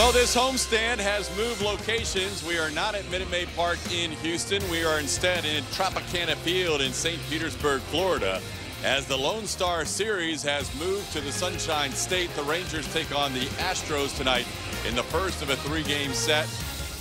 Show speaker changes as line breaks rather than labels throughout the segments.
Well, this homestand has moved locations. We are not at Minute Maid Park in Houston. We are instead in Tropicana Field in St. Petersburg, Florida. As the Lone Star Series has moved to the Sunshine State, the Rangers take on the Astros tonight in the first of a three-game set.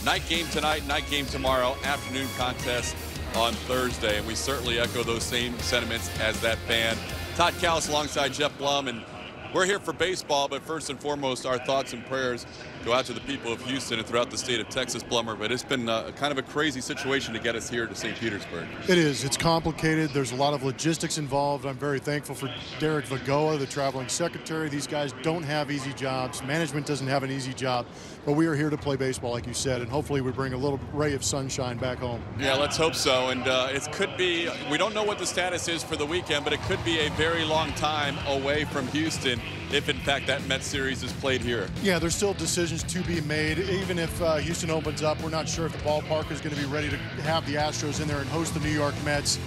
Night game tonight, night game tomorrow, afternoon contest on Thursday. And we certainly echo those same sentiments as that fan. Todd Callis alongside Jeff Blum, and we're here for baseball, but first and foremost, our thoughts and prayers go out to the people of Houston and throughout the state of Texas, Blummer. But it's been kind of a crazy situation to get us here to St. Petersburg.
It is. It's complicated. There's a lot of logistics involved. I'm very thankful for Derek Vagoa, the traveling secretary. These guys don't have easy jobs. Management doesn't have an easy job. But we are here to play baseball, like you said, and hopefully we bring a little ray of sunshine back home.
Yeah, let's hope so. And it could be, we don't know what the status is for the weekend, but it could be a very long time away from Houston if, in fact, that Mets series is played here.
Yeah, there's still decisions to be made. Even if Houston opens up, we're not sure if the ballpark is going to be ready to have the Astros in there and host the New York Mets.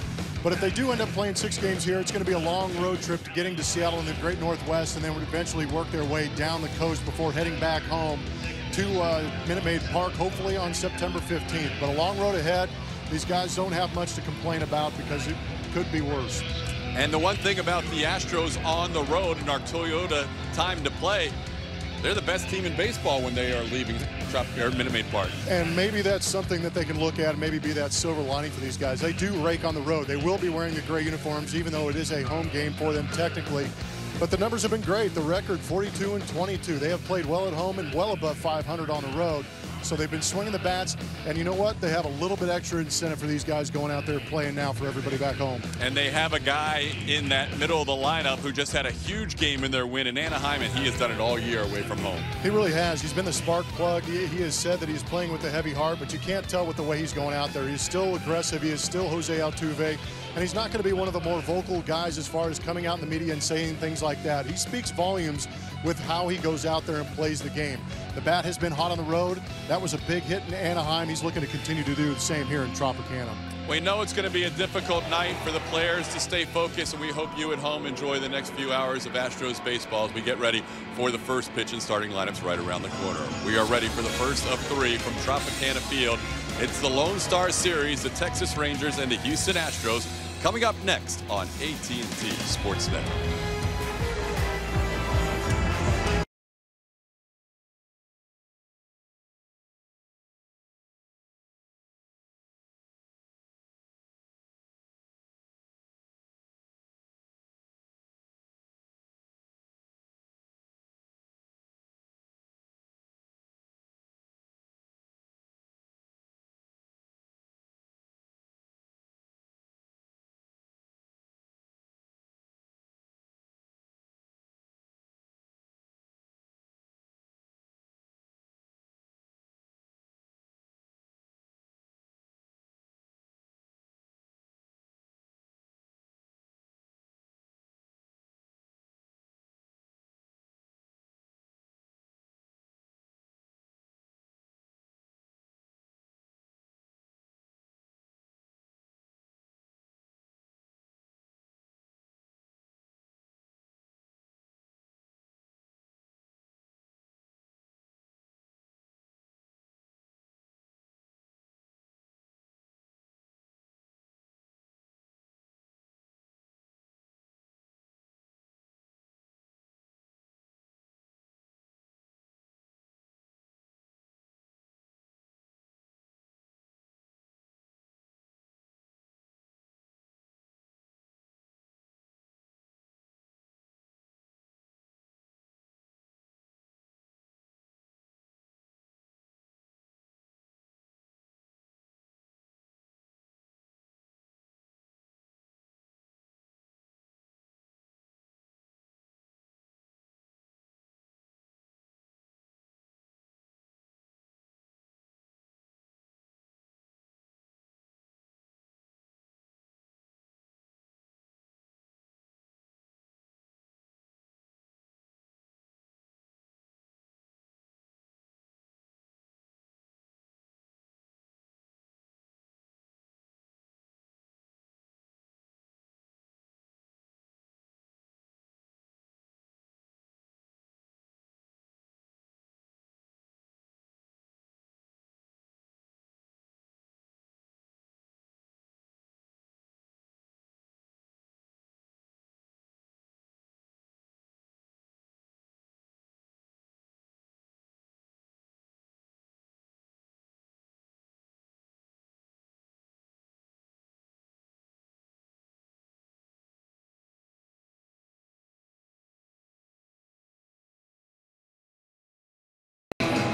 But if they do end up playing 6 games here, it's going to be a long road trip to getting to Seattle in the Great Northwest, and then would eventually work their way down the coast before heading back home to Minute Maid Park, hopefully on September 15th. But a long road ahead. These guys don't have much to complain about because it could be worse.
And the one thing about the Astros on the road in our Toyota time to play, they're the best team in baseball when they are leaving Minute Maid Park.
And maybe that's something that they can look at, maybe be that silver lining for these guys. They do rake on the road. They will be wearing the gray uniforms, even though it is a home game for them technically. But the numbers have been great. The record 42-22. They have played well at home and well above 500 on the road. So they've been swinging the bats, and you know what? They have a little bit extra incentive for these guys going out there playing now for everybody back home.
And they have a guy in that middle of the lineup who just had a huge game in their win in Anaheim, and he has done it all year away from home.
He really has. He's been the spark plug. He has said that he's playing with a heavy heart, but you can't tell with the way he's going out there. He's still aggressive. He is still Jose Altuve, and he's not going to be one of the more vocal guys as far as coming out in the media and saying things like that. He speaks volumes with how he goes out there and plays the game. The bat has been hot on the road. That was a big hit in Anaheim. He's looking to continue to do the same here in Tropicana.
We know it's going to be a difficult night for the players to stay focused, and we hope you at home enjoy the next few hours of Astros baseball as we get ready for the first pitch and starting lineups right around the corner. We are ready for the first of 3 from Tropicana Field. It's the Lone Star Series, the Texas Rangers and the Houston Astros, coming up next on AT&T Sportsnet.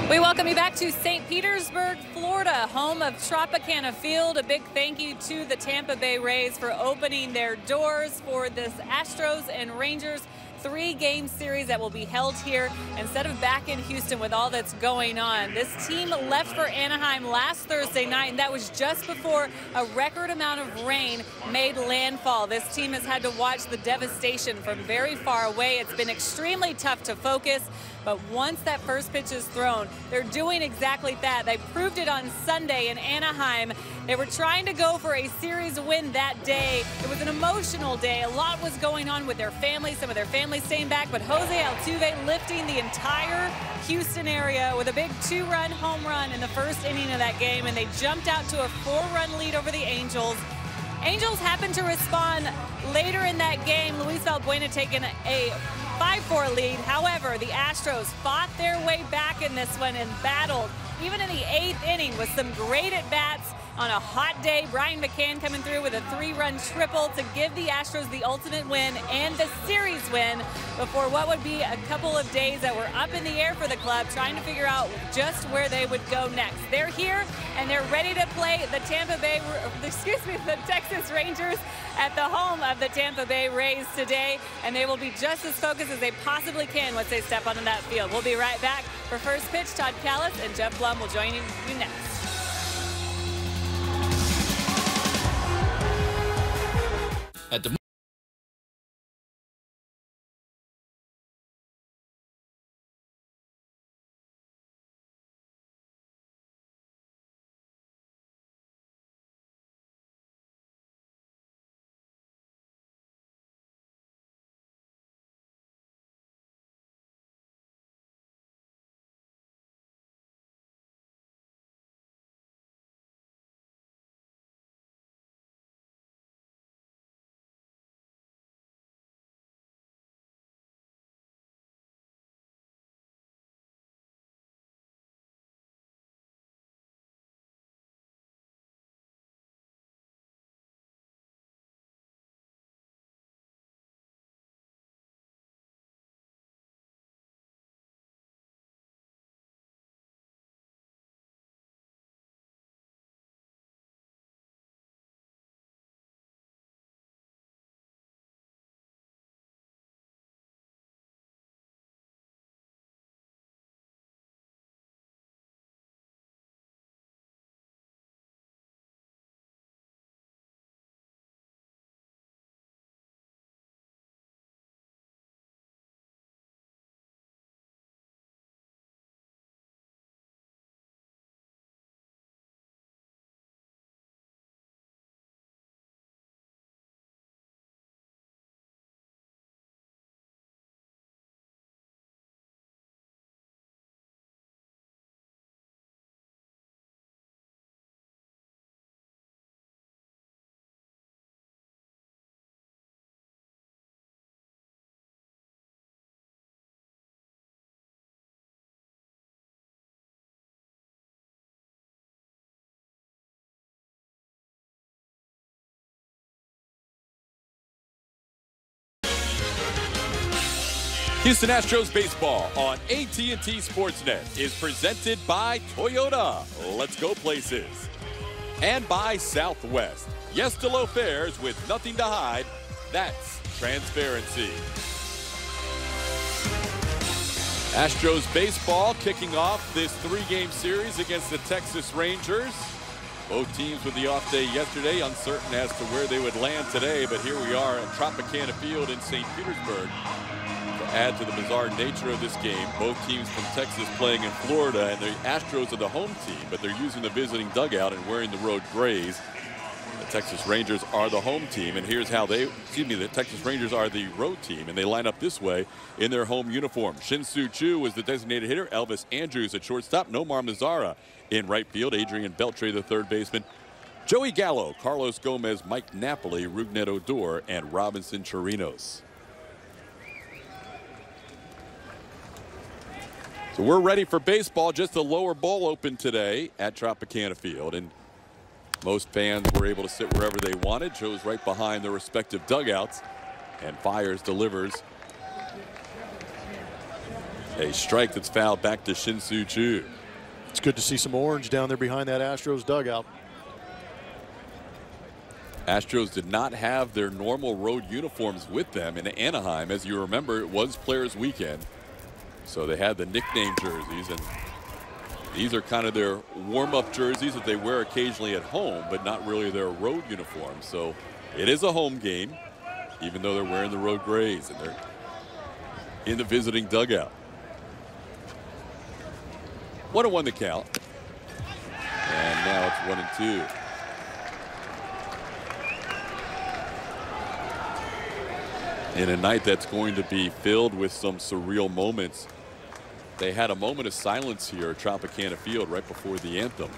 We welcome you back to St. Petersburg, Florida, home of Tropicana Field. A big thank you to the Tampa Bay Rays for opening their doors for this Astros and Rangers three-game series that will be held here instead of back in Houston with all that's going on. This team left for Anaheim last Thursday night, and that was just before a record amount of rain made landfall. This team has had to watch the devastation from very far away. It's been extremely tough to focus, but once that first pitch is thrown, they're doing exactly that. They proved it on Sunday in Anaheim. They were trying to go for a series win that day. It was an emotional day. A lot was going on with their family, some of their family staying back, but Jose Altuve lifting the entire Houston area with a big 2-run home run in the first inning of that game, and they jumped out to a 4-run lead over the Angels. Angels happened to respond later in that game. Luis Valbuena taking a 5-4 lead. However, the Astros fought their way back in this one and battled, even in the 8th inning, with some great at-bats. On a hot day, Brian McCann coming through with a 3-run triple to give the Astros the ultimate win and the series win before what would be a couple of days that were up in the air for the club, trying to figure out just where they would go next. They're here and they're ready to play the the Texas Rangers at the home of the Tampa Bay Rays today, and they will be just as focused as they possibly can once they step onto that field. We'll be right back for First Pitch. Todd Callis and Jeff Blum will join you next.
At the
Houston Astros baseball on AT&T Sportsnet is presented by Toyota. Let's go places. And by Southwest. Yes to low fares with nothing to hide. That's transparency. Astros baseball kicking off this three-game series against the Texas Rangers. Both teams with the off day yesterday, uncertain as to where they would land today, but here we are at Tropicana Field in St. Petersburg. To add to the bizarre nature of this game, both teams from Texas playing in Florida, and the Astros are the home team, but they're using the visiting dugout and wearing the road grays. The Texas Rangers are the home team, and here's how the Texas Rangers are the road team, and they line up this way in their home uniform. Shin-Soo Choo is the designated hitter. Elvis Andrews at shortstop. Nomar Mazara in right field. Adrian Beltre, the third baseman. Joey Gallo, Carlos Gomez, Mike Napoli, Rougned Odor, and Robinson Chirinos. So we're ready for baseball. Just the lower bowl open today at Tropicana Field, and most fans were able to sit wherever they wanted, chose right behind their respective dugouts, and fires delivers a strike that's fouled back to Shin-Soo Choo.
It's good to see some orange down there behind that Astros dugout.
Astros did not have their normal road uniforms with them in Anaheim. As you remember, it was Players Weekend. So they had the nickname jerseys, and these are kind of their warm-up jerseys that they wear occasionally at home, but not really their road uniforms. So it is a home game, even though they're wearing the road grays, and they're in the visiting dugout. 1-1 the count. And now it's 1-2. In a night that's going to be filled with some surreal moments. They had a moment of silence here at Tropicana Field right before the anthem.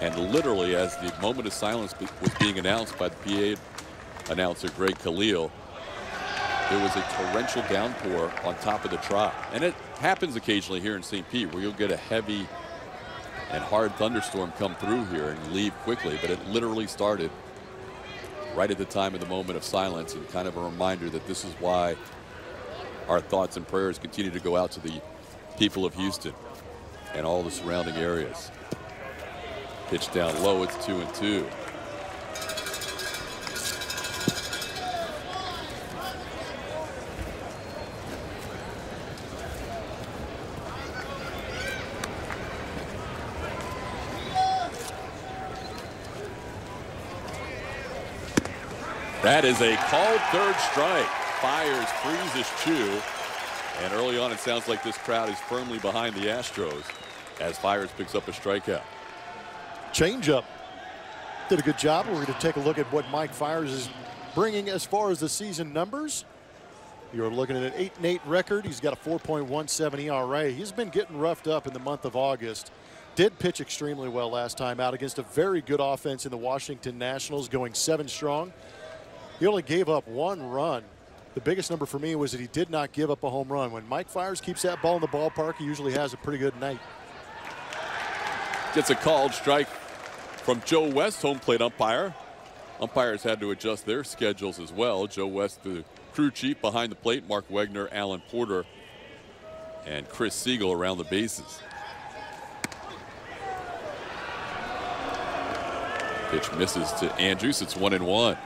And literally, as the moment of silence was being announced by the PA announcer, Greg Khalil, there was a torrential downpour on top of the Trop. And it happens occasionally here in St. Pete where you'll get a heavy and hard thunderstorm come through here and leave quickly. But it literally started right at the time of the moment of silence, and kind of a reminder that this is why our thoughts and prayers continue to go out to the people of Houston and all the surrounding areas. Pitch down low, it's 2-2. That is a called third strike. Fires freezes Chu. And early on, it sounds like this crowd is firmly behind the Astros as Fires picks up a strikeout.
Changeup. Did a good job. We're going to take a look at what Mike Fires is bringing as far as the season numbers. You're looking at an 8-8 record. He's got a 4.17 ERA. He's been getting roughed up in the month of August. Did pitch extremely well last time out against a very good offense in the Washington Nationals, going 7 strong. He only gave up 1 run. The biggest number for me was that he did not give up a home run. When Mike Fires keeps that ball in the ballpark, he usually has a pretty good night.
Gets a called strike from Joe West, home plate umpire. Umpires had to adjust their schedules as well. Joe West, the crew chief behind the plate, Mark Wegner, Alan Porter, and Chris Siegel around the bases. Pitch misses to Andrews. It's 1-1.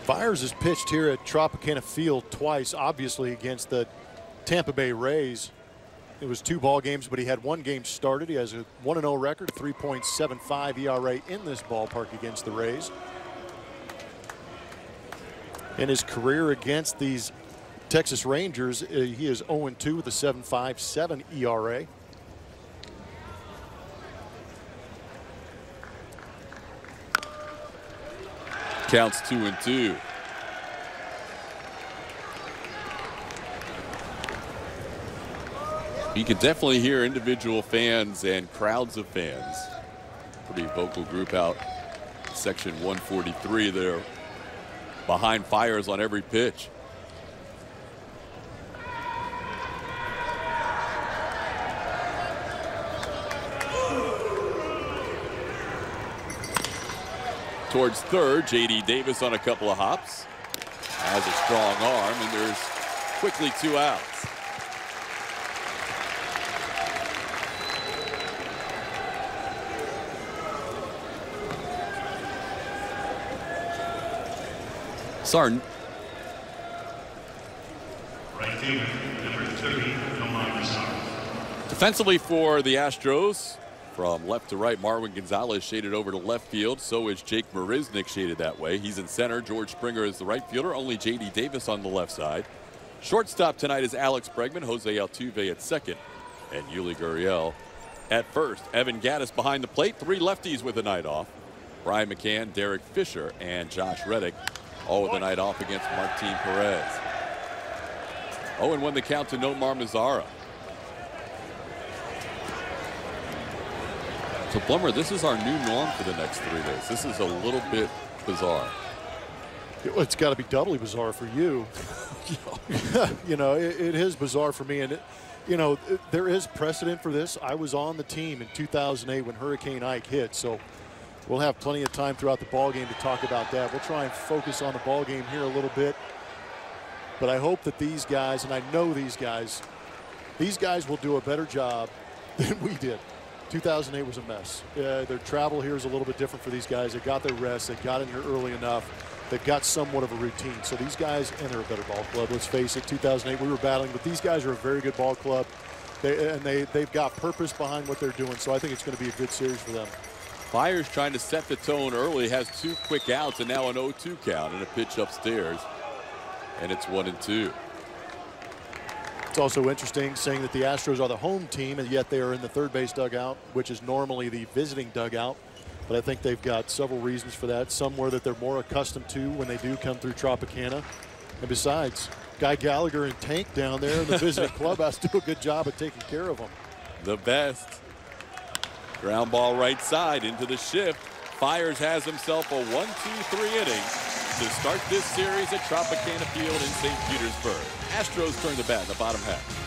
Fires has pitched here at Tropicana Field twice, obviously against the Tampa Bay Rays. It was 2 ball games, but he had 1 game started. He has a 1-0 record, 3.75 ERA in this ballpark against the Rays. In his career against these Texas Rangers, he is 0-2 with a 7.57 ERA.
Counts 2-2. You can definitely hear individual fans and crowds of fans. Pretty vocal group out section 143 there behind Fires on every pitch. Towards third, J.D. Davis on a couple of hops. Has a strong arm, and there's quickly 2 outs. Sarn.
Right fielder, number 30,
Defensively for the Astros, from left to right, Marwin Gonzalez shaded over to left field. So is Jake Marisnik shaded that way. He's in center. George Springer is the right fielder. Only J.D. Davis on the left side. Shortstop tonight is Alex Bregman, Jose Altuve at second, and Yuli Gurriel at first. Evan Gaddis behind the plate. 3 lefties with a night off. Brian McCann, Derek Fisher, and Josh Reddick all with a night off against Martin Perez. 0-1 the count to Nomar Mazara. So, Blummer, this is our new norm for the next 3 days. This is a little bit bizarre.
It's got to be doubly bizarre for you. You know, it is bizarre for me. And, there is precedent for this. I was on the team in 2008 when Hurricane Ike hit. So we'll have plenty of time throughout the ball game to talk about that. We'll try and focus on the ball game here a little bit. But I hope that these guys, and I know these guys, these guys will do a better job than we did. 2008 was a mess. Their travel here is a little bit different for these guys. They got their rest. They got in here early enough. They've got somewhat of a routine. So these guys, and they're a better ball club. Let's face it, 2008 we were battling, but these guys are a very good ball club. They've got purpose behind what they're doing. So I think it's going to be a good series for them.
Fires trying to set the tone early, has 2 quick outs and now an 0-2 count and a pitch upstairs. And it's 1-2.
It's also interesting saying that the Astros are the home team, and yet they are in the third base dugout, which is normally the visiting dugout. But I think they've got several reasons for that. Somewhere that they're more accustomed to when they do come through Tropicana. And besides, Guy Gallagher and Tank down there in the visiting clubhouse do a good job of taking care of them.
The best. Ground ball right side into the shift. Fires has himself a 1-2-3 inning to start this series at Tropicana Field in St. Petersburg. Astros turn the bat in the bottom half.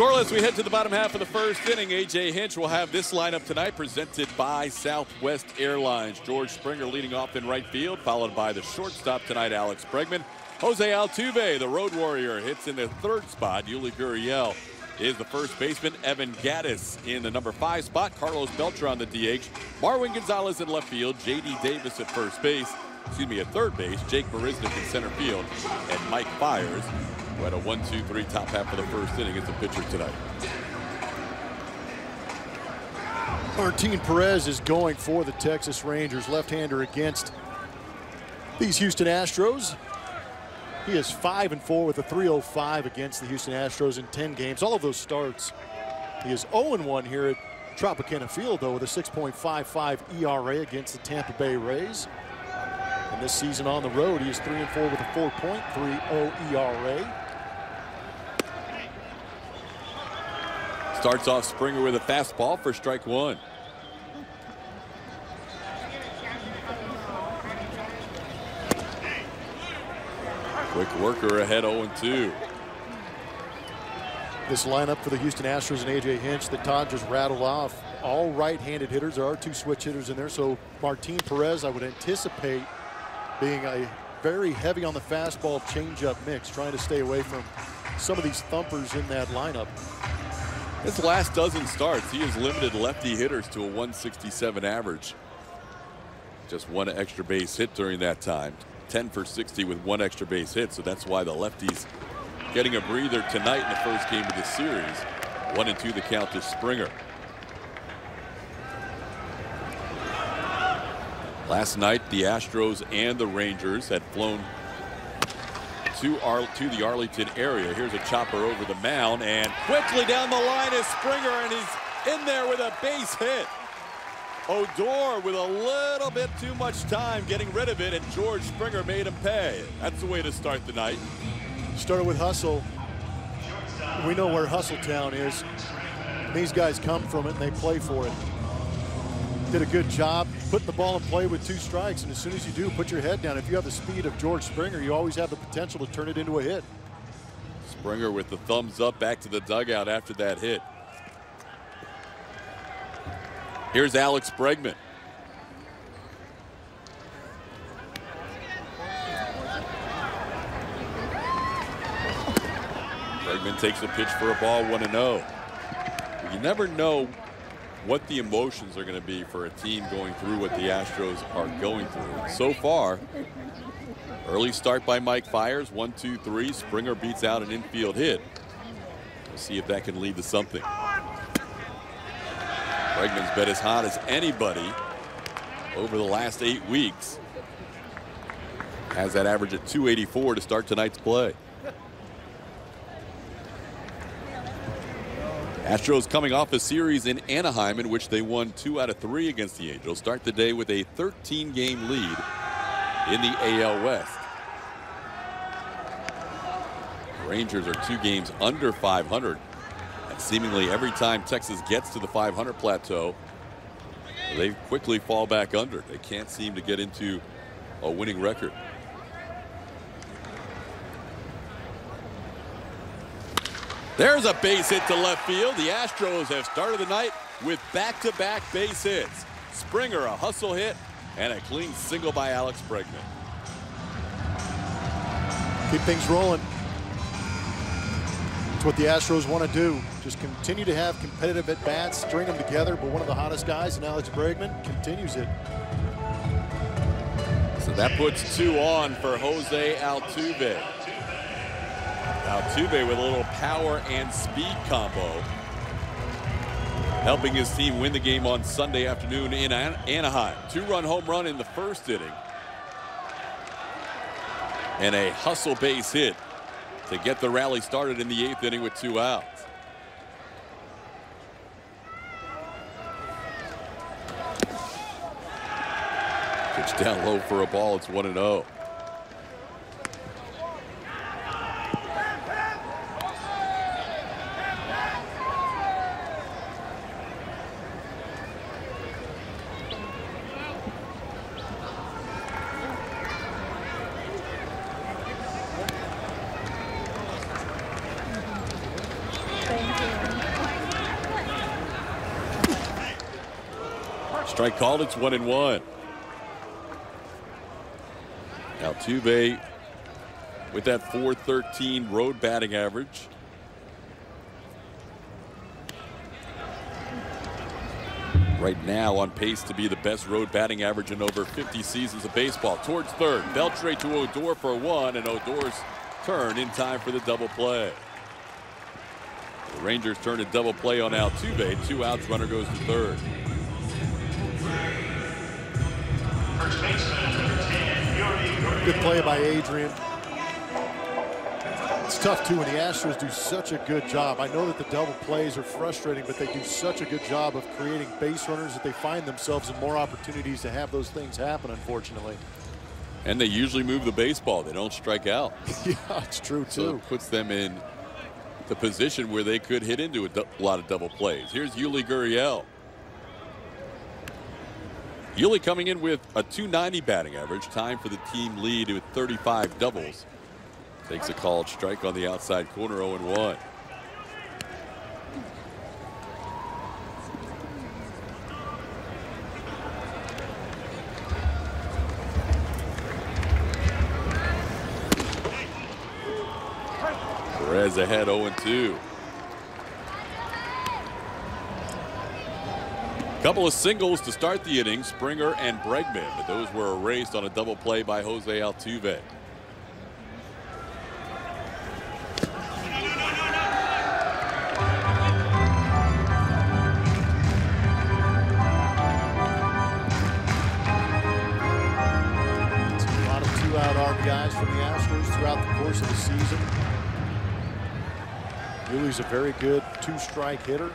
Scoreless, we head to the bottom half of the first inning. A.J. Hinch will have this lineup tonight presented by Southwest Airlines. George Springer leading off in right field, followed by the shortstop tonight, Alex Bregman. Jose Altuve, the road warrior, hits in the third spot. Yuli Gurriel is the first baseman. Evan Gattis in the number 5 spot. Carlos Beltran, the DH. Marwin Gonzalez in left field. J.D. Davis at first base. At third base. Jake Marisnik in center field. And Mike Fiers, who had a 1-2-3 top half of the first inning, as the pitcher tonight.
Martin Perez is going for the Texas Rangers, left-hander against these Houston Astros. He is 5-4 with a 3.05 against the Houston Astros in 10 games. All of those starts. He is 0-1 here at Tropicana Field, though, with a 6.55 ERA against the Tampa Bay Rays. And this season on the road, he is 3-4 with a 4.30 ERA.
Starts off Springer with a fastball for strike one. Quick worker ahead, 0-2.
This lineup for the Houston Astros and A.J. Hinch that Todd just rattled off, all right-handed hitters. There are 2 switch hitters in there. So Martin Perez, I would anticipate being a very heavy on the fastball changeup mix, trying to stay away from some of these thumpers in that lineup.
His last dozen starts, he has limited lefty hitters to a 167 average. Just 1 extra base hit during that time. 10 for 60 with 1 extra base hit, so that's why the lefties getting a breather tonight in the first game of the series. 1-2 the count to Springer. Last night, the Astros and the Rangers had flown to the Arlington area. Here's a chopper over the mound, and quickly down the line is Springer, and he's in there with a base hit. Odor with a little bit too much time getting rid of it, and George Springer made him pay. That's the way to start the night.
Started with hustle. We know where Hustle Town is. These guys come from it and they play for it. did a good job putting the ball in play with 2 strikes. And as soon as you do, put your head down. If you have the speed of George Springer, you always have the potential to turn it into a hit.
Springer with the thumbs up back to the dugout after that hit. Here's Alex Bregman. Bregman takes a pitch for a ball, 1-0. You never know what the emotions are going to be for a team going through what the Astros are going through. So far, early start by Mike Fiers, 1-2-3. Springer beats out an infield hit. We'll see if that can lead to something. Bregman's been as hot as anybody over the last 8 weeks. Has that average at 284 to start tonight's play. Astros coming off a series in Anaheim in which they won 2 out of 3 against the Angels. Start the day with a 13-game lead in the AL West. The Rangers are 2 games under 500. And seemingly every time Texas gets to the 500 plateau, they quickly fall back under. They can't seem to get into a winning record. There's a base hit to left field. The Astros have started the night with back-to-back base hits. Springer a hustle hit and a clean single by Alex Bregman.
Keep things rolling. It's what the Astros want to do. Just continue to have competitive at-bats, string them together, but one of the hottest guys in Alex Bregman continues it.
So that puts 2 on for Jose Altuve. Altuve with a little power and speed combo, helping his team win the game on Sunday afternoon in Anaheim. 2-run home run in the first inning. And a hustle base hit to get the rally started in the 8th inning with 2 outs. Pitch down low for a ball. It's 1-0. Strike called. It's 1-1. Altuve with that .413 road batting average. Right now on pace to be the best road batting average in over 50 seasons of baseball. Towards third. Beltre to Odor for 1, and Odor's turn in time for the double play. The Rangers turn a double play on Altuve. 2 outs. Runner goes to third.
Good play by Adrian. It's tough too when the Astros do such a good job. I know that the double plays are frustrating, but they do such a good job of creating base runners that they find themselves in more opportunities to have those things happen, unfortunately.
And they usually move the baseball. They don't strike out.
Yeah, it's true too.
So it puts them in the position where they could hit into a lot of double plays. Here's Yuli Gurriel. Yuli coming in with a .290 batting average, time for the team lead with 35 doubles. Takes a called strike on the outside corner, 0-1. Perez ahead, 0-2. Couple of singles to start the inning, Springer and Bregman, but those were erased on a double play by Jose Altuve.
It's a lot of 2-out arm guys from the Astros throughout the course of the season. Yuli's a very good 2-strike hitter.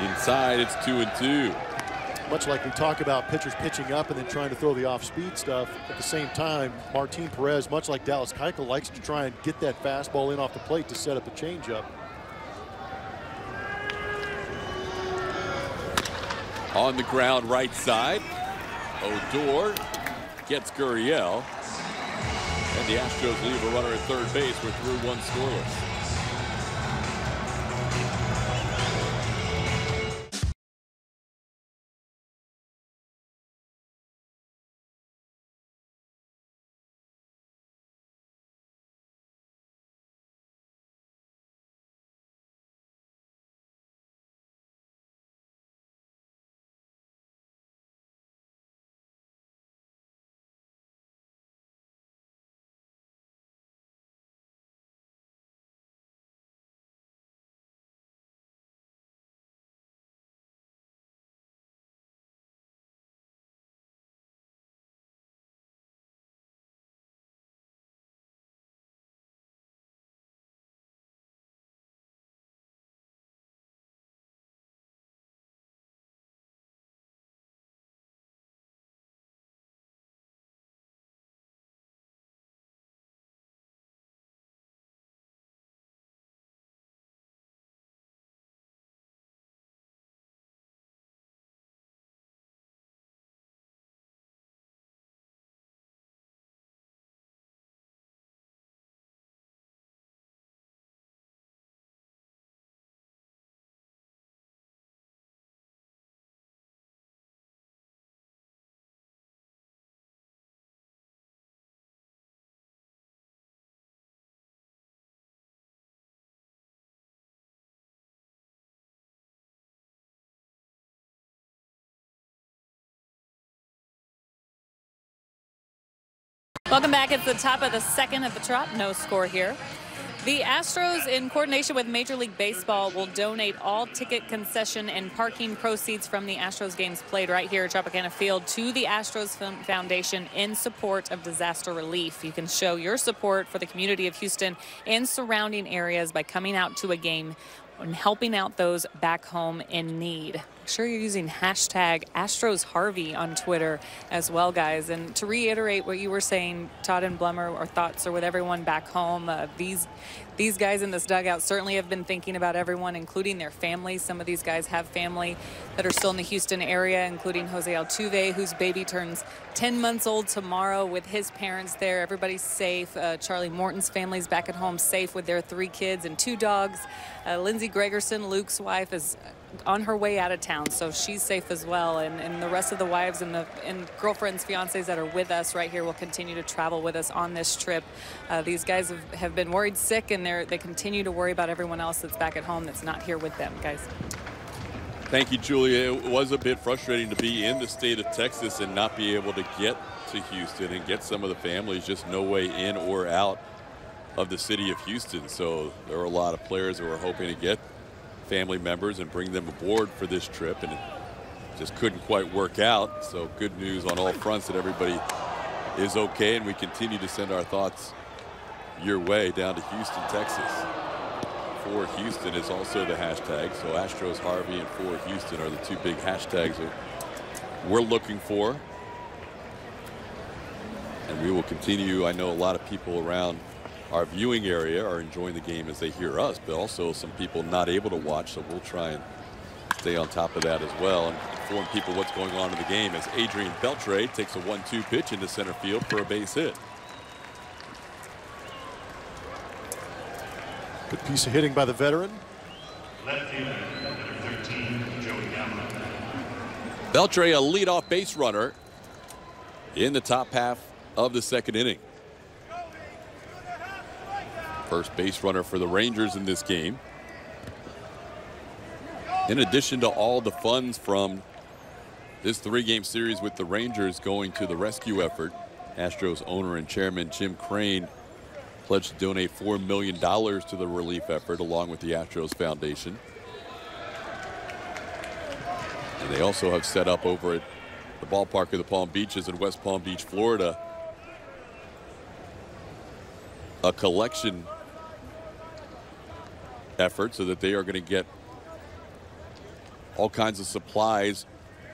Inside, it's 2-2.
much like we talk about pitchers pitching up and then trying to throw the off-speed stuff, at the same time, Martin Perez, much like Dallas Keuchel, likes to try and get that fastball in off the plate to set up the changeup.
On the ground right side, Odor gets Gurriel. And the Astros leave a runner at third base. We're through one scoreless.
Welcome back. It's the top of the second at the Trop. No score here. The Astros, in coordination with Major League Baseball, will donate all ticket concession and parking proceeds from the Astros games played right here at Tropicana Field to the Astros Foundation in support of disaster relief. You can show your support for the community of Houston and surrounding areas by coming out to a game and helping out those back home in need. Make sure you're using hashtag Astros Harvey on Twitter as well, guys. And to reiterate what you were saying, Todd and Blummer, our thoughts are with everyone back home. These guys in this dugout certainly have been thinking about everyone, including their families. Some of these guys have family that are still in the Houston area, including Jose Altuve, whose baby turns 10 months old tomorrow with his parents there. Everybody's safe. Charlie Morton's family's back at home safe with their 3 kids and 2 dogs. Lindsey Gregerson, Luke's wife, is on her way out of town, so she's safe as well. And the rest of the wives and girlfriends, fiancés that are with us right here will continue to travel with us on this trip. These guys have been worried sick, and they continue to worry about everyone else that's back at home that's not here with them, guys.
Thank you, Julia. It was a bit frustrating to be in the state of Texas and not be able to get to Houston and get some of the families, just no way in or out of the city of Houston. So there were a lot of players that were hoping to get family members and bring them aboard for this trip, and it just couldn't quite work out. So good news on all fronts that everybody is okay, and we continue to send our thoughts your way down to Houston, Texas. For Houston is also the hashtag. So Astros Harvey and For Houston are the 2 big hashtags that we're looking for, and we will continue. I know a lot of people around our viewing area are enjoying the game as they hear us, but also some people not able to watch, so we'll try and stay on top of that as well and inform people what's going on in the game as Adrian Beltre takes a 1-2 pitch into center field for a base hit.
Good piece of hitting by the veteran.
Left fielder, number 13, Joey Gallo.
Beltre, a leadoff base runner in the top half of the second inning. First base runner for the Rangers in this game. In addition to all the funds from this 3-game series with the Rangers going to the rescue effort, Astros owner and chairman Jim Crane pledged to donate $4 million to the relief effort along with the Astros Foundation. And they also have set up over at the ballpark of the Palm Beaches in West Palm Beach, Florida, a collection effort so that they are going to get all kinds of supplies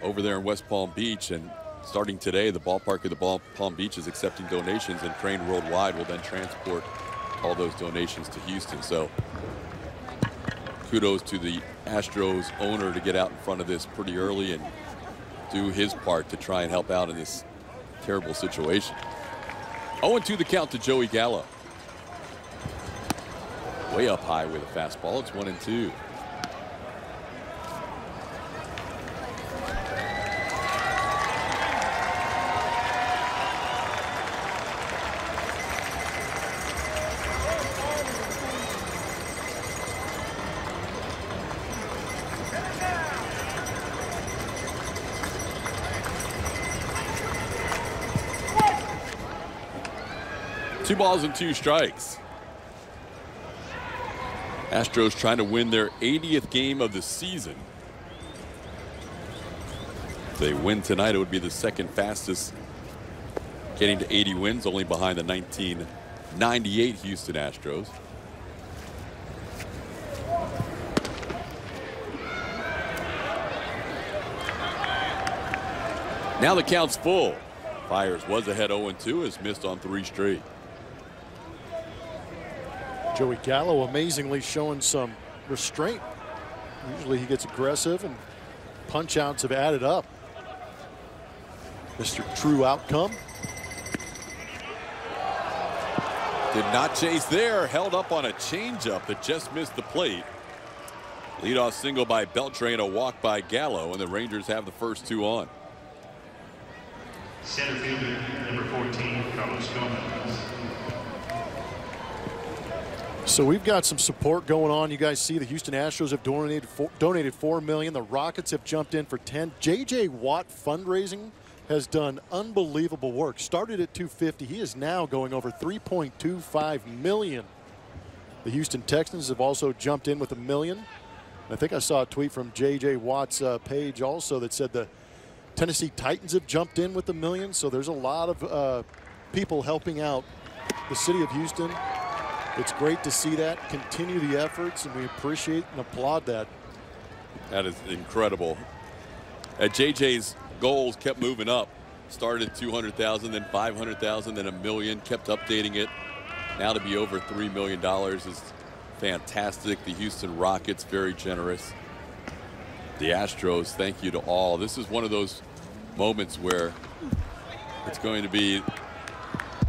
over there in West Palm Beach. And starting today, the ballpark of the Palm Beach is accepting donations, and Crane Worldwide will then transport all those donations to Houston. So kudos to the Astros owner to get out in front of this pretty early and do his part to try and help out in this terrible situation. 0-2 the count to Joey Gallo. Way up high with a fastball. It's 1-2. Two balls and two strikes. Astros trying to win their 80th game of the season. If they win tonight, it would be the second fastest getting to 80 wins, only behind the 1998 Houston Astros. Now the count's full. Fires was ahead 0-2, has missed on 3 straight.
Joey Gallo amazingly showing some restraint. Usually he gets aggressive, and punch outs have added up. Mr. True Outcome.
Did not chase there. Held up on a changeup that just missed the plate. Leadoff single by Beltre and a walk by Gallo, and the Rangers have the first 2 on.
Center fielder, number 14, Carlos Gomez.
So we've got some support going on. You guys see the Houston Astros have donated $4 million. The Rockets have jumped in for 10. J.J. Watt fundraising has done unbelievable work. Started at $250. He is now going over $3.25 million. The Houston Texans have also jumped in with $1 million. I think I saw a tweet from J.J. Watt's page also that said the Tennessee Titans have jumped in with $1 million. So there's a lot of people helping out the city of Houston. It's great to see that. Continue the efforts, and we appreciate and applaud that.
That is incredible. JJ's goals kept moving up. Started at 200,000, then 500,000, then $1 million. Kept updating it. Now to be over $3 million is fantastic. The Houston Rockets, very generous. The Astros, thank you to all. This is one of those moments where it's going to be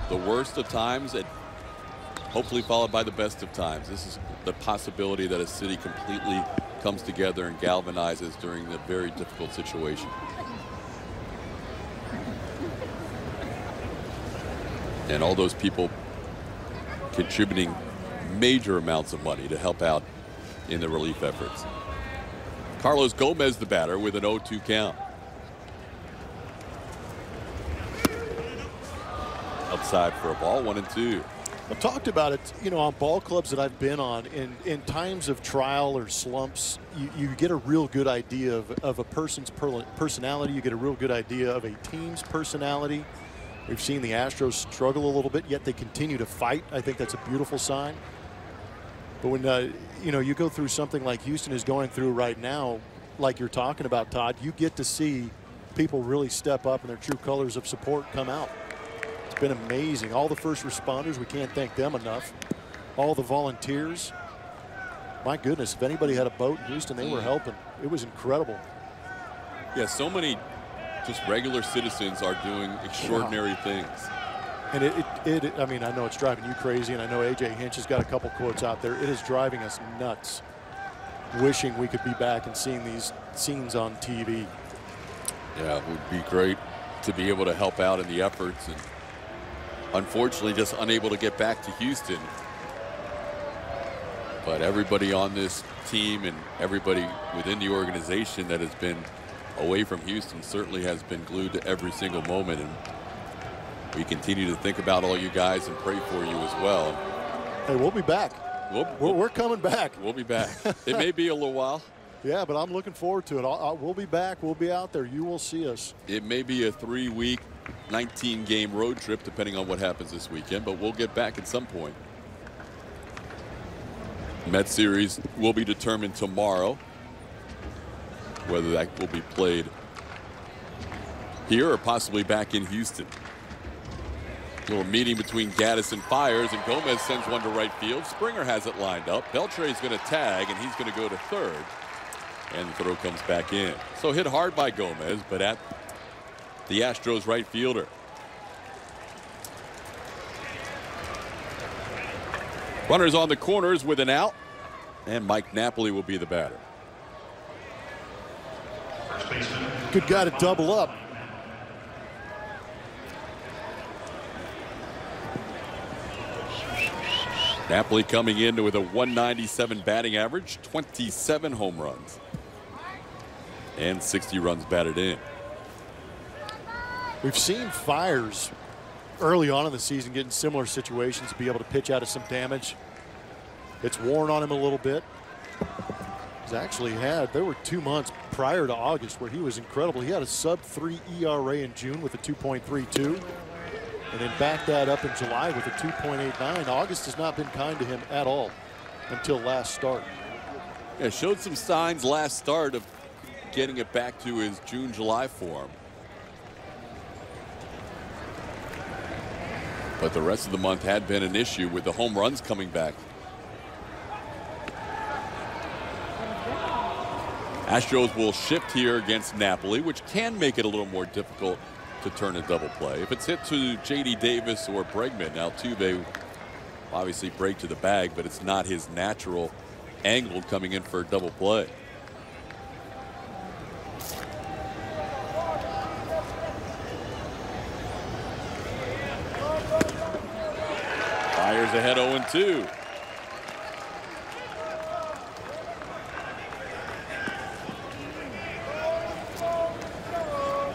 the worst of times and hopefully followed by the best of times. This is the possibility that a city completely comes together and galvanizes during a very difficult situation. And all those people contributing major amounts of money to help out in the relief efforts. Carlos Gomez, the batter, with an 0-2 count. Outside for a ball, 1-2.
I've talked about it, you know, on ball clubs that I've been on. In times of trial or slumps, you get a real good idea of a person's personality. You get a real good idea of a team's personality. We've seen the Astros struggle a little bit, yet they continue to fight. I think that's a beautiful sign. But when you know, you go through something like Houston is going through right now, like you're talking about, Todd, you get to see people really step up and their true colors of support come out. It's been amazing. All the first responders, we can't thank them enough. All the volunteers. My goodness, if anybody had a boat in Houston, they were helping. It was incredible.
Yeah, so many just regular citizens are doing extraordinary things.
And I mean, I know it's driving you crazy, and I know AJ Hinch has got a couple quotes out there. It is driving us nuts, wishing we could be back and seeing these scenes on TV.
Yeah, it would be great to be able to help out in the efforts, and unfortunately just unable to get back to Houston. But everybody on this team and everybody within the organization that has been away from Houston certainly has been glued to every single moment, and we continue to think about all you guys and pray for you as well.
Hey, we'll be back. We're coming back.
We'll be back. It may be a little while.
Yeah, but I'm looking forward to it. We'll be back. We'll be out there. You will see us.
It may be a 3-week, 19-game road trip, depending on what happens this weekend, but we'll get back at some point. Mets series will be determined tomorrow, whether that will be played here or possibly back in Houston. A little meeting between Gaddis and Fires, and Gomez sends one to right field. Springer has it lined up. Beltre is going to tag, and he's going to go to third. And the throw comes back in. So hit hard by Gomez, but at the Astros right fielder. Runners on the corners with an out, and Mike Napoli will be the batter.
Good guy to double up.
Napoli coming in with a 197 batting average, 27 home runs, and 60 runs batted in.
We've seen Fires early on in the season get in similar situations, be able to pitch out of some damage. It's worn on him a little bit. He's actually there were 2 months prior to August where he was incredible. He had a sub-3 ERA in June with a 2.32. And then back that up in July with a 2.89. August has not been kind to him at all until last start.
Yeah, showed some signs last start of getting it back to his June, July form. But the rest of the month had been an issue with the home runs coming back. Astros will shift here against Napoli, which can make it a little more difficult to turn a double play. If it's hit to J.D. Davis or Bregman, now Altuve obviously break to the bag, but it's not his natural angle coming in for a double play. Fires ahead 0-2.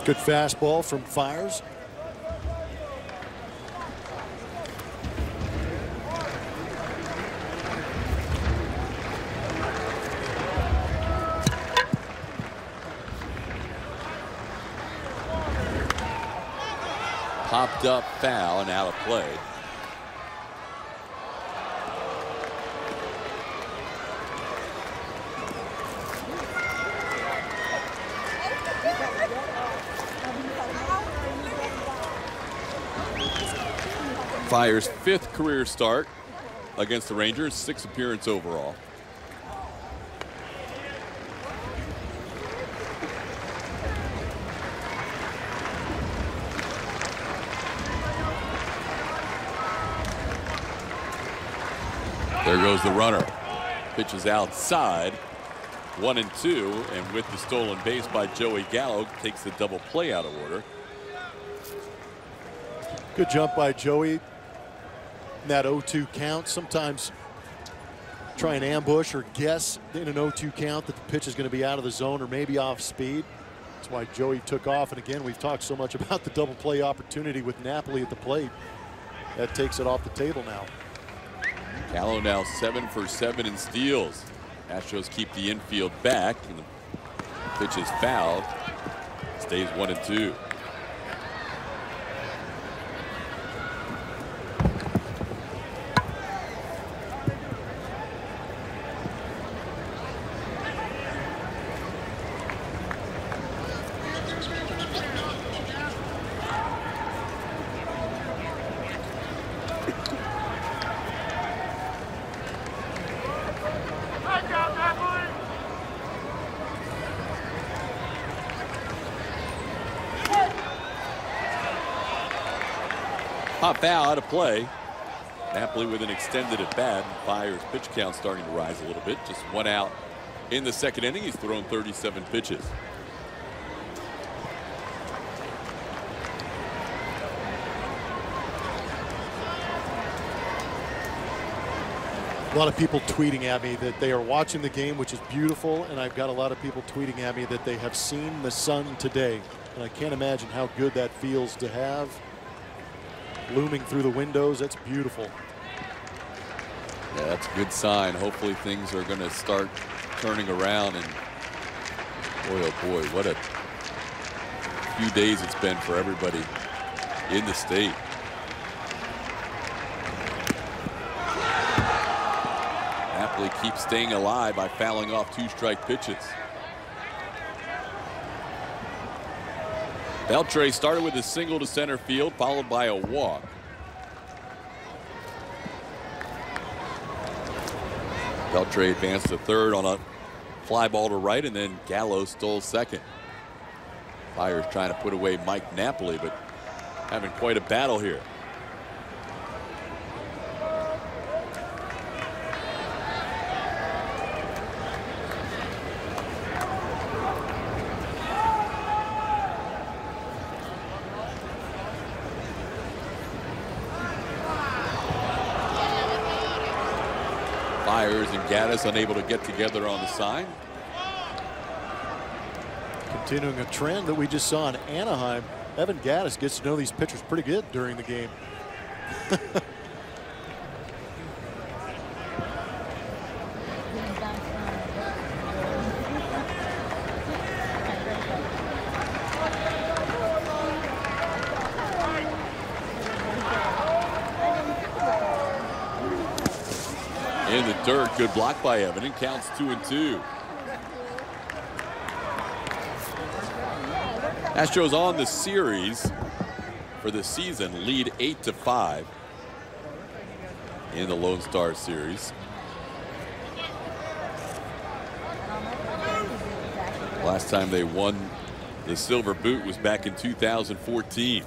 Good fastball from Fires.
Popped up, foul, and out of play. Fires' 5th career start against the Rangers, 6th appearance overall. There goes the runner. Pitches outside. 1-2, and with the stolen base by Joey Gallo, takes the double play out of order.
Good jump by Joey. That 0-2 count. Sometimes try and ambush or guess in an 0-2 count that the pitch is going to be out of the zone or maybe off speed. That's why Joey took off. And again, we've talked so much about the double play opportunity with Napoli at the plate. That takes it off the table now.
Gallo now 7 for 7 in steals. Astros keep the infield back, and the pitch is fouled. Stays 1-2. Pop foul out of play. Napoli with an extended at bat. Fires' pitch count starting to rise a little bit. Just 1 out in the 2nd inning. He's thrown 37 pitches.
A lot of people tweeting at me that they are watching the game, which is beautiful, and I've got a lot of people tweeting at me that they have seen the sun today, and I can't imagine how good that feels to have looming through the windows. That's beautiful.
Yeah, that's a good sign. Hopefully things are going to start turning around, and boy, oh boy, what a few days it's been for everybody in the state. Napoli keeps staying alive by fouling off 2 strike pitches. Beltre started with a single to center field, followed by a walk. Beltre advanced to third on a fly ball to right, and then Gallo stole second. Fires trying to put away Mike Napoli, but having quite a battle here. Fires and Gaddis unable to get together on the sign.
Continuing a trend that we just saw in Anaheim. Evan Gaddis gets to know these pitchers pretty good during the game.
In the dirt, good block by Evan, and counts 2-2. Astros on the series for the season, lead 8-5 in the Lone Star Series. Last time they won the Silver Boot was back in 2014.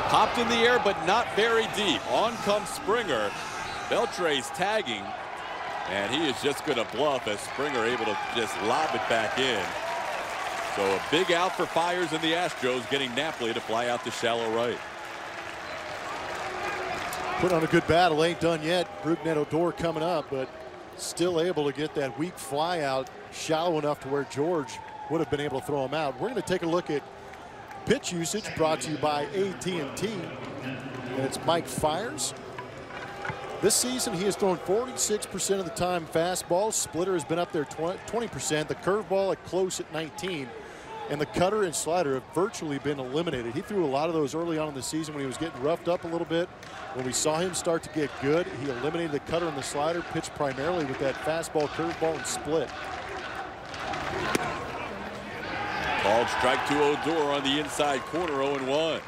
Popped in the air, but not very deep. On comes Springer. Beltre's tagging, and he is just going to bluff as Springer able to just lob it back in. So a big out for Fires and the Astros, getting Napoli to fly out to shallow right.
Put on a good battle, ain't done yet. Brugnet Odor coming up, but still able to get that weak fly out shallow enough to where George would have been able to throw him out. We're going to take a look at pitch usage brought to you by AT&T, and it's Mike Fires. This season he has thrown 46% of the time fastball. Splitter has been up there 20%. The curveball at close at 19%. And the cutter and slider have virtually been eliminated. He threw a lot of those early on in the season when he was getting roughed up a little bit. When we saw him start to get good, he eliminated the cutter and the slider, pitched primarily with that fastball, curveball, and split.
Called strike to Odor on the inside corner, 0-1.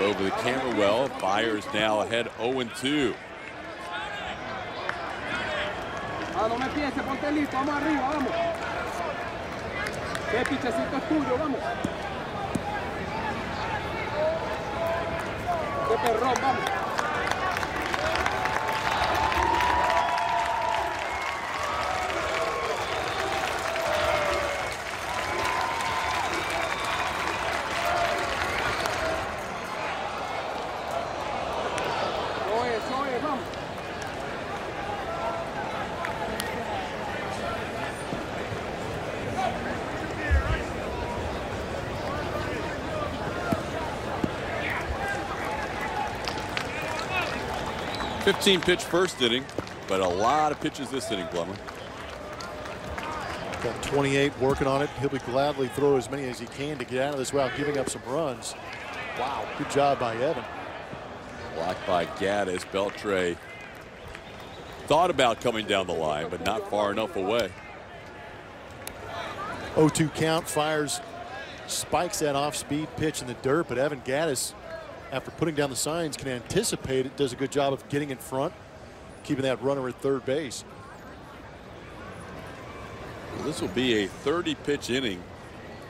Over the camera well. Fires now ahead 0-2.
No me pienses, ponte listo, vamos arriba, vamos. Que pichecito es tuyo, vamos. Que perrón, vamos. Vamos.
15-pitch first inning, but a lot of pitches this inning, Plummer.
Got 28 working on it. He'll be gladly throw as many as he can to get out of this without giving up some runs. Wow, good job by Evan.
Blocked by Gaddis. Beltre thought about coming down the line, but not far enough away.
0-2 count. Fires spikes that off-speed pitch in the dirt, but Evan Gaddis, after putting down the signs, can anticipate it, does a good job of getting in front, keeping that runner at third base.
Well, this will be a 30-pitch inning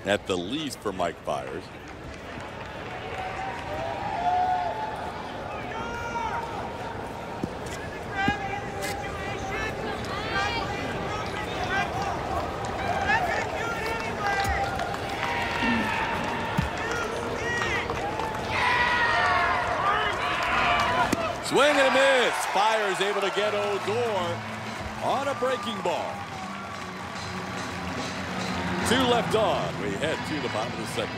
at the least for Mike Fires. Swing and a miss. Fires able to get Odor on a breaking ball. 2 left on. We head to the bottom of the second.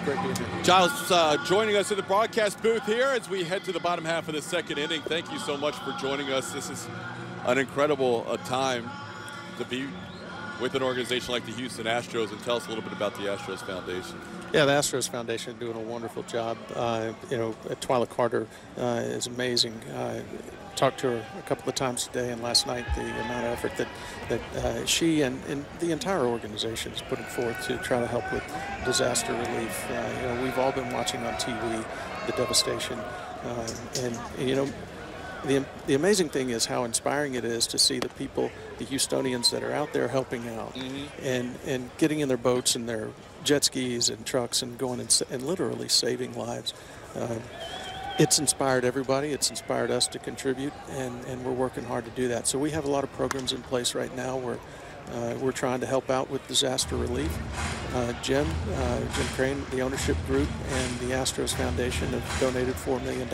Great being here.
Giles joining us in the broadcast booth here as we head to the bottom half of the second inning. Thank you so much for joining us. This is an incredible time to be with an organization like the Houston Astros, and tell us a little bit about the Astros Foundation.
Yeah, the Astros Foundation is doing a wonderful job. Twyla Carter is amazing. Talked to her a couple of times today and last night, the amount of effort that she and the entire organization is putting forth to try to help with disaster relief. We've all been watching on TV the devastation, the amazing thing is how inspiring it is to see the people, the Houstonians that are out there helping out, and getting in their boats and their jet skis and trucks and going and literally saving lives. It's inspired everybody. It's inspired us to contribute, and we're working hard to do that. So we have a lot of programs in place right now where we're trying to help out with disaster relief. Jim Crane, the ownership group, and the Astros Foundation have donated $4 million.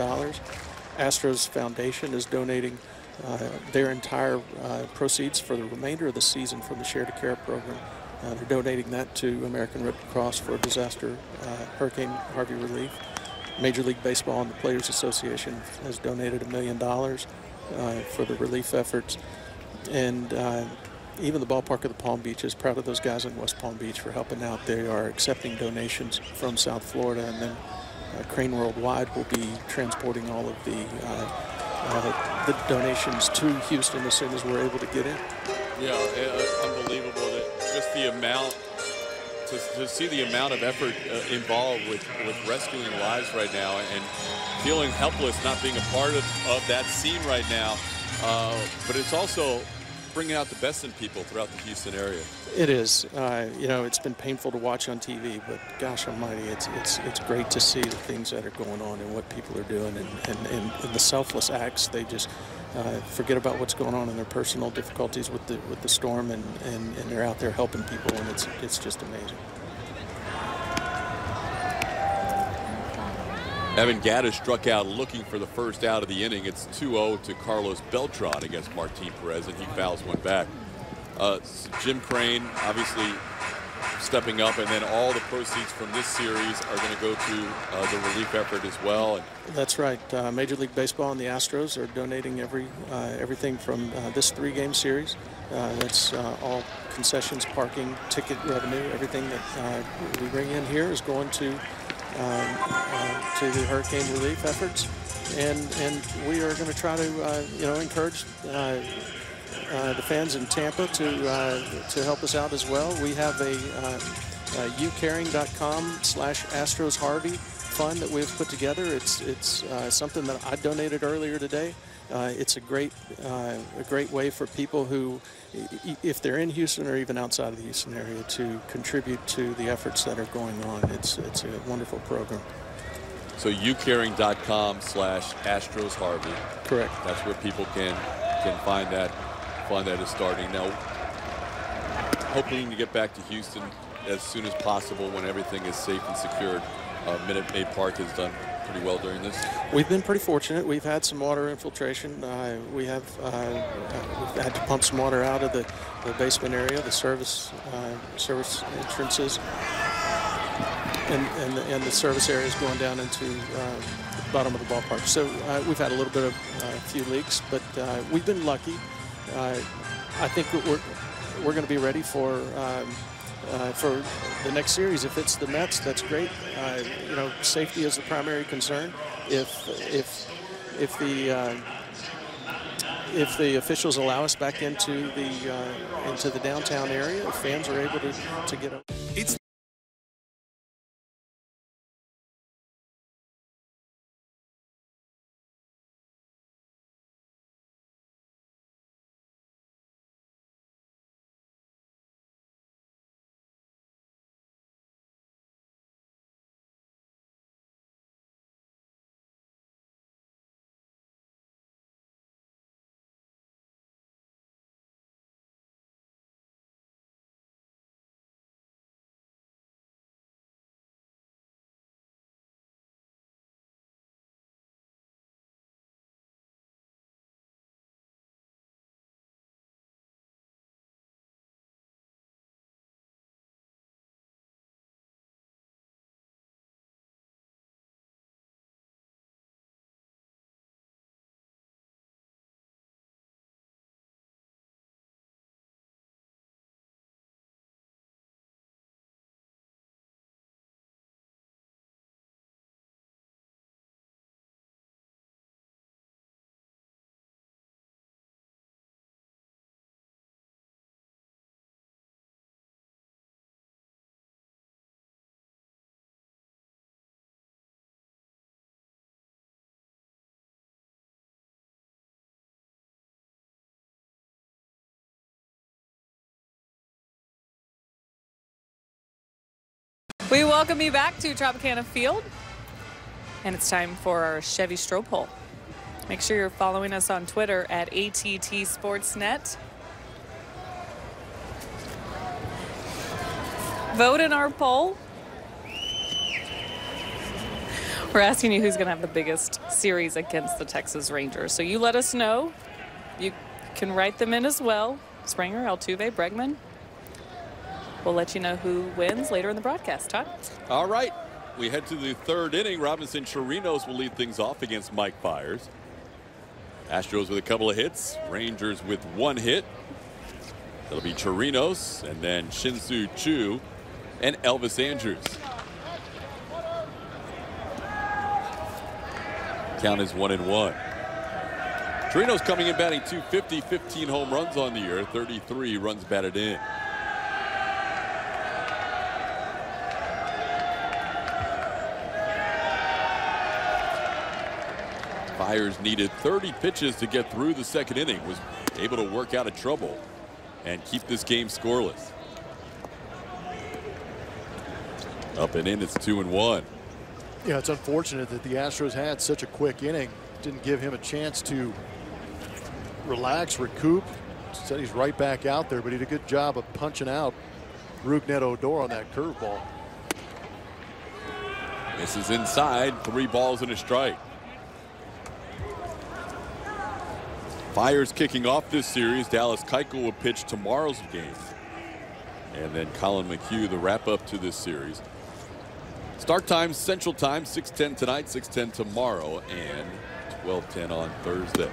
Astros Foundation is donating their entire proceeds for the remainder of the season from the Share to Care program. They're donating that to American Red Cross for disaster Hurricane Harvey relief. Major League Baseball and the Players Association has donated $1 million for the relief efforts. And even the ballpark of the Palm Beach is proud of those guys in West Palm Beach for helping out. They are accepting donations from South Florida, and then Crane Worldwide will be transporting all of the donations to Houston as soon as we're able to get in.
Yeah, unbelievable that just the amount, to see the amount of effort involved with rescuing lives right now, and feeling helpless not being a part of that scene right now. But it's also bringing out the best in people throughout the Houston area.
It is. It's been painful to watch on TV, but gosh almighty, it's great to see the things that are going on and what people are doing, and the selfless acts. They just forget about what's going on in their personal difficulties with the storm, and they're out there helping people, and it's just amazing.
Evan Gaddis struck out looking for the first out of the inning. It's 2-0 to Carlos Beltran against Martin Perez, and he fouls one back. Jim Crane obviously stepping up, and then all the proceeds from this series are going to go to the relief effort as well.
That's right. Major League Baseball and the Astros are donating everything from this 3-game series. That's all concessions, parking, ticket revenue, everything that we bring in here is going to the hurricane relief efforts, and we are going to try to encourage the fans in Tampa to help us out as well. We have a youcaring.com/Astros Harvey fund that we've put together. It's something that I donated earlier today. it's a great way for people who, if they're in Houston or even outside of the Houston area, to contribute to the efforts that are going on. It's a wonderful program.
So youcaring.com/Astros Harvey.
Correct.
That's where people can find that fun that is starting now. Hoping to get back to Houston as soon as possible when everything is safe and secured. Minute Maid Park has done pretty well during this.
We've been pretty fortunate. We've had some water infiltration. We've had to pump some water out of the basement area, the service entrances, and the service areas going down into the bottom of the ballpark. So we've had a little bit of a few leaks, but we've been lucky. I think we're going to be ready for the next series. If it's the Mets, that's great. Safety is the primary concern. If the officials allow us back into the downtown area, if fans are able to get up.
We welcome you back to Tropicana Field, and it's time for our Chevy Strobe Poll. Make sure you're following us on Twitter at ATT Sportsnet. Vote in our poll. We're asking you who's going to have the biggest series against the Texas Rangers. So you let us know. You can write them in as well. Springer, Altuve, Bregman. We'll let you know who wins later in the broadcast. Todd?
All right. We head to the third inning. Robinson Chirinos will lead things off against Mike Fiers. Astros with a couple of hits. Rangers with one hit. That'll be Chirinos, and then Shin-Soo Choo and Elvis Andrus. Count is 1-1. Chirinos coming in batting .250, 15 home runs on the year, 33 runs batted in. Fiers needed 30 pitches to get through the second inning, was able to work out of trouble and keep this game scoreless. Up and in, it's 2-1.
Yeah, it's unfortunate that the Astros had such a quick inning. Didn't give him a chance to relax, recoup. Said he's right back out there, but he did a good job of punching out Rougned Odor on that curveball.
This is inside, 3 balls and a strike. Fiers kicking off this series. Dallas Keuchel will pitch tomorrow's game. And then Colin McHugh, the wrap up to this series. Start time Central Time, 6:10 tonight, 6:10 tomorrow, and 12:10 on Thursday.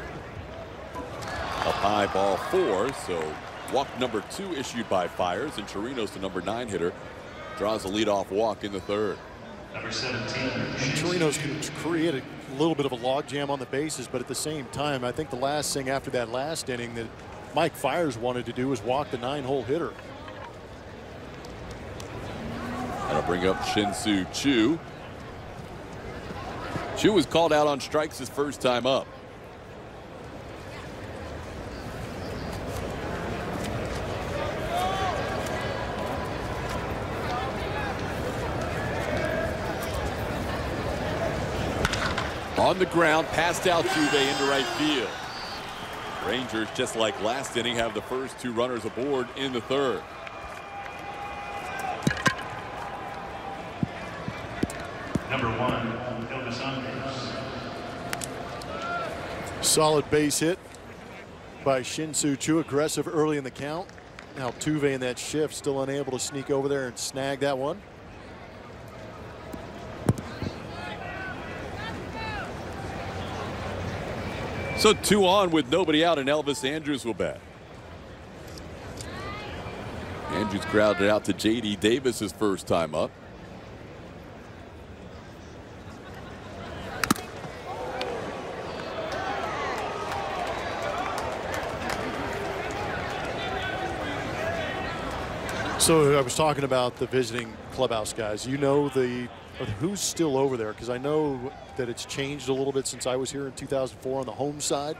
Up high, ball 4. So walk number 2 issued by Fiers, and Chirinos, the number 9 hitter, draws a leadoff walk in the third.
Number 17.
Chirinos can create a little bit of a logjam on the bases, but at the same time, I think the last thing after that last inning that Mike Fiers wanted to do was walk the 9-hole hitter.
That'll bring up Shin-Soo Choo. Choo was called out on strikes his first time up. On the ground, passed Altuve into right field. Rangers, just like last inning, have the first 2 runners aboard in the 3rd.
Number 1, Elvis Andres.
Solid base hit by Shin-Soo Choo. Aggressive early in the count. Now Altuve in that shift, still unable to sneak over there and snag that one.
So 2 on with nobody out, and Elvis Andrus will bat. Andrus grounded out to J.D. Davis his first time up.
So I was talking about the visiting clubhouse guys. You know who's still over there, because I know that it's changed a little bit since I was here in 2004 on the home side.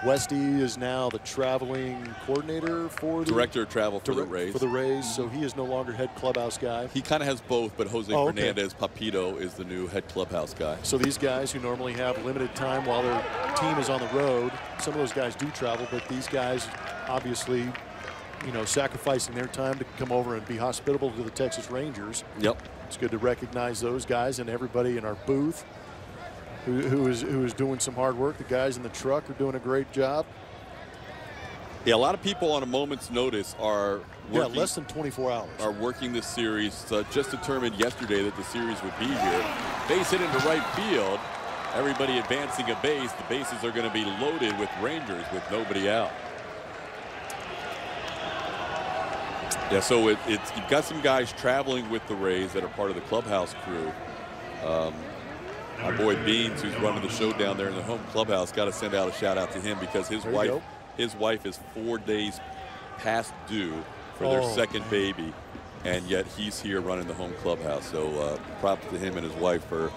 Westy is now the traveling coordinator for the
director of travel for the Rays.
So he is no longer head clubhouse guy.
He kind of has both, but Jose Fernandez Papito is the new head clubhouse guy.
So these guys who normally have limited time while their team is on the road, some of those guys do travel, but these guys obviously, you know, sacrificing their time to come over and be hospitable to the Texas Rangers.
Yep.
It's good to recognize those guys and everybody in our booth who is doing some hard work. The guys in the truck are doing a great job.
Yeah, a lot of people on a moment's notice are working,
less than 24 hours.
Are working this series. Just determined yesterday that the series would be here. Base hit into right field. Everybody advancing a base. The bases are going to be loaded with Rangers with nobody out. Yeah, so you've got some guys traveling with the Rays that are part of the clubhouse crew. My boy Beans, who's running the show down there in the home clubhouse, got to send out a shout out to him because his wife is 4 days past due for their second baby, and yet he's here running the home clubhouse. So props to him and his wife for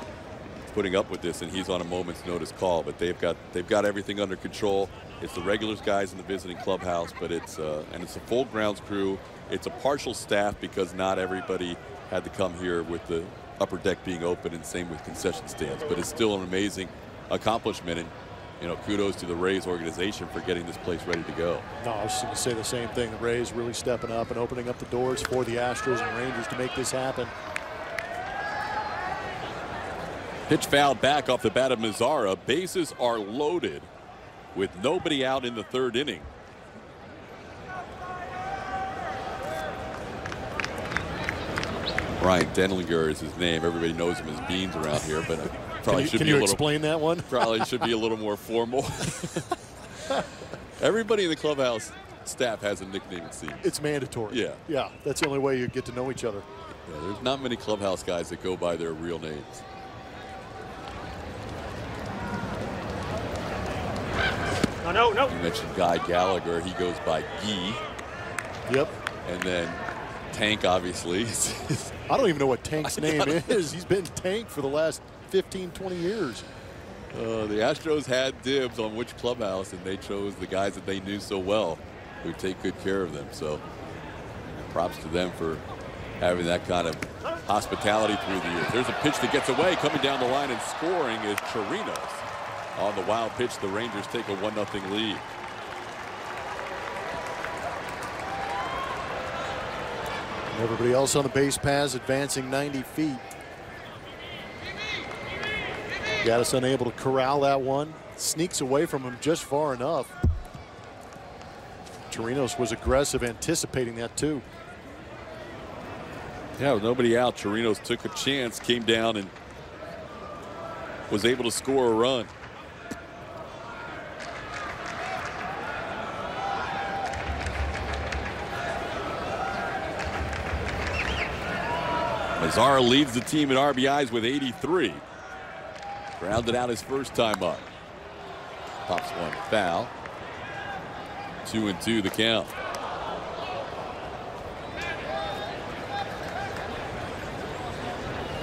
putting up with this, and he's on a moment's notice call. But they've got everything under control. It's the regulars guys in the visiting clubhouse, but it's a full grounds crew. It's a partial staff because not everybody had to come here with the upper deck being open, and same with concession stands. But it's still an amazing accomplishment, and you know, kudos to the Rays organization for getting this place ready to go.
No, I was just going to say the same thing. The Rays really stepping up and opening up the doors for the Astros and Rangers to make this happen.
Pitch fouled back off the bat of Mazzara. Bases are loaded with nobody out in the 3rd inning. Ryan Denlinger is his name. Everybody knows him as Beans around here, but probably
can you explain that one?
Probably should be a little more formal. Everybody in the clubhouse staff has a nickname, it seems.
It's mandatory. Yeah, that's the only way you get to know each other.
Yeah, there's not many clubhouse guys that go by their real names.
No.
You mentioned Guy Gallagher. He goes by Guy.
Yep.
And then Tank, obviously.
I don't even know what Tank's name is. He's been Tank for the last 15, 20 years.
The Astros had dibs on which clubhouse, and they chose the guys that they knew so well who take good care of them. So props to them for having that kind of hospitality through the years. There's a pitch that gets away. Coming down the line and scoring is Chirinos. On the wild pitch, the Rangers take a 1-0 lead.
Everybody else on the base paths advancing 90 feet. Gaddis unable to corral that one. Sneaks away from him just far enough. Chirinos was aggressive, anticipating that too.
Yeah, with nobody out, Chirinos took a chance, came down and was able to score a run. Mazzara leads the team in RBIs with 83. Grounded out his first time up. Pops one foul. 2-2 the count.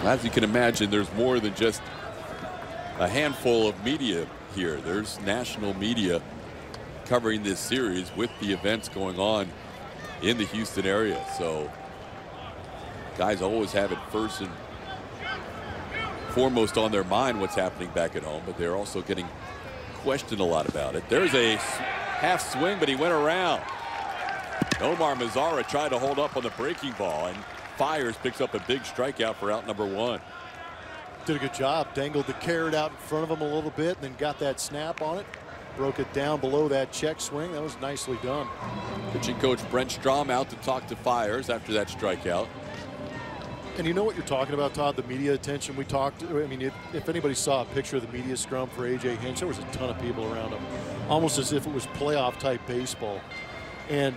As you can imagine, there's more than just a handful of media here. There's national media covering this series with the events going on in the Houston area. So guys always have it first and foremost on their mind what's happening back at home, but they're also getting questioned a lot about it. There's a half swing, but he went around. Omar Mazara tried to hold up on the breaking ball, and fires, picks up a big strikeout for out number 1.
Did a good job. Dangled the carrot out in front of him a little bit, and then got that snap on it. Broke it down below that check swing. That was nicely done.
Pitching coach Brent Strom out to talk to Fires after that strikeout.
And you know what you're talking about, Todd, the media attention. We talked, I mean, if anybody saw a picture of the media scrum for A.J. Hinch, there was a ton of people around him, almost as if it was playoff-type baseball. And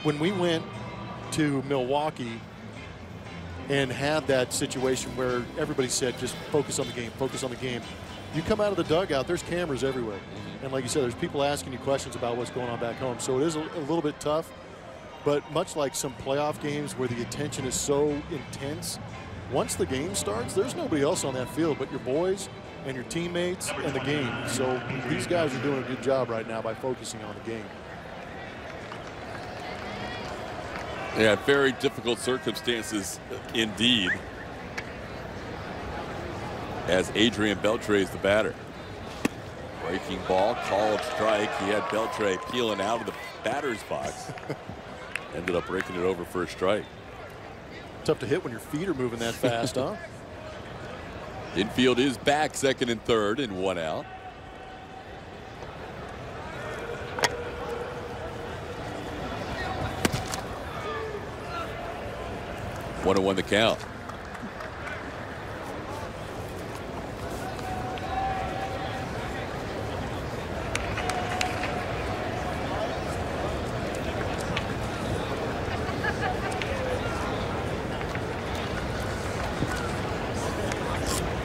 when we went to Milwaukee and had that situation where everybody said, just focus on the game, focus on the game, you come out of the dugout, there's cameras everywhere. And like you said, there's people asking you questions about what's going on back home. So it is a little bit tough. But much like some playoff games where the attention is so intense, once the game starts, there's nobody else on that field but your boys and your teammates and the game. So these guys are doing a good job right now by focusing on the game.
Yeah, very difficult circumstances indeed, as Adrian Beltre is the batter. Breaking ball, called strike. He had Beltre peeling out of the batter's box. Ended up breaking it over for a strike.
Tough to hit when your feet are moving that fast, huh?
Infield is back, 2nd and 3rd, and 1 out. One and 1 the count.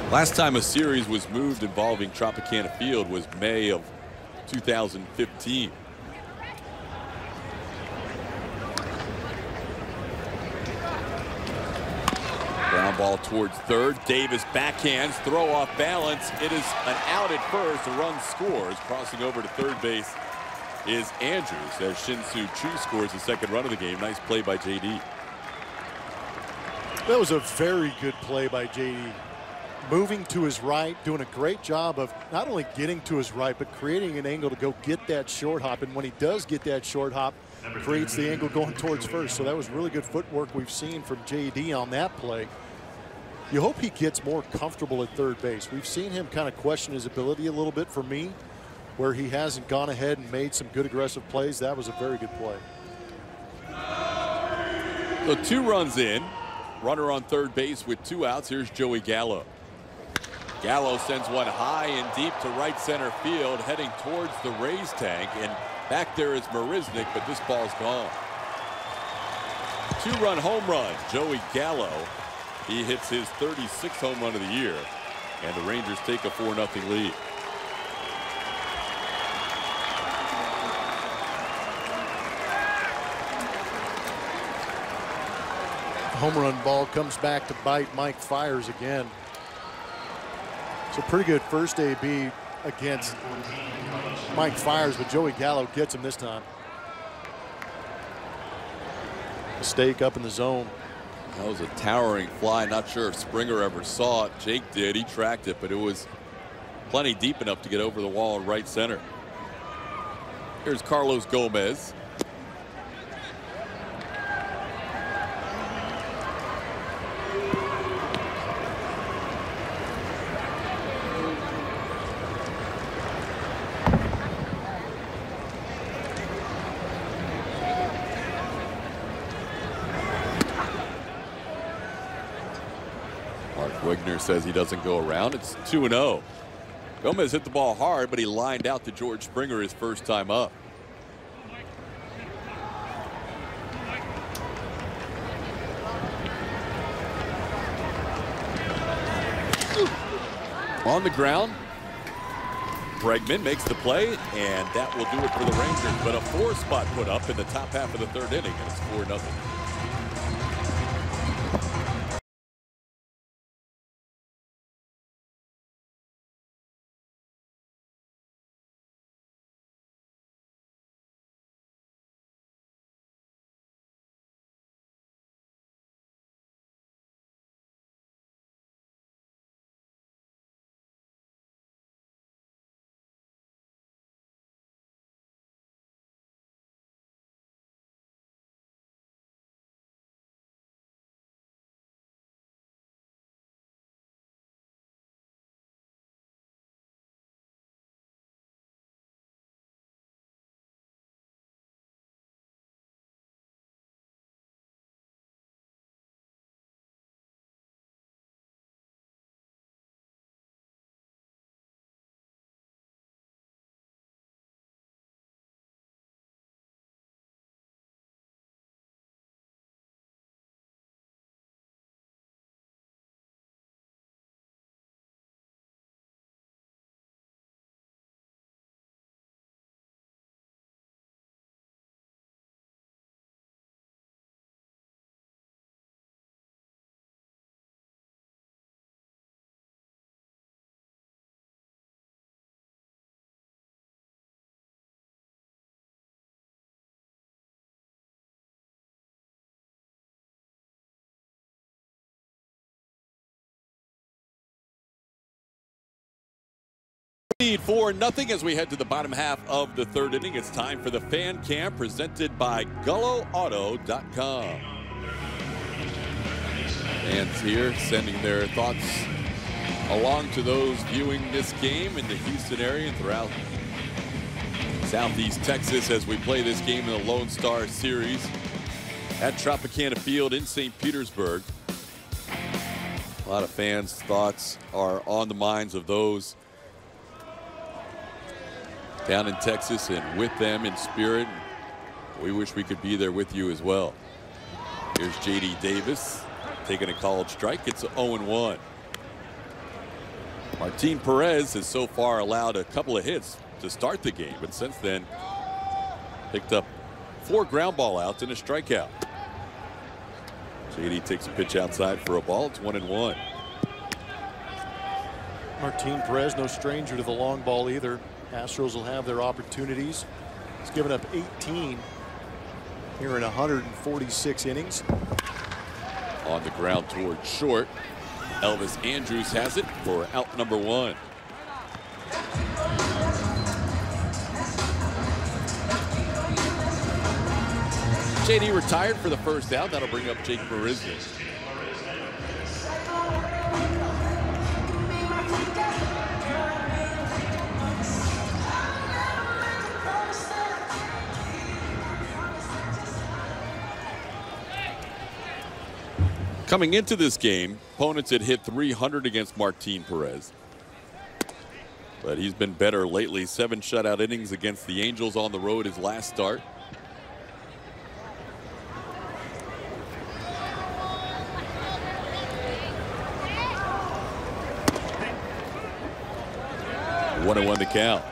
Last time a series was moved involving Tropicana Field was May of 2015. Ground ball towards 3rd. Davis backhands, throw off balance. It is an out at first. A run scores. Crossing over to 3rd base is Andrews as Shin-Soo Choo scores the 2nd run of the game. Nice play by JD.
That was a very good play by JD. Moving to his right, doing a great job of not only getting to his right, but creating an angle to go get that short hop. And when he does get that short hop, creates the angle going towards first. So that was really good footwork we've seen from JD on that play. You hope he gets more comfortable at 3rd base. We've seen him kind of question his ability a little bit for me, where he hasn't gone ahead and made some good aggressive plays. That was a very good play.
So 2 runs in. Runner on 3rd base with 2 outs. Here's Joey Gallo. Gallo sends one high and deep to right center field, heading towards the Rays tank, and back there is Marisnick, but this ball's gone. 2-run home run, Joey Gallo. He hits his 36th home run of the year, and the Rangers take a 4-0 lead.
Home run ball comes back to bite Mike Fiers again. So pretty good first AB against Mike Fiers, but Joey Gallo gets him this time. Mistake up in the zone.
That was a towering fly. Not sure if Springer ever saw it. Jake did. He tracked it, but it was plenty deep enough to get over the wall in right center. Here's Carlos Gomez. Wigner says he doesn't go around. It's 2-0. Gomez hit the ball hard, but he lined out to George Springer his first time up. On the ground, Bregman makes the play, and that will do it for the Rangers. But a 4-spot put up in the top half of the 3rd inning, and it's 4-0. Lead 4-0 as we head to the bottom half of the third inning. It's time for the Fan Cam presented by GulloAuto.com. Fans here sending their thoughts along to those viewing this game in the Houston area and throughout Southeast Texas as we play this game in the Lone Star Series at Tropicana Field in St. Petersburg. A lot of fans' thoughts are on the minds of those down in Texas and with them in spirit. We wish we could be there with you as well. Here's J.D. Davis taking a called strike. It's 0-1. Martin Perez has so far allowed a couple of hits to start the game, but since then picked up 4 ground ball outs and a strikeout. J.D. takes a pitch outside for a ball. It's 1-1.
Martin Perez, no stranger to the long ball either. Astros will have their opportunities. He's given up 18 here in 146 innings.
On the ground toward short. Elvis Andrus has it for out number 1. JD retired for the first out. That'll bring up Jake Marisnik. Coming into this game, opponents had hit 300 against Martin Perez. But he's been better lately. 7 shutout innings against the Angels on the road his last start. One and 1 the count.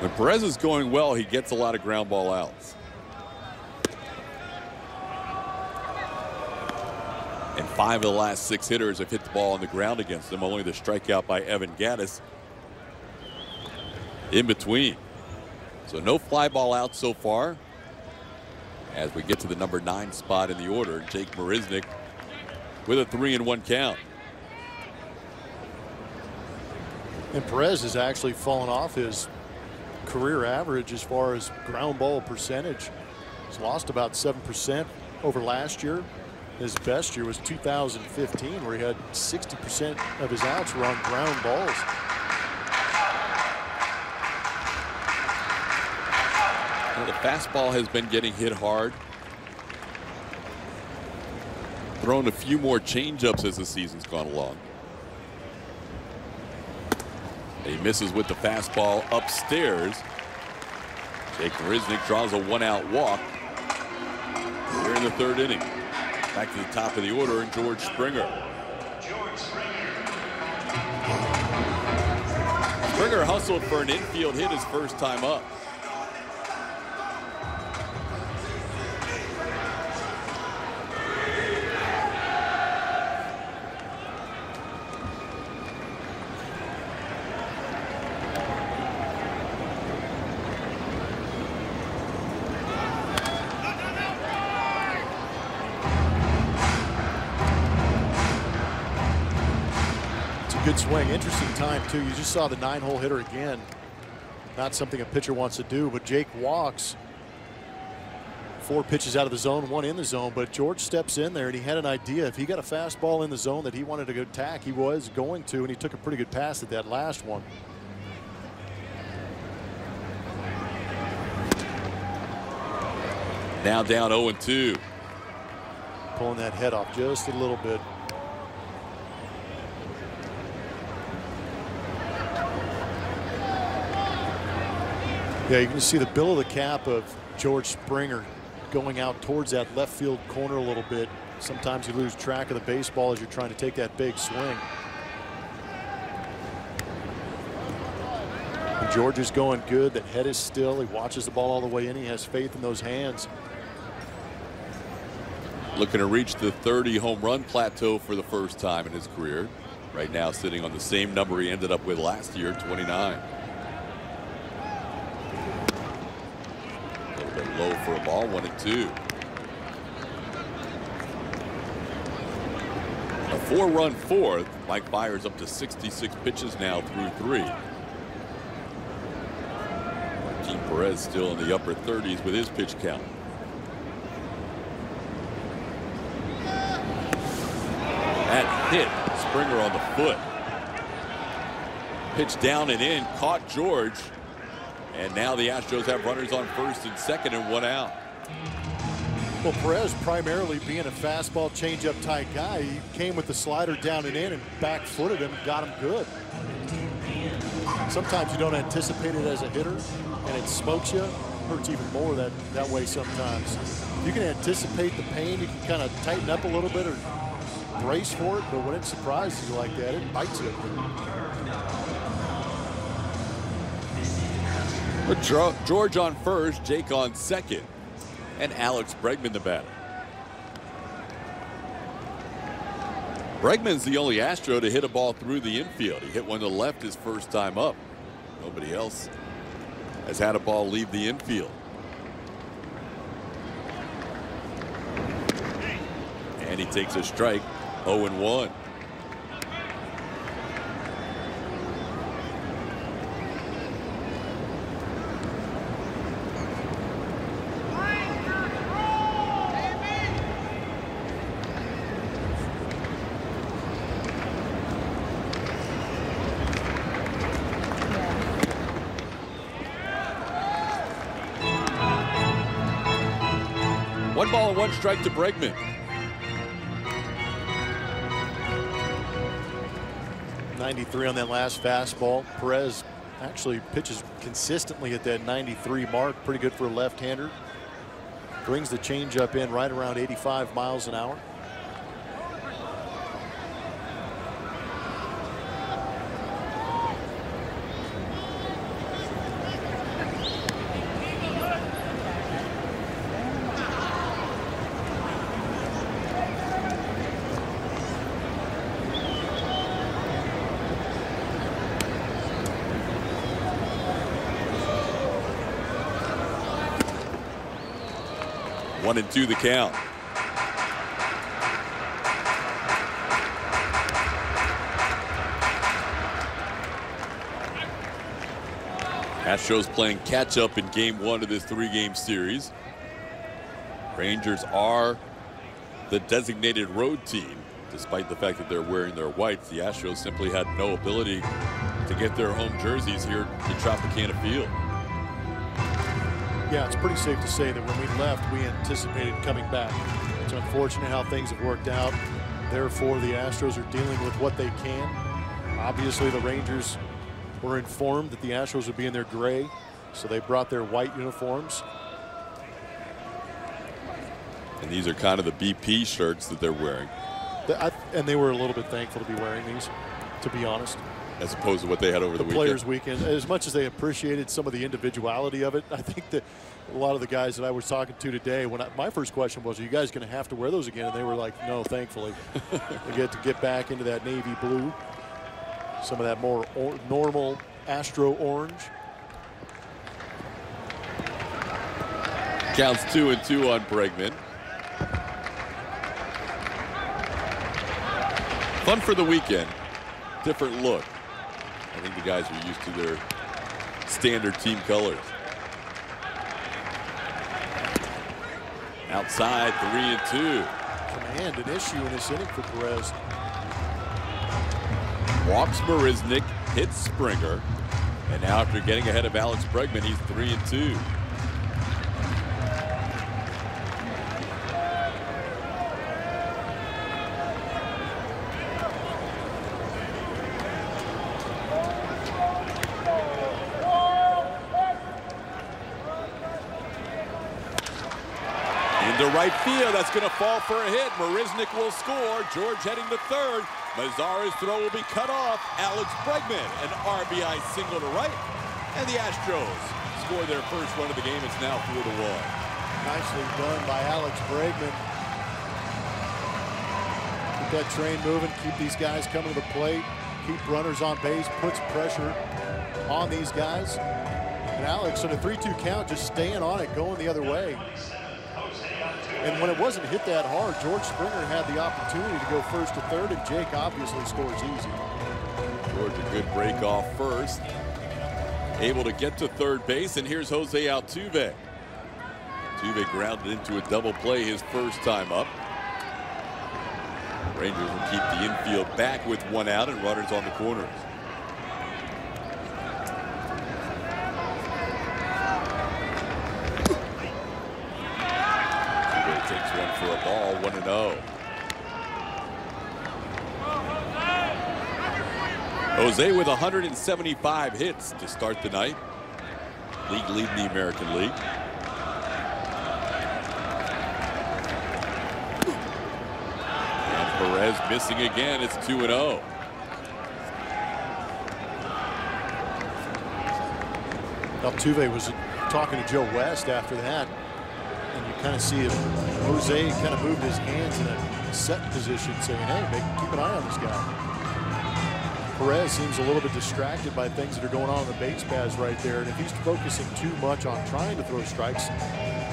When Perez is going well, he gets a lot of ground ball outs. And 5 of the last 6 hitters have hit the ball on the ground against him. Only the strikeout by Evan Gattis in between. So no fly ball out so far. As we get to the number 9 spot in the order, Jake Marisnik with a 3-1 count.
And Perez has actually fallen off his career average as far as ground ball percentage. He's lost about 7% over last year. His best year was 2015, where he had 60% of his outs were on ground balls.
Well, the fastball has been getting hit hard. Thrown a few more changeups as the season's gone along. He misses with the fastball upstairs. Jake Marisnik draws a 1-out walk. We're in the third inning. Back to the top of the order, and George Springer. Springer hustled for an infield hit his first time up.
Good swing. Interesting time, too. You just saw the 9-hole hitter again. Not something a pitcher wants to do, but Jake walks. 4 pitches out of the zone, 1 in the zone, but George steps in there, and he had an idea. If he got a fastball in the zone that he wanted to go attack, he was going to, and he took a pretty good pass at that last one.
Now down 0-2.
Pulling that head off just a little bit. Yeah, you can see the bill of the cap of George Springer going out towards that left field corner a little bit. Sometimes you lose track of the baseball as you're trying to take that big swing. And George is going good. That head is still. He watches the ball all the way in. He has faith in those hands.
Looking to reach the 30 home run plateau for the first time in his career. Right now sitting on the same number he ended up with last year, 29. Low for a ball, 1-2. A 4-run fourth Mike Fiers up to 66 pitches now through 3. Martin Perez still in the upper 30s with his pitch count. That hit Springer on the foot. Pitch down and in, caught George. And now the Astros have runners on first and second and 1 out.
Well, Perez primarily being a fastball changeup type guy, he came with the slider down and in and back footed him and got him good. Sometimes you don't anticipate it as a hitter and it smokes you. Hurts even more that way sometimes. You can anticipate the pain, you can kind of tighten up a little bit or brace for it, but when it surprises you like that, it bites you.
George on first, Jake on second, and Alex Bregman the batter. Bregman's the only Astro to hit a ball through the infield. He hit one to left his first time up. Nobody else has had a ball leave the infield. And he takes a strike, 0-1. One ball and 1 strike to Bregman.
.93 on that last fastball. Perez actually pitches consistently at that 93 mark. Pretty good for a left-hander. Brings the changeup in right around 85 miles an hour.
One and 2 the count. Astros playing catch up in game 1 of this 3-game series. Rangers are the designated road team. Despite the fact that they're wearing their whites, the Astros simply had no ability to get their home jerseys here to Tropicana Field.
Yeah, it's pretty safe to say that when we left, we anticipated coming back. It's unfortunate how things have worked out. Therefore, the Astros are dealing with what they can. Obviously, the Rangers were informed that the Astros would be in their gray, so they brought their white uniforms.
And these are kind of the BP shirts that they're wearing.
And they were a little bit thankful to be wearing these, to be honest.
As opposed to what they had over the weekend.
Players' weekend. As much as they appreciated some of the individuality of it, I think that a lot of the guys that I was talking to today, my first question was, are you guys going to have to wear those again? And they were like, no, thankfully. They get to get back into that navy blue. Some of that more normal Astro orange.
Counts 2-2 on Bregman. Fun for the weekend. Different look. I think the guys are used to their standard team colors. Outside, 3-2.
Command an issue in this inning for Perez.
Walks Marisnick, hits Springer, and now after getting ahead of Alex Bregman, he's 3-2. Into right field, that's going to fall for a hit. Marisnick will score. George heading to third. Mazzara's throw will be cut off. Alex Bregman, an RBI single to right. And the Astros score their first run of the game. It's now 4-1.
Nicely done by Alex Bregman. Keep that train moving. Keep these guys coming to the plate. Keep runners on base. Puts pressure on these guys. And Alex, on a 3-2 count, just staying on it, going the other way. And when it wasn't hit that hard, George Springer had the opportunity to go first to third, and Jake obviously scores easy.
George, a good break off first. Able to get to third base, and here's Jose Altuve. Altuve grounded into a double play his first time up. Rangers will keep the infield back with one out and runners on the corners. Altuve takes one for a ball, 1-0. Jose with 175 hits to start the night. League leading the American League. And Perez missing again. It's 2-0.
Altuve was talking to Joe West after that, and you kind of see Jose kind of moved his hands in a set position, saying, hey, keep an eye on this guy. Perez seems a little bit distracted by things that are going on the base paths right there, and if he's focusing too much on trying to throw strikes,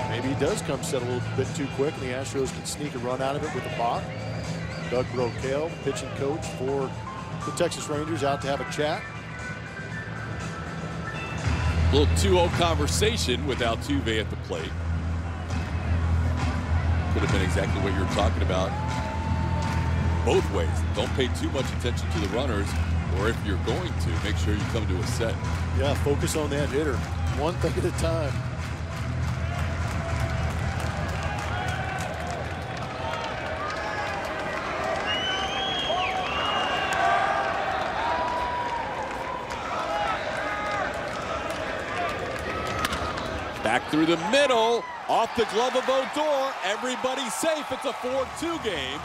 maybe he does come set a little bit too quick, and the Astros can sneak a run out of it with a balk. Doug Brocail, pitching coach for the Texas Rangers, out to have a chat.
A little 2-0 conversation with Altuve at the plate. Could have been exactly what you were talking about. Both ways. Don't pay too much attention to the runners, or if you're going to, make sure you come to a set.
Yeah, focus on that hitter. One thing at a time.
Back through the middle, off the glove of Odor. Everybody's safe. It's a 4-2 game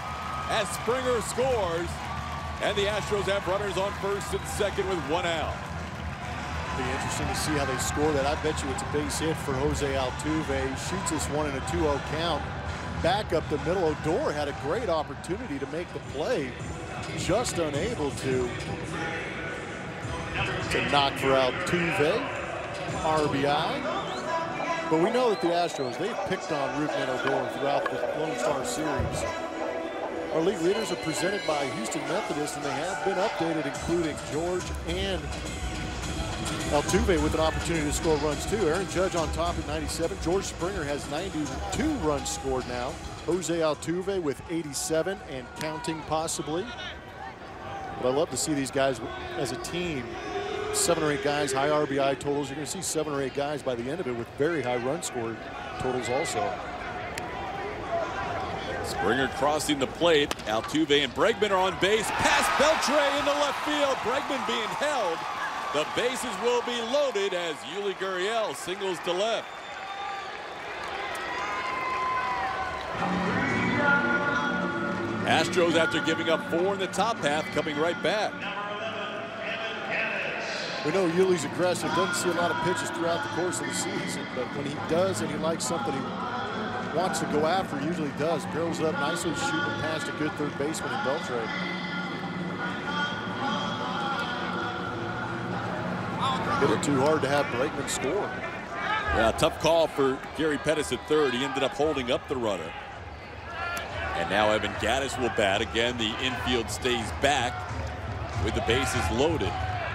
as Springer scores, and the Astros have runners on first and second with one out.
Be interesting to see how they score that. I bet you it's a base hit for Jose Altuve. He shoots this one in a 2-0 count. Back up the middle. Odor had a great opportunity to make the play, just unable to knock for Altuve. RBI. But we know that the Astros, they've picked on Rougned Odor throughout the Lone Star Series. Our league leaders are presented by Houston Methodist, and they have been updated, including George and Altuve with an opportunity to score runs too. Aaron Judge on top at 97. George Springer has 92 runs scored now. Jose Altuve with 87 and counting possibly. But I love to see these guys as a team. 7 or 8 guys, high RBI totals. You're going to see 7 or 8 guys by the end of it with very high run scored totals also.
Springer crossing the plate. Altuve and Bregman are on base. Pass Beltre into left field. Bregman being held. The bases will be loaded as Yuli Gurriel singles to left. Astros, after giving up 4 in the top half, coming right back.
We know Yuli's aggressive, doesn't see a lot of pitches throughout the course of the season, but when he does and he likes something he wants to go after, he usually does. Barrels up nicely, shooting past a good third baseman in Beltre. Hit it too hard to have Bregman score.
Yeah, tough call for Gary Pettis at third. He ended up holding up the runner. And now Evan Gattis will bat. Again, the infield stays back with the bases loaded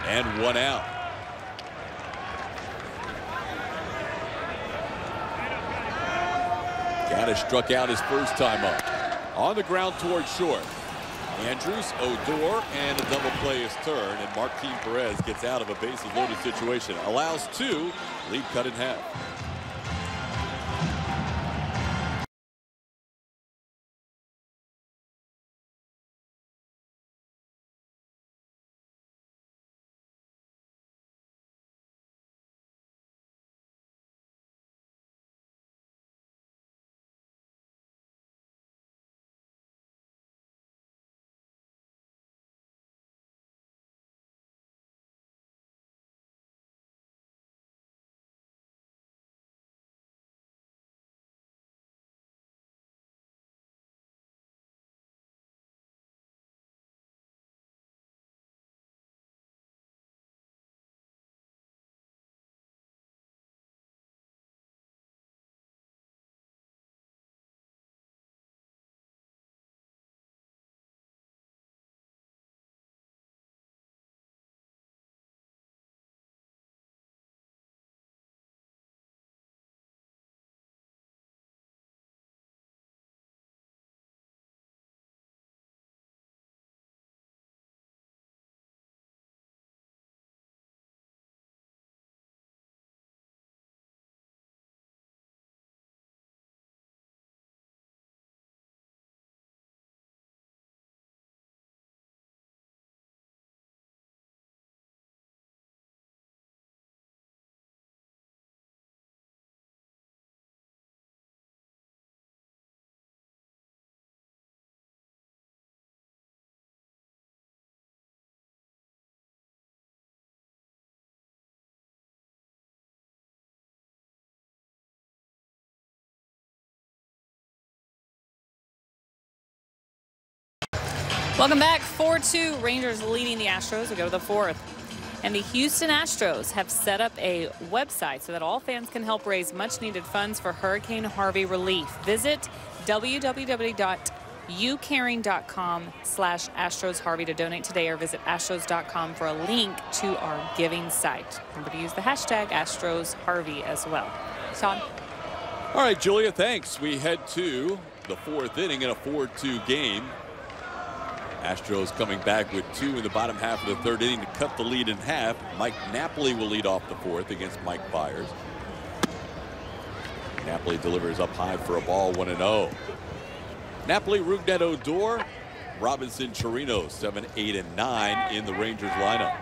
and one out. Gattis struck out his first time up. On the ground towards short. Andrews, Odor, and a double play is turned, and Martin Perez gets out of a bases loaded situation. Allows 2, lead cut in half.
Welcome back. 4-2 Rangers leading the Astros. We go to the fourth. And the Houston Astros have set up a website so that all fans can help raise much-needed funds for Hurricane Harvey relief. Visit www.ucaring.com/AstrosHarvey to donate today, or visit Astros.com for a link to our giving site. Remember to use the hashtag AstrosHarvey as well. Todd?
All right, Julia, thanks. We head to the fourth inning in a 4-2 game. Astros coming back with 2 in the bottom half of the third inning to cut the lead in half. Mike Napoli will lead off the fourth against Mike Byers. Napoli delivers up high for a ball, 1-0. Napoli, Rougned Odor, Robinson, Chirinos, 7, 8, and 9 in the Rangers lineup.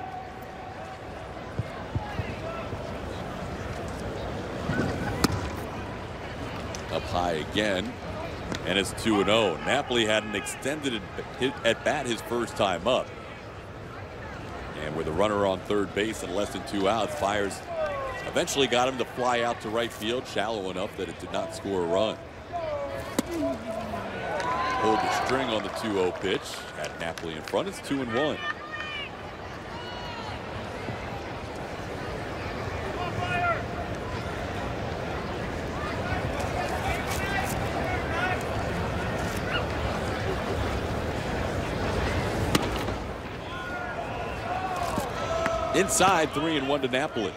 Up high again, and it's 2-0. Napoli had an extended at bat his first time up. And with a runner on third base and less than 2 outs, Byers eventually got him to fly out to right field, shallow enough that it did not score a run. Pulled the string on the 2-0 pitch. Had Napoli in front. It's 2-1. Inside, 3-1 to Napoli.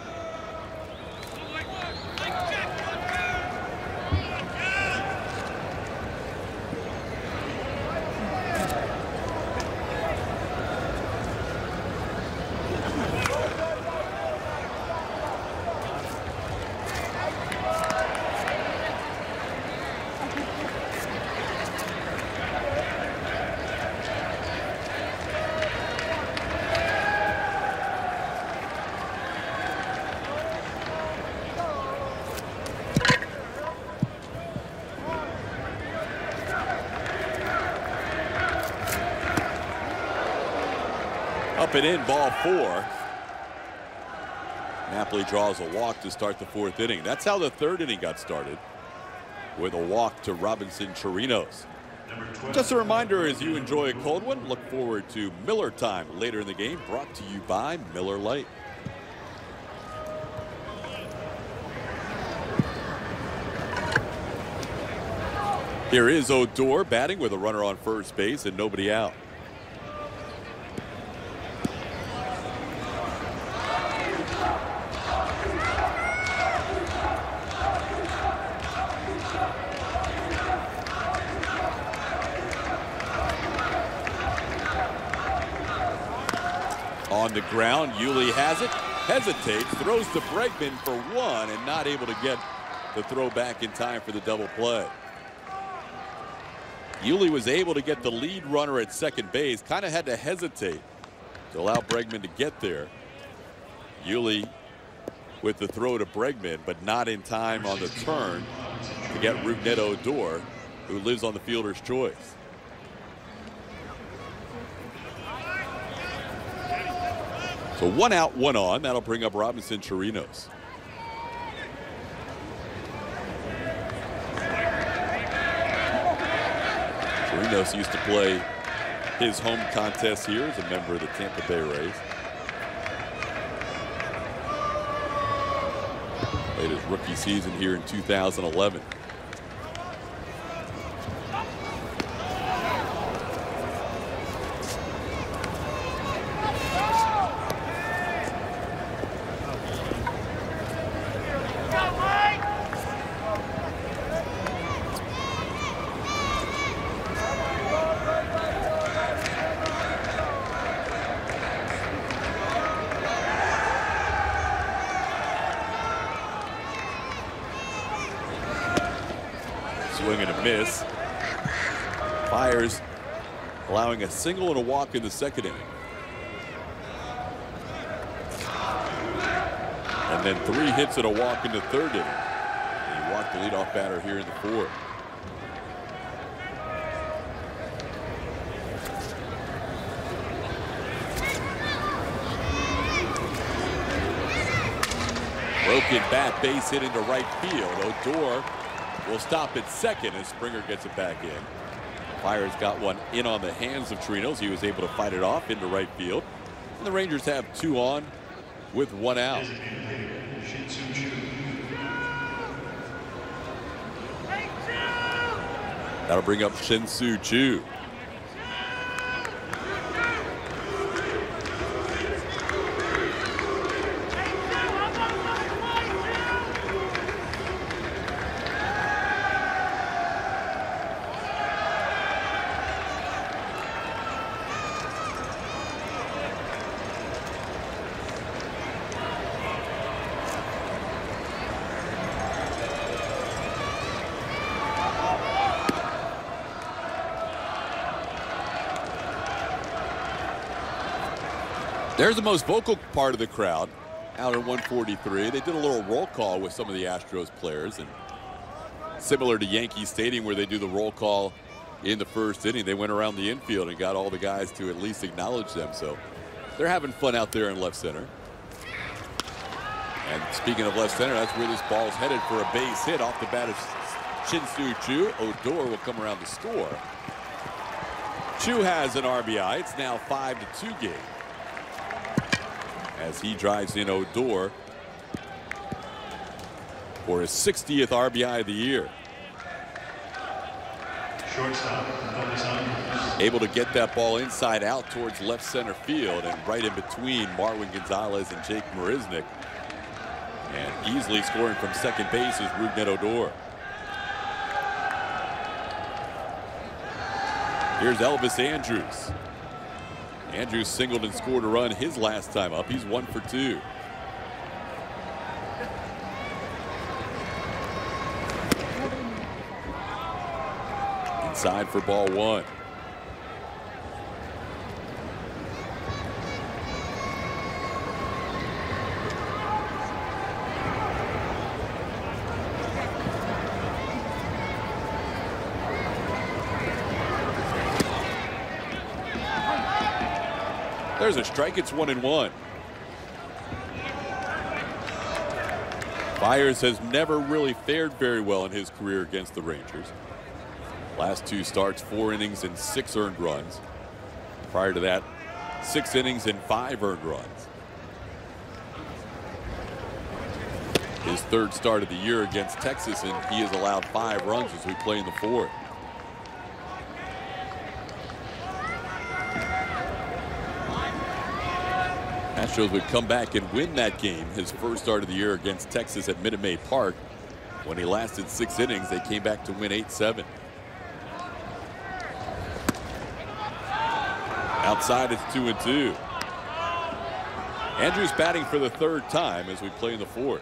Up and in, ball 4. Napoli draws a walk to start the fourth inning. That's how the third inning got started, with a walk to Robinson, Chirinos. Just a reminder, as you enjoy a cold one, look forward to Miller Time later in the game, brought to you by Miller Lite. Here is Odor batting with a runner on first base and nobody out. On the ground, Yuli has it, hesitates, throws to Bregman for 1, and not able to get the throw back in time for the double play. Yuli was able to get the lead runner at second base, kind of had to hesitate to allow Bregman to get there. Yuli with the throw to Bregman, but not in time on the turn to get Rougned Odor, who lives on the fielder's choice. So 1 out, 1 on. That'll bring up Robinson, Chirinos. Chirinos used to play his home contest here as a member of the Tampa Bay Rays. Played his rookie season here in 2011. Swing and a miss. Byers allowing a single and a walk in the second inning. And then 3 hits and a walk in the third inning. And he walked the leadoff batter here in the fourth. Broken bat, base hit into right field. Odor will stop at second as Springer gets it back in. Fires got one in on the hands of Chirinos. He was able to fight it off into right field. And the Rangers have 2 on with 1 out. That'll bring up Shin-Soo Choo. There's the most vocal part of the crowd out at 143. They did a little roll call with some of the Astros players, and similar to Yankee Stadium where they do the roll call in the first inning, they went around the infield and got all the guys to at least acknowledge them. So they're having fun out there in left center. And speaking of left center, that's where this ball's headed for a base hit off the bat of Shin-Soo Choo. Odor will come around to score. Choo has an RBI. It's now 5-2 game, as he drives in Odor for his 60th RBI of the year.
Shortstop,
Able to get that ball inside out towards left center field and right in between Marwin Gonzalez and Jake Marisnick. And easily scoring from second base is Rougned Odor. Here's Elvis Andrus. Andrews singled and scored a run his last time up. He's 1 for 2. Inside for ball 1. There's a strike. It's 1-1. Byers has never really fared very well in his career against the Rangers. Last 2 starts, 4 innings and 6 earned runs. Prior to that, 6 innings and 5 earned runs. His 3rd start of the year against Texas, and he has allowed 5 runs as we play in the 4th. Astros would come back and win that game, his 1st start of the year against Texas at Minute Maid Park. When he lasted 6 innings, they came back to win 8-7. Outside, it's 2-2. Andrews batting for the 3rd time as we play in the 4th.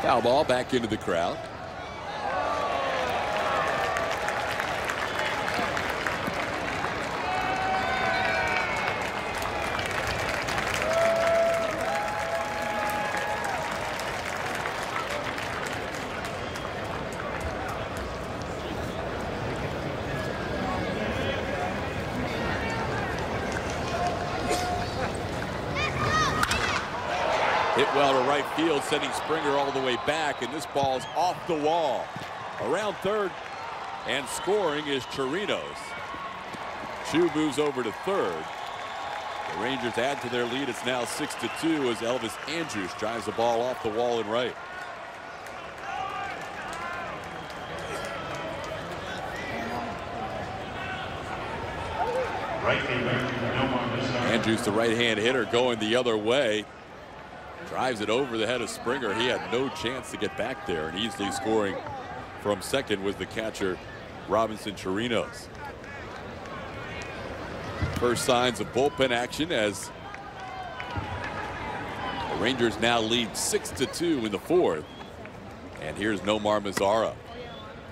Foul ball back into the crowd. Hit well to right field, sending Springer all the way back, and this ball's off the wall. Around third, and scoring is Chirinos. Choo moves over to 3rd. The Rangers add to their lead. It's now 6-2 as Elvis Andrus drives the ball off the wall and right.
right fielder,
Andrus, the right-hand hitter, going the other way. Drives it over the head of Springer. He had no chance to get back there, and easily scoring from second was the catcher, Robinson Chirinos. First signs of bullpen action as the Rangers now lead 6-2 in the 4th. And here's Nomar Mazara.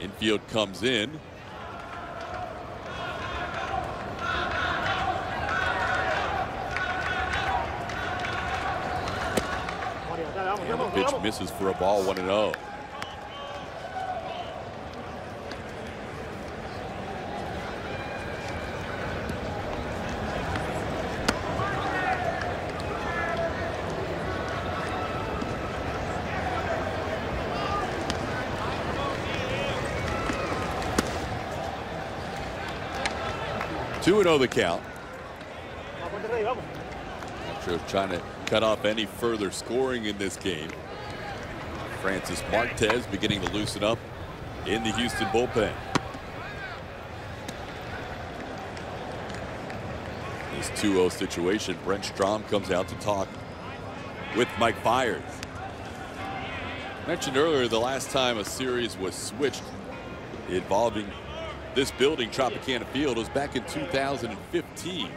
Infield comes in. And the pitch misses for a ball, 1-0. 2-0 the count. Astros trying to cut off any further scoring in this game. Francis Marquez beginning to loosen up in the Houston bullpen. This 2-0 situation, Brent Strom comes out to talk with Mike Fiers. Mentioned earlier, the last time a series was switched involving this building, Tropicana Field, was back in 2015.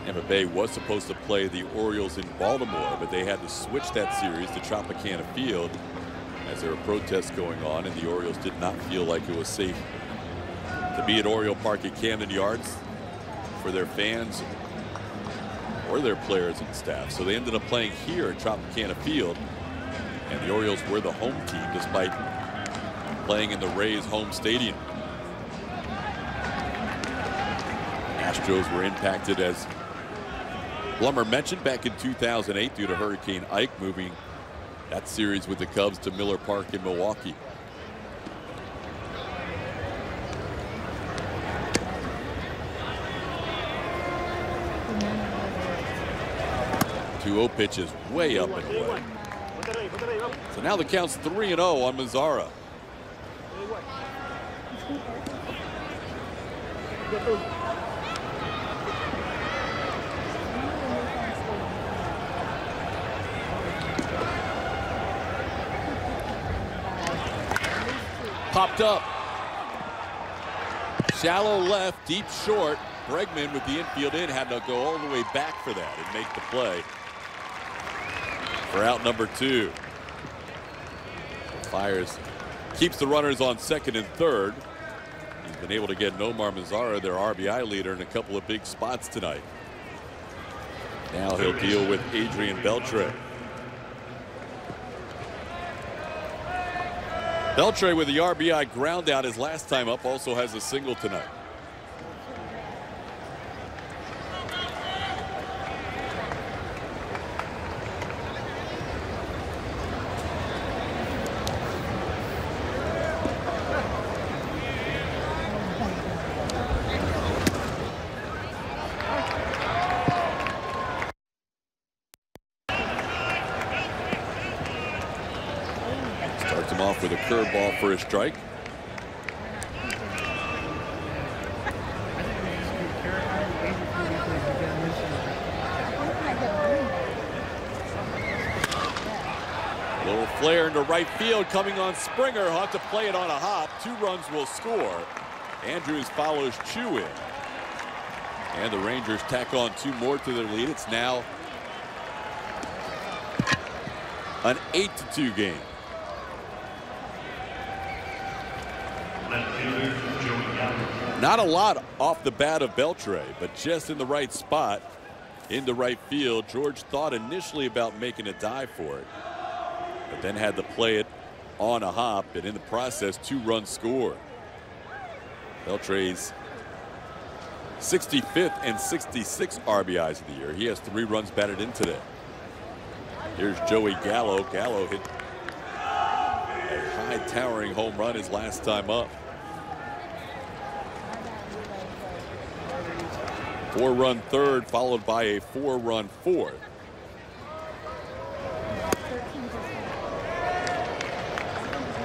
Tampa Bay was supposed to play the Orioles in Baltimore, but they had to switch that series to Tropicana Field as there were protests going on, and the Orioles did not feel like it was safe to be at Oriole Park at Camden Yards for their fans or their players and staff. So they ended up playing here at Tropicana Field, and the Orioles were the home team despite playing in the Rays home stadium. Astros were impacted, as Blummer mentioned, back in 2008 due to Hurricane Ike, moving that series with the Cubs to Miller Park in Milwaukee. The 2-0 pitch is way up and away. So now the count's 3-0 on Mazara. Popped up. Shallow left, deep short. Bregman with the infield in had to go all the way back for that and make the play for out number 2. Fiers keeps the runners on second and third. He's been able to get Nomar Mazara, their RBI leader, in a couple of big spots tonight. Now he'll deal with Adrian Beltre. Beltre with the RBI ground out his last time up, also has a single tonight. With a curveball for a strike. Little flare into right field, coming on Springer. He'll have to play it on a hop. 2 runs will score. Andrews follows Chu in. And the Rangers tack on 2 more to their lead. It's now an 8-2 game. Not a lot off the bat of Beltre, but just in the right spot into right field. George thought initially about making a dive for it, but then had to play it on a hop, and in the process 2 runs scored. Beltre's 65th and 66th RBIs of the year. He has 3 runs batted in today. Here's Joey Gallo. Gallo hit a high towering home run his last time up. 4-run third, followed by a 4-run fourth.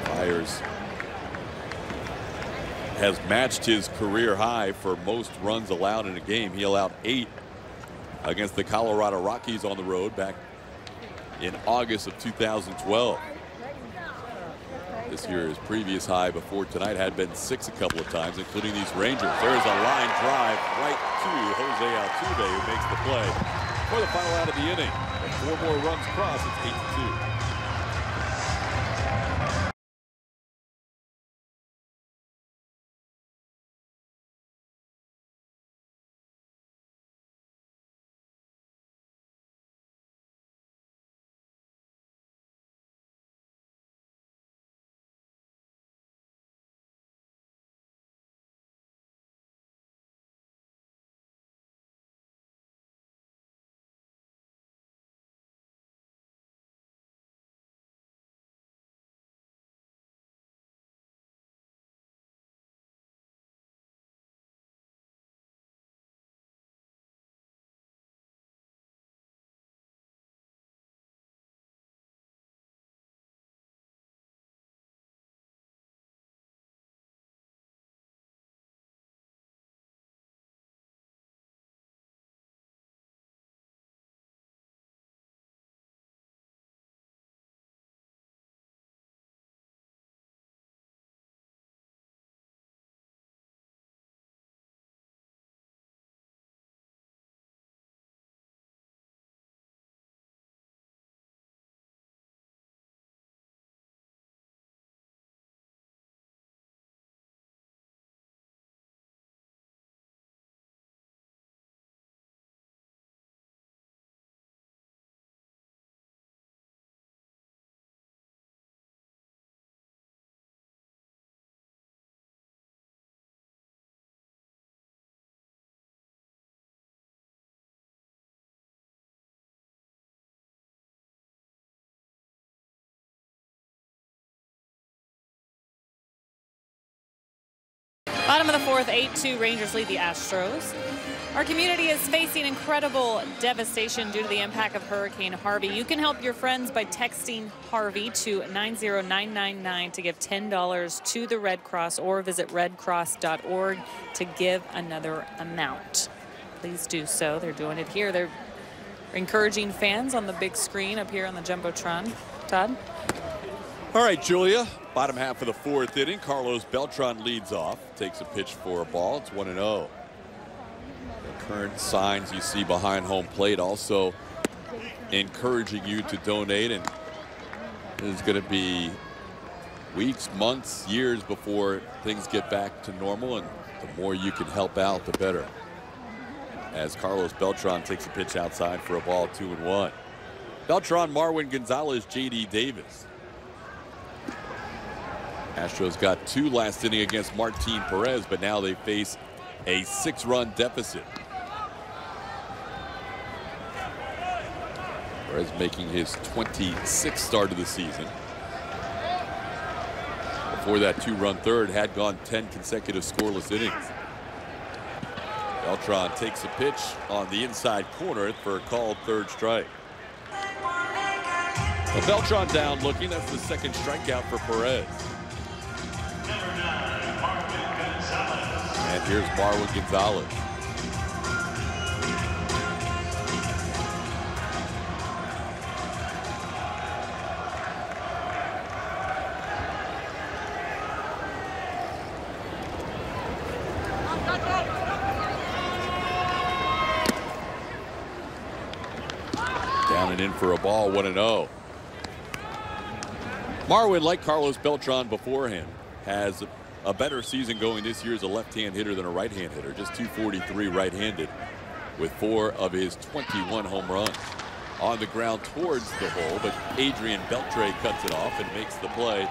Fiers has matched his career high for most runs allowed in a game. He allowed 8 against the Colorado Rockies on the road back in August of 2012. This year, his previous high before tonight had been 6 a couple of times, including these Rangers. There's a line drive right to Jose Altuve, who makes the play for the final out of the inning. And 4 more runs cross, it's 8-2.
Bottom of the fourth, 8-2 Rangers lead the Astros. Our community is facing incredible devastation due to the impact of Hurricane Harvey. You can help your friends by texting Harvey to 90999 to give $10 to the Red Cross, or visit redcross.org to give another amount. Please do so. They're doing it here. They're encouraging fans on the big screen up here on the Jumbotron. Todd?
All right, Julia. Bottom half of the fourth inning. Carlos Beltran leads off. Takes a pitch for a ball. It's 1-0. The current signs you see behind home plate also encouraging you to donate. And there's going to be weeks, months, years before things get back to normal. And the more you can help out, the better. As Carlos Beltran takes a pitch outside for a ball, 2-1. Beltran, Marwin Gonzalez, J.D. Davis. Astros got 2 last inning against Martin Perez, but now they face a 6-run deficit. Perez making his 26th start of the season. Before that 2-run third, had gone 10 consecutive scoreless innings. Beltran takes a pitch on the inside corner for a called third strike. Well, Beltran down looking. That's the second strikeout for Perez. And here's Marwin Gonzalez. Down and in for a ball, 1-0. Marwin, like Carlos Beltran before him, has a better season going this year as a left-hand hitter than a right-hand hitter. Just .243 right-handed with 4 of his 21 home runs. On the ground towards the hole, but Adrian Beltre cuts it off and makes the play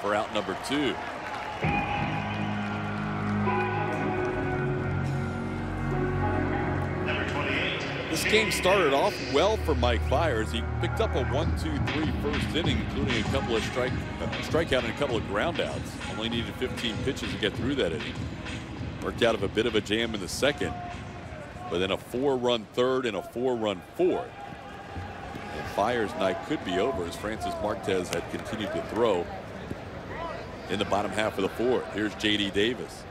for out number 2. This game started off well for Mike Fiers. He picked up a 1-2-3 first inning, including a couple of strikeout and a couple of groundouts. Only needed 15 pitches to get through that inning. Worked out of a bit of a jam in the second, but then a 4-run third and a 4-run fourth. And Fiers' night could be over as Francis Marquez had continued to throw in the bottom half of the fourth. Here's J.D. Davis.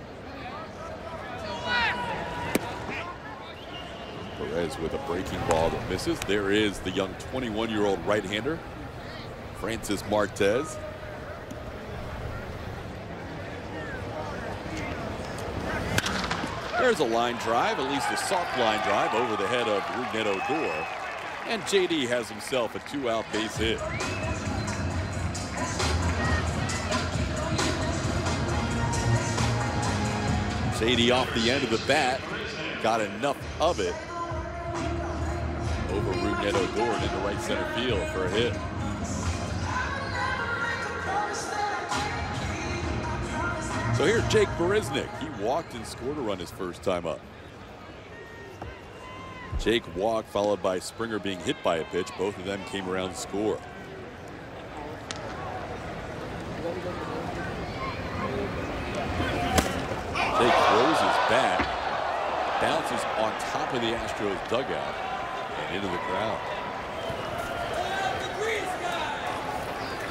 Perez with a breaking ball that misses. There is the young 21-year-old right-hander, Francis Marquez. There's a line drive, at least a soft line drive, over the head of Rougned Odor. And J.D. has himself a 2-out base hit. J.D. off the end of the bat, got enough of it over Rougned Odor into right center field for a hit. So here's Jake Barisnik. He walked and scored a run his first time up. Jake walked, followed by Springer being hit by a pitch. Both of them came around to score. Jake throws his bat, bounces on top of the Astros dugout and into the crowd.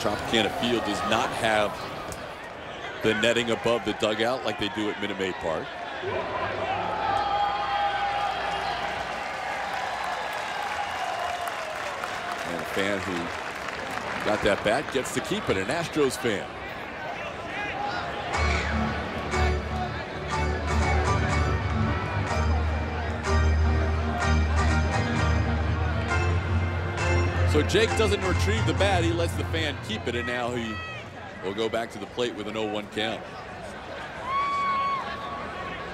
Tropicana Field does not have the netting above the dugout like they do at Minute Maid Park. And a fan who got that bat gets to keep it, an Astros fan. So Jake doesn't retrieve the bat, he lets the fan keep it, and now he will go back to the plate with an 0-1 count.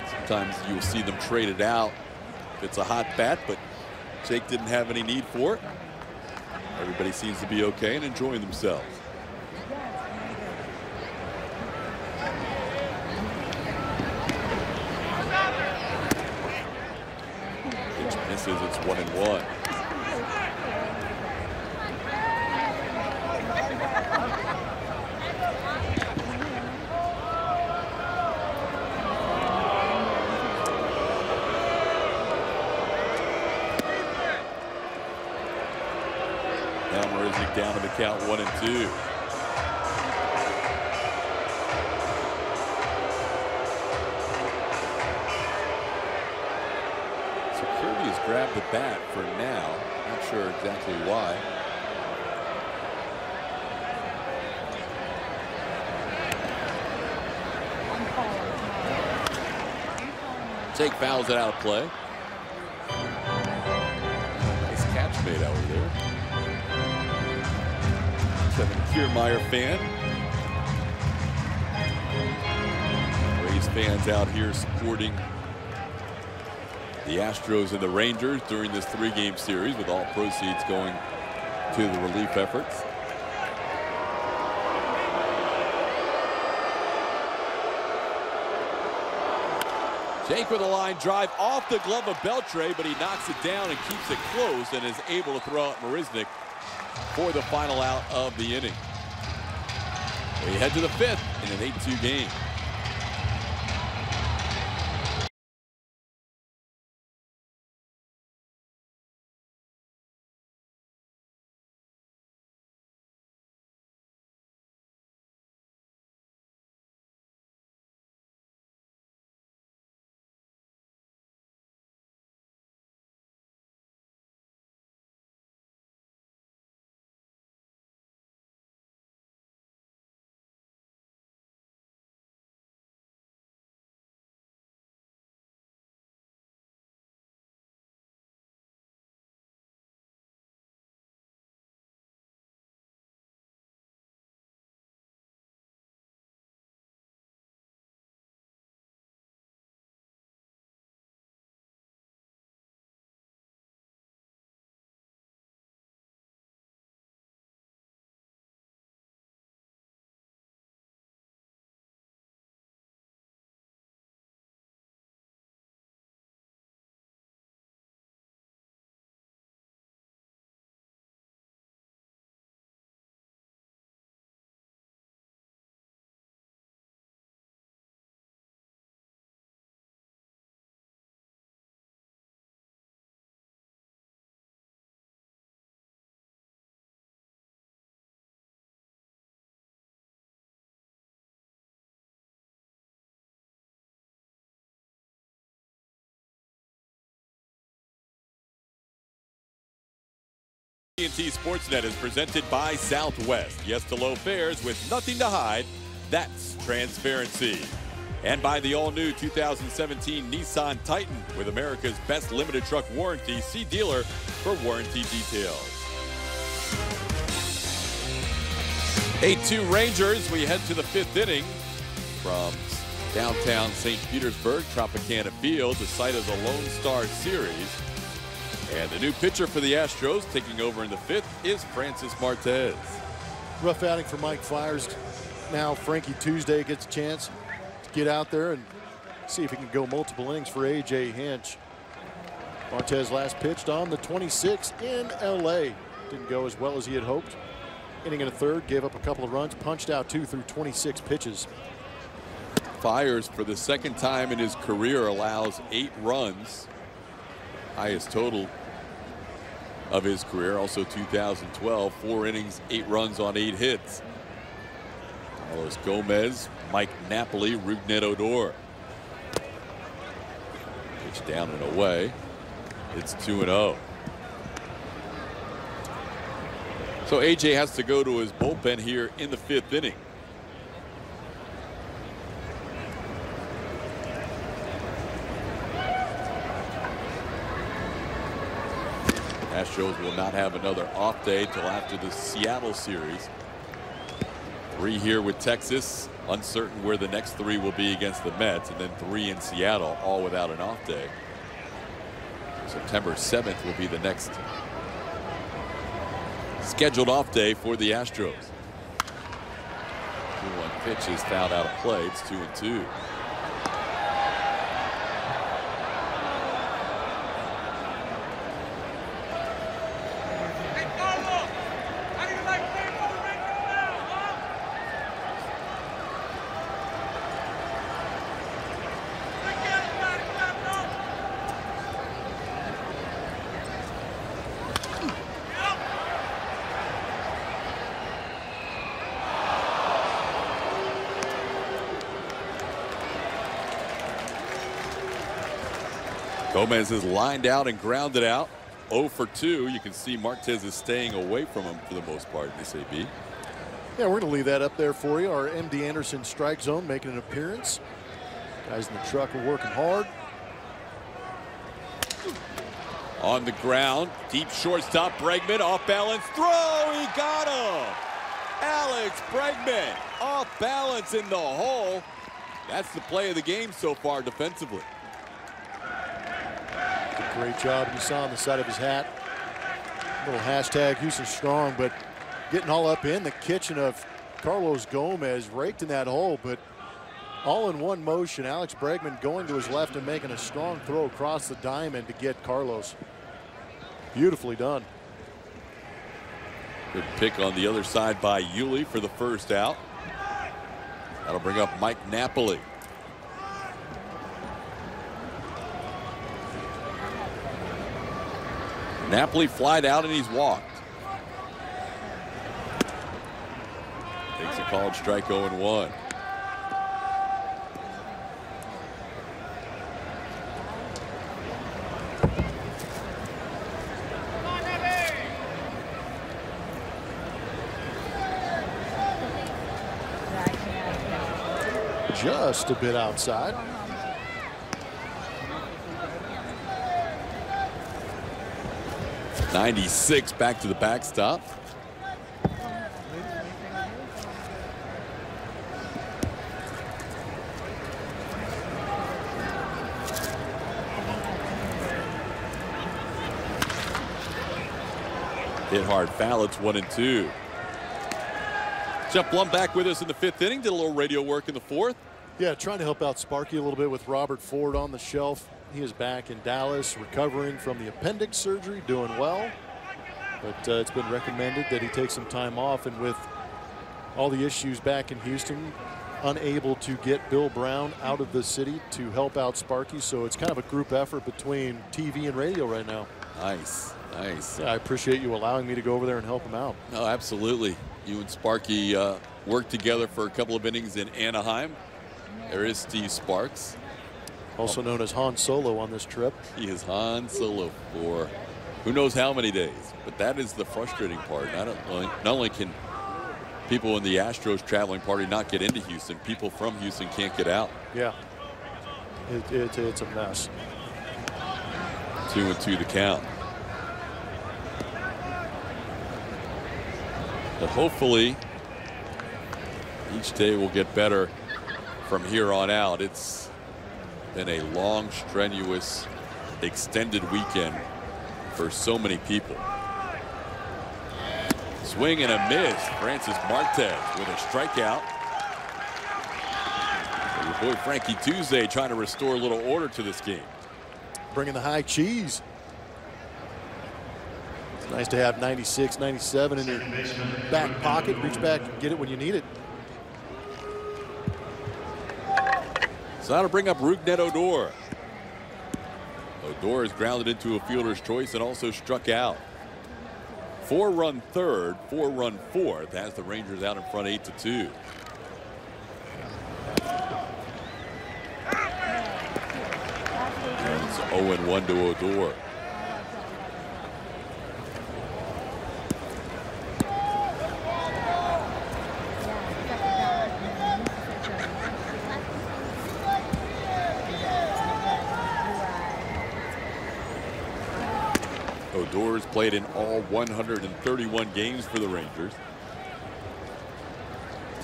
Sometimes you'll see them trade it out if it's a hot bat, but Jake didn't have any need for it. Everybody seems to be okay and enjoying themselves. Pitch misses, it's 1-1. down in the count 1-2. So Kirby has grabbed the bat for now. Not sure exactly why. Jake fouls it out of play. Nice catch made out there. Kevin Kiermaier fan. Rays fans out here supporting the Astros and the Rangers during this 3-game series, with all proceeds going to the relief efforts. Jake with a line drive off the glove of Beltre, but he knocks it down and keeps it close and is able to throw out Marisnick for the final out of the inning. We head to the 5th in an 8-2 game. TNT Sportsnet is presented by Southwest. Yes to low fares with nothing to hide. That's transparency. And by the all-new 2017 Nissan Titan with America's best limited truck warranty. See dealer for warranty details. 8-2 Rangers. We head to the 5th inning from downtown St. Petersburg, Tropicana Field, the site of the Lone Star Series. And the new pitcher for the Astros taking over in the 5th is Francis Martez.
Rough outing for Mike Fiers. Now Frankie Tuesday gets a chance to get out there and see if he can go multiple innings for A.J. Hinch. Martez last pitched on the 26th in L.A. Didn't go as well as he had hoped. Inning in a third, gave up a couple of runs, punched out 2 through 26 pitches.
Fiers, for the 2nd time in his career, allows 8 runs. Highest total of his career. Also 2012, 4 innings, 8 runs on 8 hits. Carlos Gomez, Mike Napoli, Rougned Odor. Pitch down and away. It's 2-0. So AJ has to go to his bullpen here in the 5th inning. Astros will not have another off day till after the Seattle series. 3 here with Texas. Uncertain where the next 3 will be against the Mets, and then 3 in Seattle, all without an off day. September 7th will be the next scheduled off day for the Astros. 2-1 pitch is fouled out of play. It's 2-2. Gomez is lined out and grounded out. 0 for 2. You can see Martez is staying away from him for the most part in this AB.
Yeah, we're going to leave that up there for you. Our MD Anderson strike zone making an appearance. Guys in the truck are working hard.
On the ground, deep shortstop Bregman, off balance throw. He got him. Alex Bregman off balance in the hole. That's the play of the game so far defensively.
A great job. You saw on the side of his hat. Little hashtag Houston Strong, but getting all up in the kitchen of Carlos Gomez, raked in that hole, but all in one motion. Alex Bregman going to his left and making a strong throw across the diamond to get Carlos. Beautifully done.
Good pick on the other side by Yuli for the first out. That'll bring up Mike Napoli. Napoli flied out and he's walked. Takes a called strike 0-1.
Just a bit outside.
'96 back to the backstop. Hit hard foul. It's 1-2. Jeff Blum back with us in the 5th inning. Did a little radio work in the 4th.
Yeah, trying to help out Sparky a little bit with Robert Ford on the shelf. He is back in Dallas, recovering from the appendix surgery, doing well. But it's been recommended that he take some time off, and with all the issues back in Houston, unable to get Bill Brown out of the city to help out Sparky. So it's kind of a group effort between TV and radio right now.
Nice, nice.
Yeah, I appreciate you allowing me to go over there and help him out.
Oh, absolutely. You and Sparky worked together for a couple of innings in Anaheim. There is Steve Sparks,
also known as Han Solo on this trip.
He is Han Solo for who knows how many days. But that is the frustrating part. Not only can people in the Astros traveling party not get into Houston, people from Houston can't get out.
Yeah, it's a mess.
2-2 the count. But hopefully each day will get better from here on out. It's been a long, strenuous, extended weekend for so many people. Swing and a miss. Francis Martez with a strikeout. Your boy Frankie Tuesday trying to restore a little order to this game.
Bringing the high cheese. It's nice to have 96, 97 in your back pocket. Reach back and get it when you need it.
So that'll bring up Rougned Odor. Odor is grounded into a fielder's choice and also struck out. 4-run third, 4-run fourth has the Rangers out in front 8-2. And it's 0-1 to Odor. Odor has played in all 131 games for the Rangers.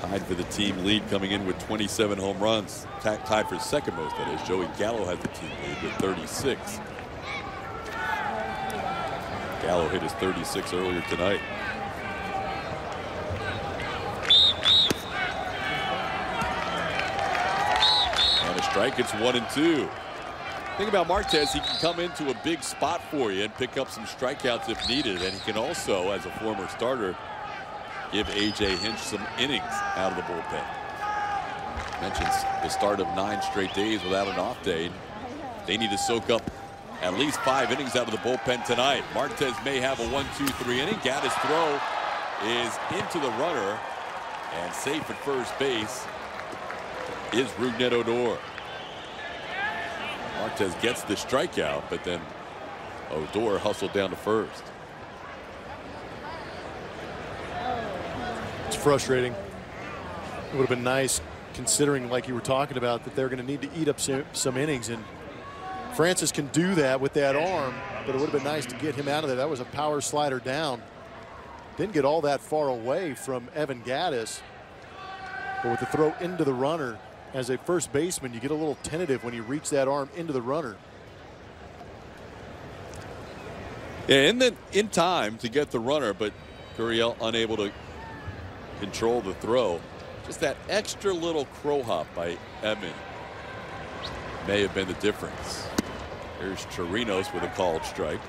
Tied for the team lead, coming in with 27 home runs. Tied for second most, that is. Joey Gallo has the team lead with 36. Gallo hit his 36 earlier tonight. And a strike, it's 1-2. Thing about Martez, he can come into a big spot for you and pick up some strikeouts if needed, and he can also, as a former starter, give A.J. Hinch some innings out of the bullpen. Mentions the start of 9 straight days without an off day. They need to soak up at least 5 innings out of the bullpen tonight. Martez may have a 1-2-3 inning. Gaddis' throw is into the runner, and safe at first base is Rougned Odor. Martez gets the strikeout, but then Odor hustled down to first.
It's frustrating. It would have been nice, considering, like you were talking about, that they're going to need to eat up some innings, and Francis can do that with that arm, but it would have been nice to get him out of there. That was a power slider down. Didn't get all that far away from Evan Gattis, but with the throw into the runner, as a first baseman, you get a little tentative when you reach that arm into the runner.
Yeah, and then in time to get the runner, but Gurriel unable to control the throw. Just that extra little crow hop by Edman may have been the difference. Here's Chirinos with a called strike.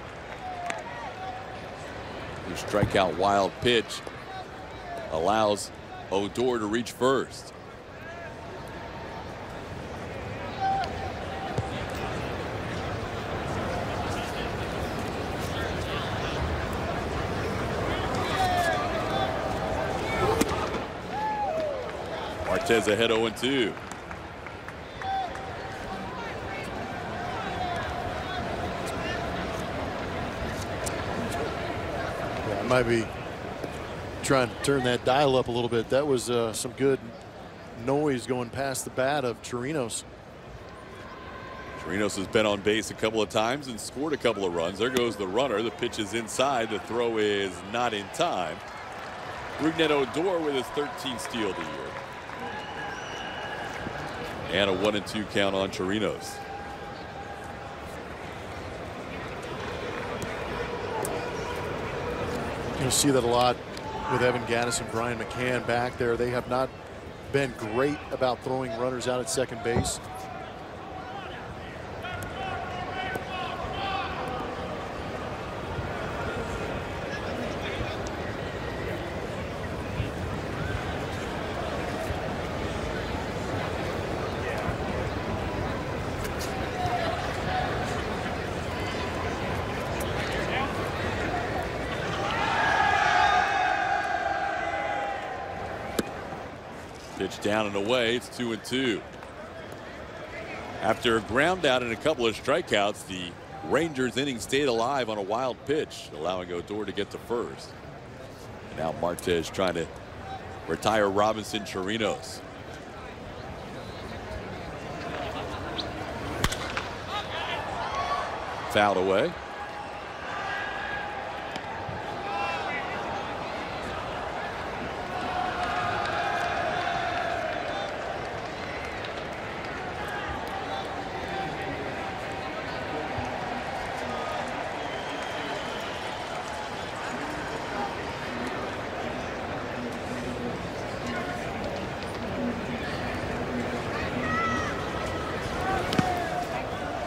Your strikeout wild pitch allows Odor to reach first. Martez ahead 0-2.
Yeah, I might be trying to turn that dial up a little bit. That was some good noise going past the bat of Chirinos.
Chirinos has been on base a couple of times and scored a couple of runs. There goes the runner. The pitch is inside. The throw is not in time. Rougned Odor with his 13th steal of the year. And a 1-2 count on Chirinos.
You'll see that a lot with Evan Gattis and Brian McCann back there. They have not been great about throwing runners out at second base.
Pitch down and away. It's 2-2. After a ground out and a couple of strikeouts, the Rangers inning stayed alive on a wild pitch, allowing Odor to get to first. And now Martez trying to retire Robinson Chirinos. Fouled away.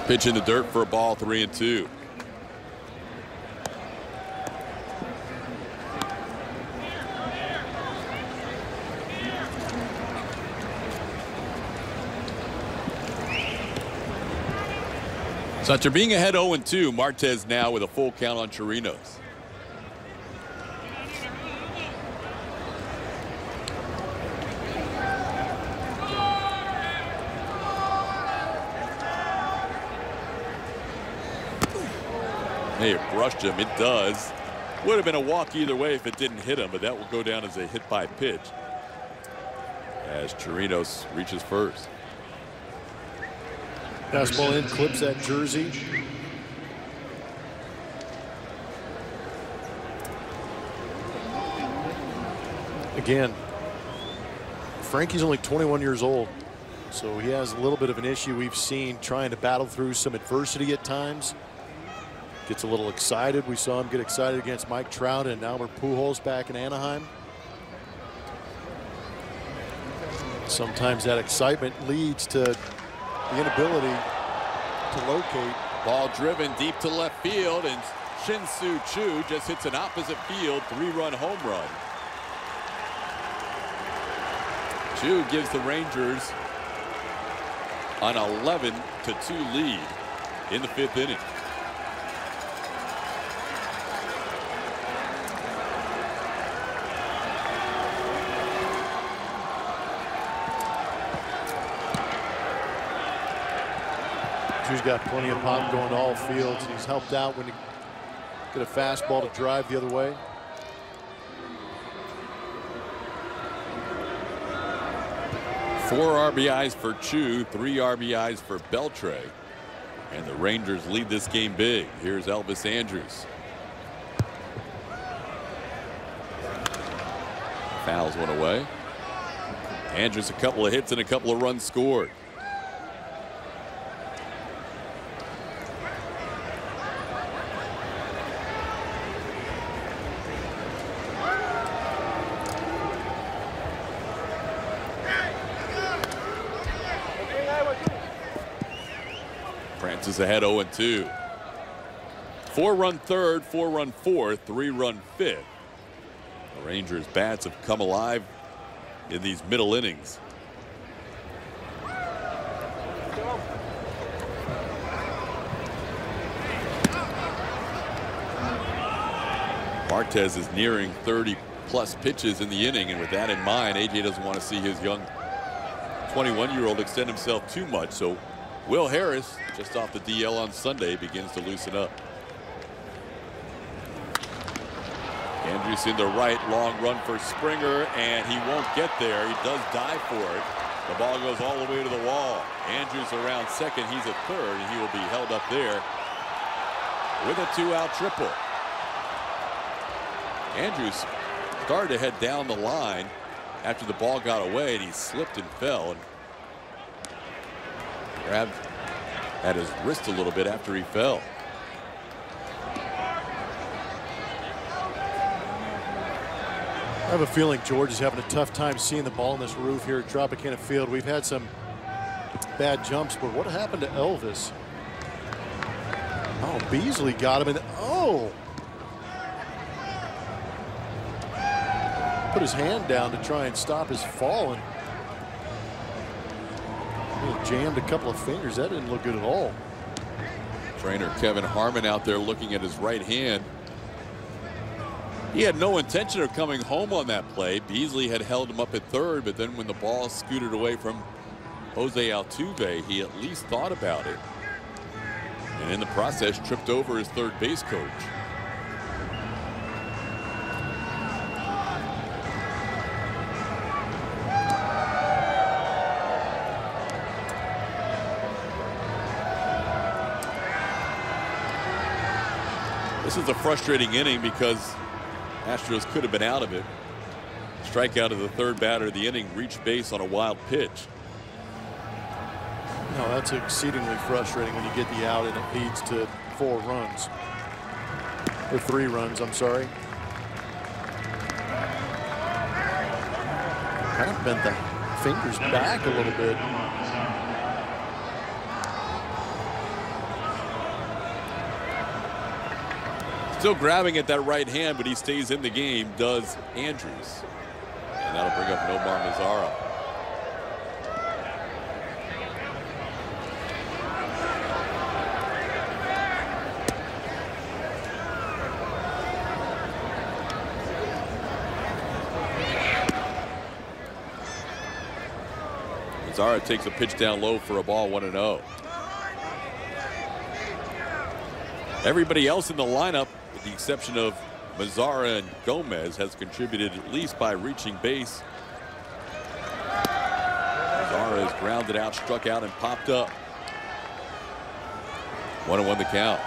Pitch in the dirt for a ball, 3-2. So after being ahead 0-2, Martez now with a full count on Chirinos. May have brushed him. It does. Would have been a walk either way if it didn't hit him, but that will go down as a hit by pitch as Chirinos reaches first.
Fastball in, clips that jersey. Again, Frankie's only 21 years old, so he has a little bit of an issue we've seen trying to battle through some adversity at times. Gets a little excited. We saw him get excited against Mike Trout and Albert Pujols back in Anaheim. Sometimes that excitement leads to the inability to locate.
Ball driven deep to left field, and Shin-Soo Choo just hits an opposite field 3-run home run. Choo gives the Rangers an 11-2 lead in the 5th inning.
Drew's got plenty of pop going to all fields. He's helped out when he get a fastball to drive the other way.
Four RBIs for Chu, 3 RBIs for Beltre. And the Rangers lead this game big. Here's Elvis Andrus. Fouls one away. Andrus a couple of hits and a couple of runs scored. Francis ahead 0-2. 4-run third, 4-run fourth, 3-run fifth. The Rangers bats have come alive in these middle innings. Marquez is nearing 30+ pitches in the inning, and with that in mind, AJ doesn't want to see his young 21-year-old extend himself too much. So Will Harris, just off the DL on Sunday, begins to loosen up. Andrus in the right, long run for Springer, and he won't get there. He does dive for it. The ball goes all the way to the wall. Andrus around second, he's at third, and he will be held up there with a 2-out triple. Andrus started to head down the line after the ball got away, and he slipped and fell and grabbed at his wrist a little bit after he fell.
I have a feeling George is having a tough time seeing the ball on this roof here at Tropicana Field. We've had some bad jumps, but what happened to Elvis? Oh, Beasley got him, and oh! Put his hand down to try and stop his fall, and he jammed a couple of fingers. That didn't look good at all.
Trainer Kevin Harmon out there looking at his right hand. He had no intention of coming home on that play. Beasley had held him up at third, but then when the ball scooted away from Jose Altuve, he at least thought about it. And in the process, tripped over his third base coach. This is a frustrating inning because Astros could have been out of it. Strikeout of the third batter of the inning, reached base on a wild pitch.
No, that's exceedingly frustrating when you get the out and it leads to 4 runs. Or 3 runs, I'm sorry. Kind of bent the fingers back a little bit.
Still grabbing at that right hand, but he stays in the game, does Andrus. And that'll bring up Nomar Mazara. Mazara takes a pitch down low for a ball, 1-0. Everybody else in the lineup, with the exception of Mazara and Gomez, has contributed at least by reaching base. Mazara is grounded out, struck out, and popped up. 1-1 the count.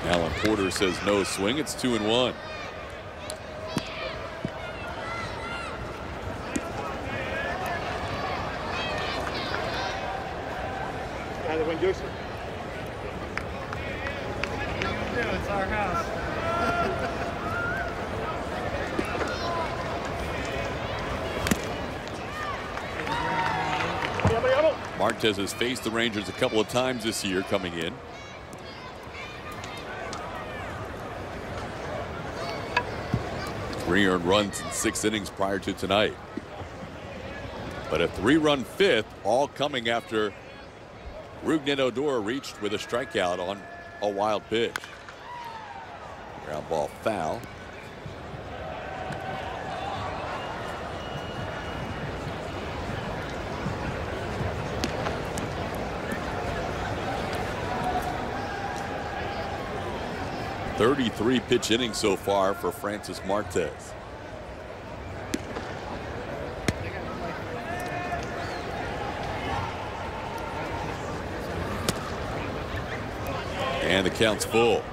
Alan Porter says no swing. It's 2-1.
It's our house.
Marquez has faced the Rangers a couple of times this year coming in. Three earned runs in 6 innings prior to tonight. But a 3-run fifth, all coming after Rougned Odor reached with a strikeout on a wild pitch. Ground ball foul. .33 pitch inning so far for Francis Martes. And the count's full.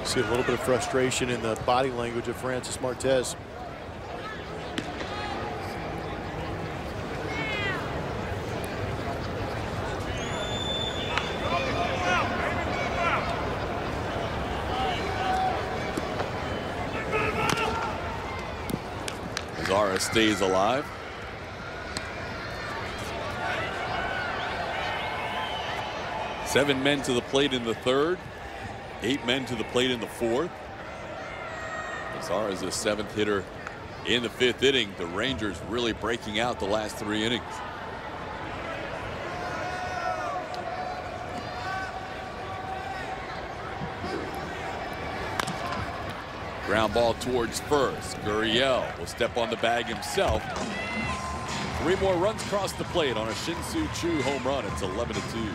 See a little bit of frustration in the body language of Francis Martes.
Zara stays alive. Seven men to the plate in the third. 8 men to the plate in the fourth. Zara is the 7th hitter in the 5th inning. The Rangers really breaking out the last 3 innings. Ground ball towards first. Gurriel will step on the bag himself. 3 more runs across the plate on a Shin-Soo Choo home run. It's 11-2.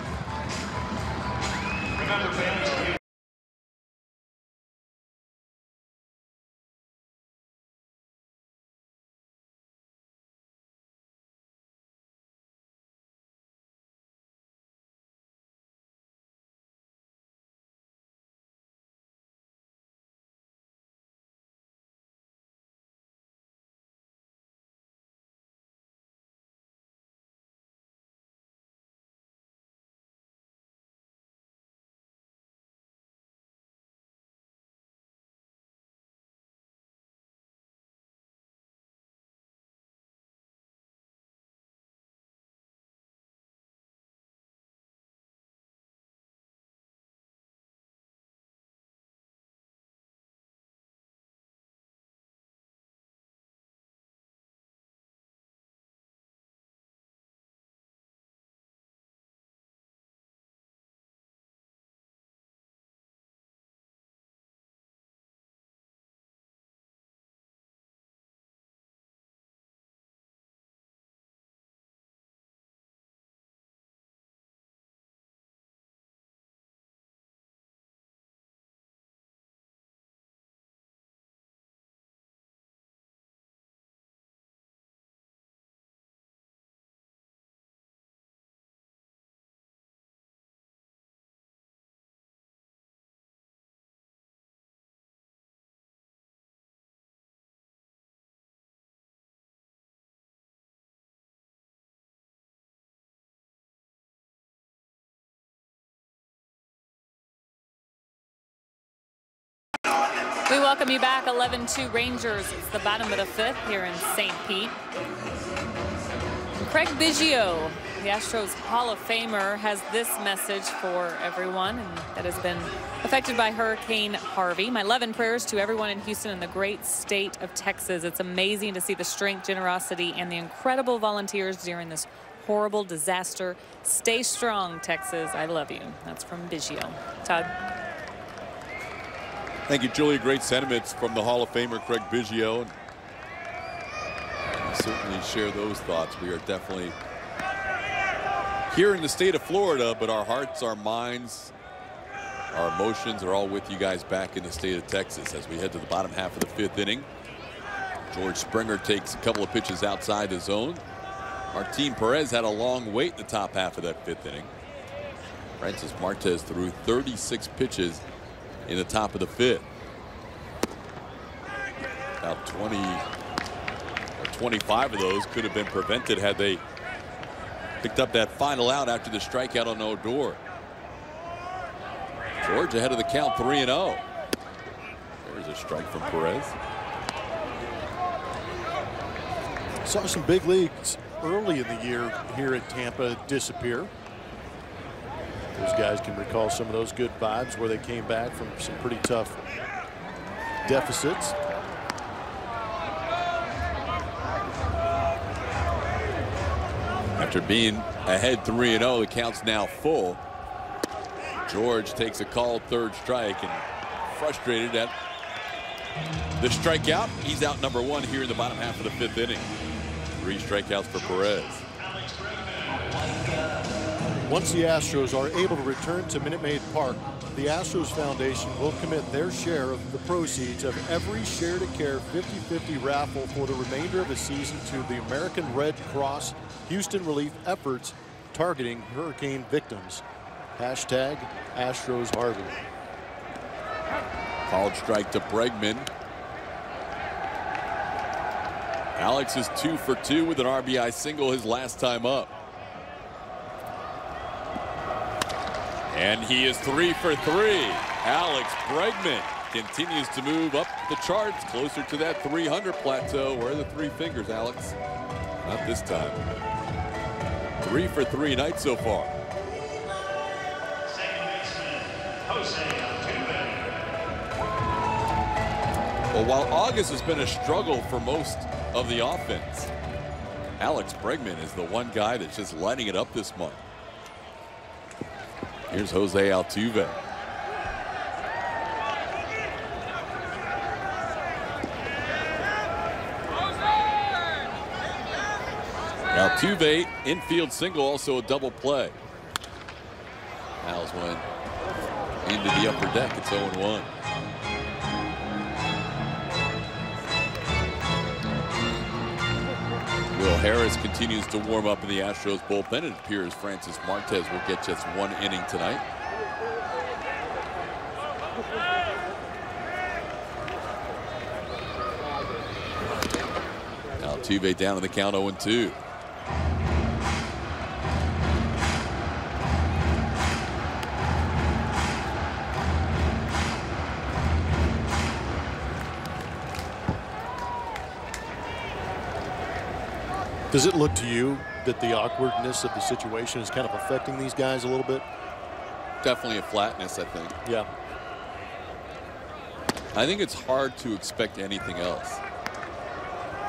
We welcome you back. 11-2 Rangers. It's the bottom of the 5th here in St. Pete. Craig Biggio, the Astros Hall of Famer, has this message for everyone and that has been affected by Hurricane Harvey. My love and prayers to everyone in Houston and the great state of Texas. It's amazing to see the strength, generosity, and the incredible volunteers during this horrible disaster. Stay strong, Texas. I love you. That's from Biggio. Todd.
Thank you, Julie. Great sentiments from the Hall of Famer Craig Biggio. I certainly share those thoughts. We are definitely here in the state of Florida, but our hearts, our minds, our emotions are all with you guys back in the state of Texas as we head to the bottom half of the 5th inning. George Springer takes a couple of pitches outside the zone. Martin Perez had a long wait in the top half of that 5th inning. Francis Martes threw 36 pitches in the top of the 5th. About 20 or 25 of those could have been prevented had they picked up that final out after the strikeout on Odor. George ahead of the count, 3-0. There's a strike from Perez.
Saw some big leagues early in the year here at Tampa disappear. Those guys can recall some of those good vibes where they came back from some pretty tough deficits.
After being ahead 3-0, the count's now full. George takes a called third strike and frustrated at the strikeout. He's out number 1 here in the bottom half of the 5th inning. 3 strikeouts for Perez.
Once the Astros are able to return to Minute Maid Park, the Astros Foundation will commit their share of the proceeds of every Share to Care 50-50 raffle for the remainder of the season to the American Red Cross Houston relief efforts targeting hurricane victims. Hashtag Astros Harvey.
Called strike to Bregman. Alex is 2 for 2 with an RBI single his last time up. And he is 3 for 3. Alex Bregman continues to move up the charts closer to that 300 plateau. Where are the 3 fingers, Alex? Not this time. 3 for 3 night so far. Well, while August has been a struggle for most of the offense, Alex Bregman is the one guy that's just lighting it up this month. Here's Jose Altuve. Altuve, infield single, also a double play. Al's went into the upper deck. It's 0-1. Will Harris continues to warm up in the Astros bullpen. It appears Francis Marquez will get just 1 inning tonight. Altuve down in the count 0-2.
Does it look to you that the awkwardness of the situation is kind of affecting these guys a little bit?
Definitely a flatness, I think.
Yeah.
I think it's hard to expect anything else.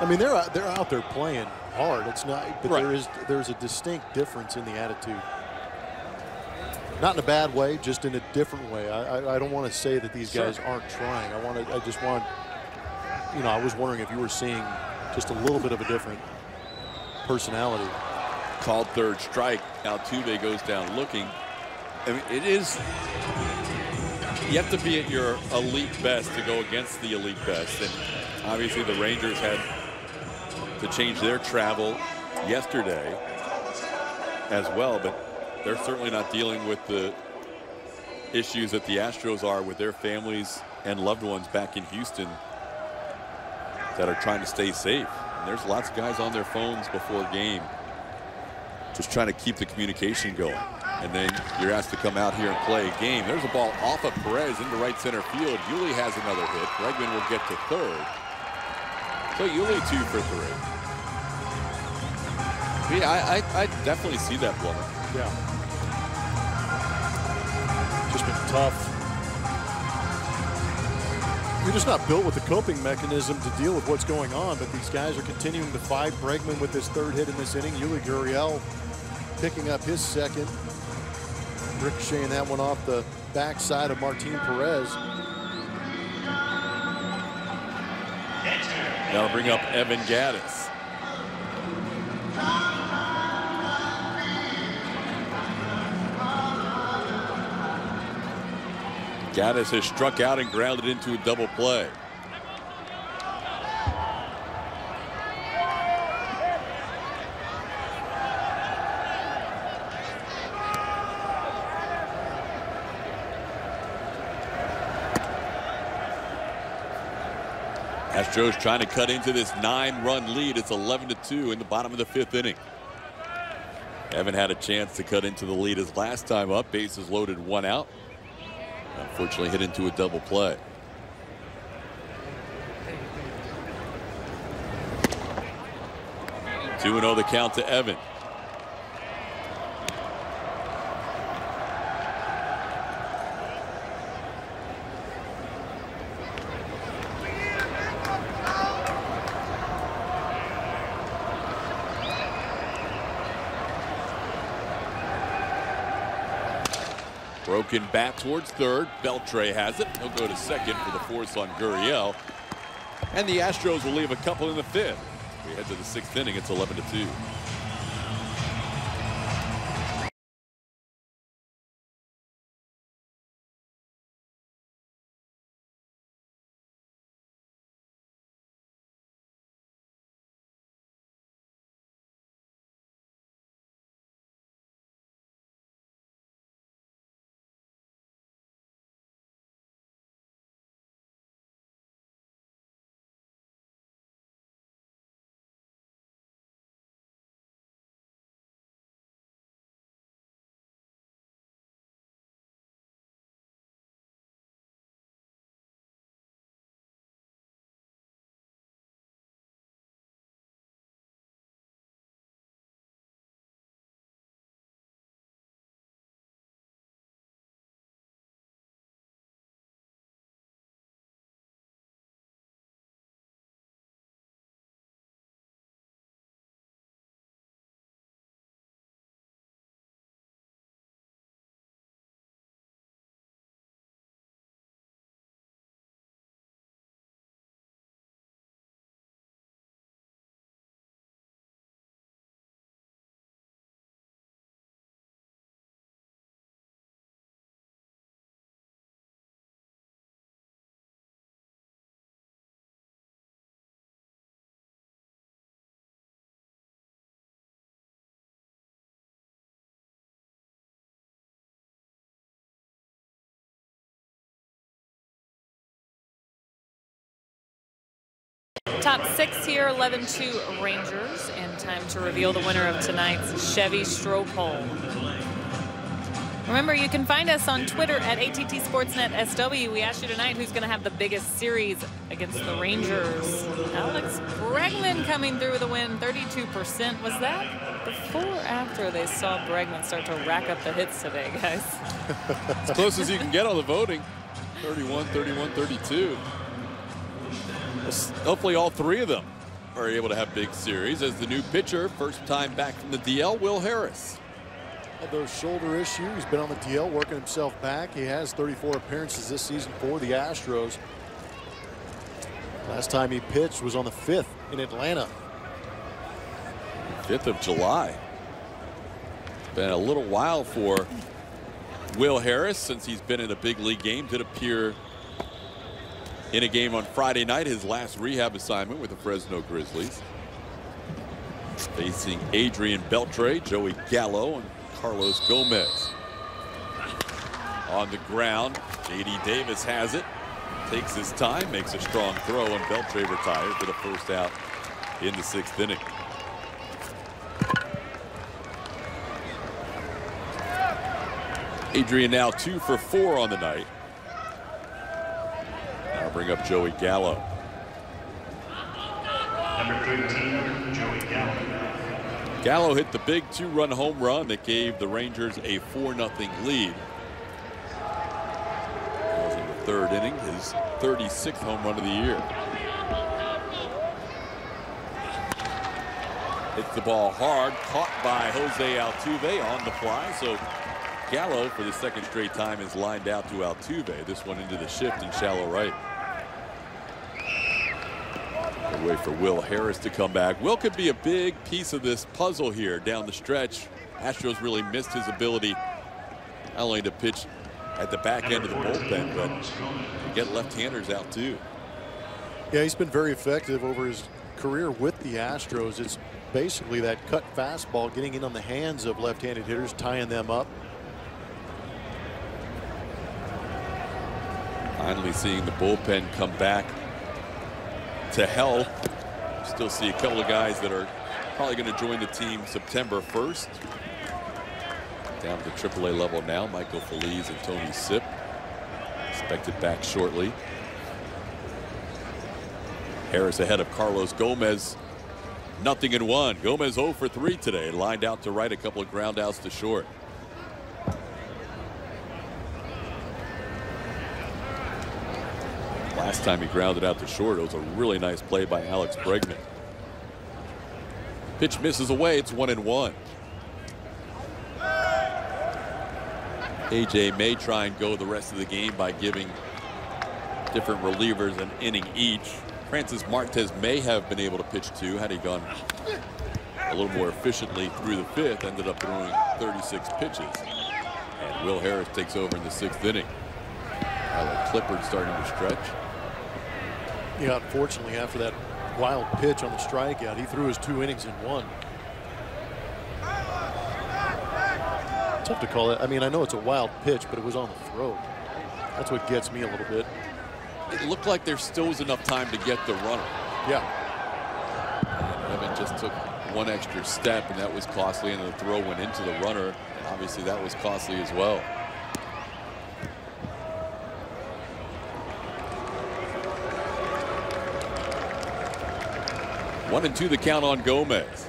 I mean, they're out there playing hard. It's not, but
right.
there's a distinct difference in the attitude. Not in a bad way, just in a different way. I don't want to say that these guys aren't trying. I just want, you know, I was wondering if you were seeing just a little bit of a different personality.
Called third strike. Altuve goes down looking. I mean, it is, you have to be at your elite best to go against the elite best. And obviously the Rangers had to change their travel yesterday as well, but they're certainly not dealing with the issues that the Astros are with their families and loved ones back in Houston that are trying to stay safe. And there's lots of guys on their phones before game just trying to keep the communication going. And then you're asked to come out here and play a game. There's a ball off of Perez into right center field. Yuli has another hit. Bregman will get to third. So Yuli 2 for 3. Yeah, I definitely see that, Blummer.
Yeah. Just been tough. You're just not built with the coping mechanism to deal with what's going on, but these guys are continuing to fight. Bregman with his third hit in this inning. Yuli Gurriel picking up his second. Ricocheting that one off the backside of Martin Perez.
That'll bring up Evan Gattis. Gattis has struck out and grounded into a double play. Astros trying to cut into this 9-run lead. It's 11-2 in the bottom of the 5th inning. Evan had a chance to cut into the lead his last time up. Bases loaded, 1 out. Unfortunately hit into a double play. Two 2-0 the count to Evan. Broken bat towards third. Beltre has it. He'll go to second for the force on Gurriel. And the Astros will leave a couple in the fifth. We head to the sixth inning. It's 11-2.
Top six here, 11-2 Rangers, and time to reveal the winner of tonight's Chevy Stroh poll. Remember, you can find us on Twitter at ATT Sportsnet SW. We asked you tonight who's going to have the biggest series against the Rangers. Alex Bregman coming through with a win, 32%. Was that before or after they saw Bregman start to rack up the hits today, guys?
As close as you can get on the voting. 31, 31, 32. Hopefully all three of them are able to have big series as the new pitcher, first time back from the DL, Will Harris.
Had those shoulder issues. He's been on the DL working himself back. He has 34 appearances this season for the Astros. Last time he pitched was on the 5th in Atlanta.
5th of July. It's been a little while for Will Harris since he's been in a big league game. Did appear in a game on Friday night, his last rehab assignment with the Fresno Grizzlies. Facing Adrian Beltre, Joey Gallo, and Carlos Gomez. On the ground, J.D. Davis has it. Takes his time, makes a strong throw, and Beltre retired for the first out in the 6th inning. Adrian now 2 for 4 on the night. Now bring up Joey Gallo.
Number 13, Joey Gallo.
Gallo hit the big 2-run home run that gave the Rangers a 4-0 lead. That was in the 3rd inning, his 36th home run of the year. Hits the ball hard, caught by Jose Altuve on the fly. So Gallo, for the 2nd straight time, is lined out to Altuve. This one into the shift in shallow right. Good way for Will Harris to come back. Will could be a big piece of this puzzle here down the stretch. Astros really missed his ability not only to pitch at the back end of the bullpen, but to get left-handers out too.
Yeah, he's been very effective over his career with the Astros. It's basically that cut fastball getting in on the hands of left-handed hitters, tying them up.
Finally seeing the bullpen come back to health. Still see a couple of guys that are probably going to join the team September 1st. Down to the AAA level now, Michael Feliz and Tony Sipp. Expected back shortly. Harris ahead of Carlos Gomez. 0-1. Gomez 0 for 3 today. Lined out to right, a couple of ground outs to short. Last time he grounded out to short, it was a really nice play by Alex Bregman. Pitch misses away. It's 1-1. AJ may try and go the rest of the game by giving different relievers an inning each. Francis Martes may have been able to pitch 2 had he gone a little more efficiently through the 5th. Ended up throwing 36 pitches. And Will Harris takes over in the 6th inning. Tyler Clippard starting to stretch.
Yeah, unfortunately, after that wild pitch on the strikeout, he threw his 2 innings in 1. Tough to call it. I mean, I know it's a wild pitch, but it was on the throat. That's what gets me a little bit.
It looked like there still was enough time to get the runner.
Yeah.
And Evan just took 1 extra step, and that was costly, and the throw went into the runner, and obviously that was costly as well. One and 2 the count on Gomez.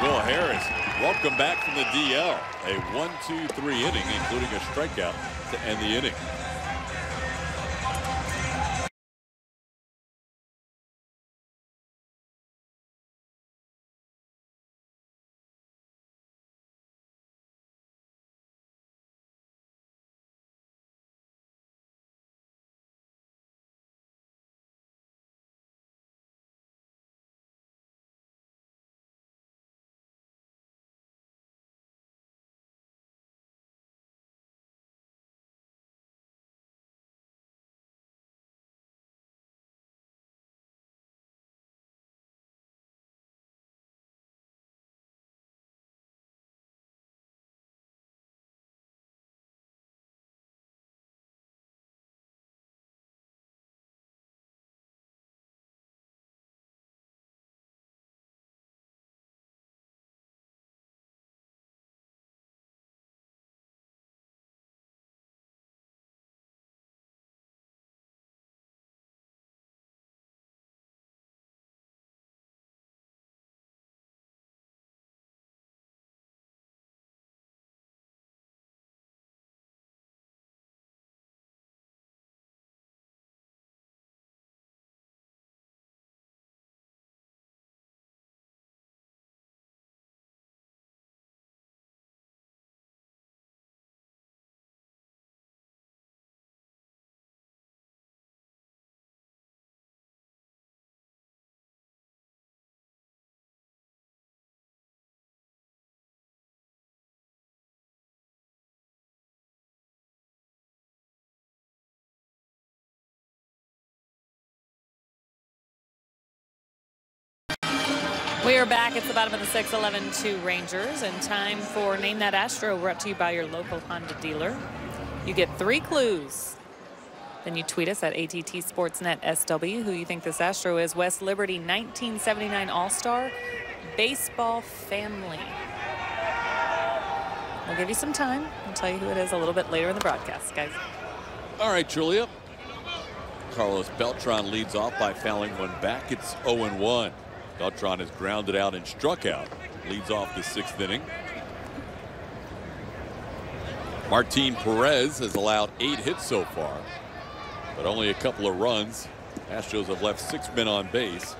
Will Harris, welcome back from the DL. A 1-2-3 inning, including a strikeout to end the inning.
We are back. It's the bottom of the 6th, 11-2 Rangers, and time for Name That Astro, brought to you by your local Honda dealer. You get 3 clues. Then you tweet us at ATT Sportsnet SW who you think this Astro is. West Liberty 1979 All-Star baseball family. We'll give you some time. I'll tell you who it is a little bit later in the broadcast, guys.
All right, Julia. Carlos Beltran leads off by fouling one back. It's 0-1. Beltran is grounded out and struck out. Leads off the 6th inning. Martin Perez has allowed 8 hits so far, but only a couple of runs. Astros have left 6 men on base.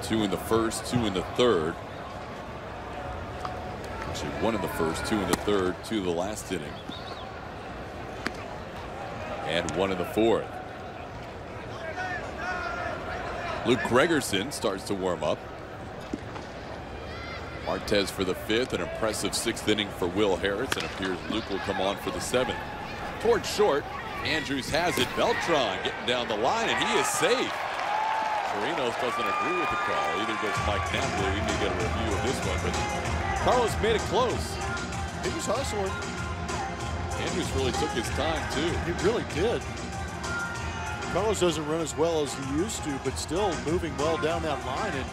2 in the first, 2 in the third. Actually, 1 in the first, 2 in the third, 2 in the last inning. And 1 in the 4th. Luke Gregerson starts to warm up. Martes for the 5th, an impressive 6th inning for Will Harris, and appears Luke will come on for the 7th. Towards short, Andrews has it. Beltran getting down the line, and he is safe. Chirinos doesn't agree with the call. Either does Mike Napoli. We need to get a review of this one, but Carlos made it close.
He was hustling.
Andrews really took his time, too.
He really did. Carlos doesn't run as well as he used to, but still moving well down that line. And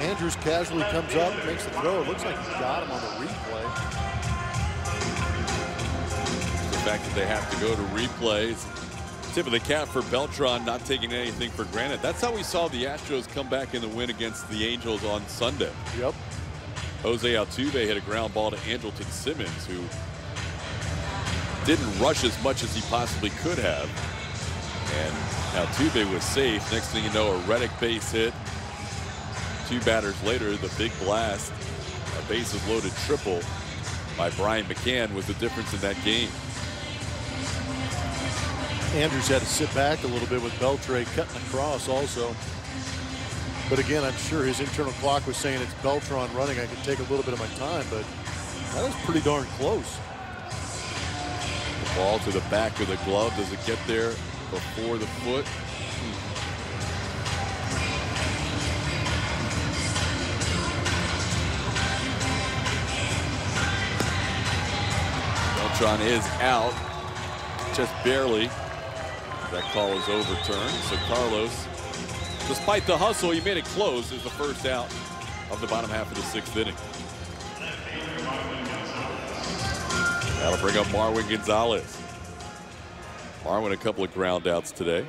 Andrews casually comes up and makes the throw. It looks like he got him on the replay.
The fact that they have to go to replays. Tip of the cap for Beltran, not taking anything for granted. That's how we saw the Astros come back in the win against the Angels on Sunday.
Yep.
Jose Altuve hit a ground ball to Andrelton Simmons, who didn't rush as much as he possibly could have. And Altuve was safe. Next thing you know, a Reddick base hit. 2 batters later, the big blast, a bases loaded triple by Brian McCann was the difference in that game.
Andrews had to sit back a little bit with Beltre cutting across also. But again, I'm sure his internal clock was saying it's Beltran running. I can take a little bit of my time, but that was pretty darn close.
The ball to the back of the glove. Does it get there before the foot? Beltran is out, just barely. That call is overturned. So Carlos, despite the hustle, he made it close as the first out of the bottom half of the 6th inning. That'll bring up Marwin Gonzalez. Marwin a couple of ground outs today.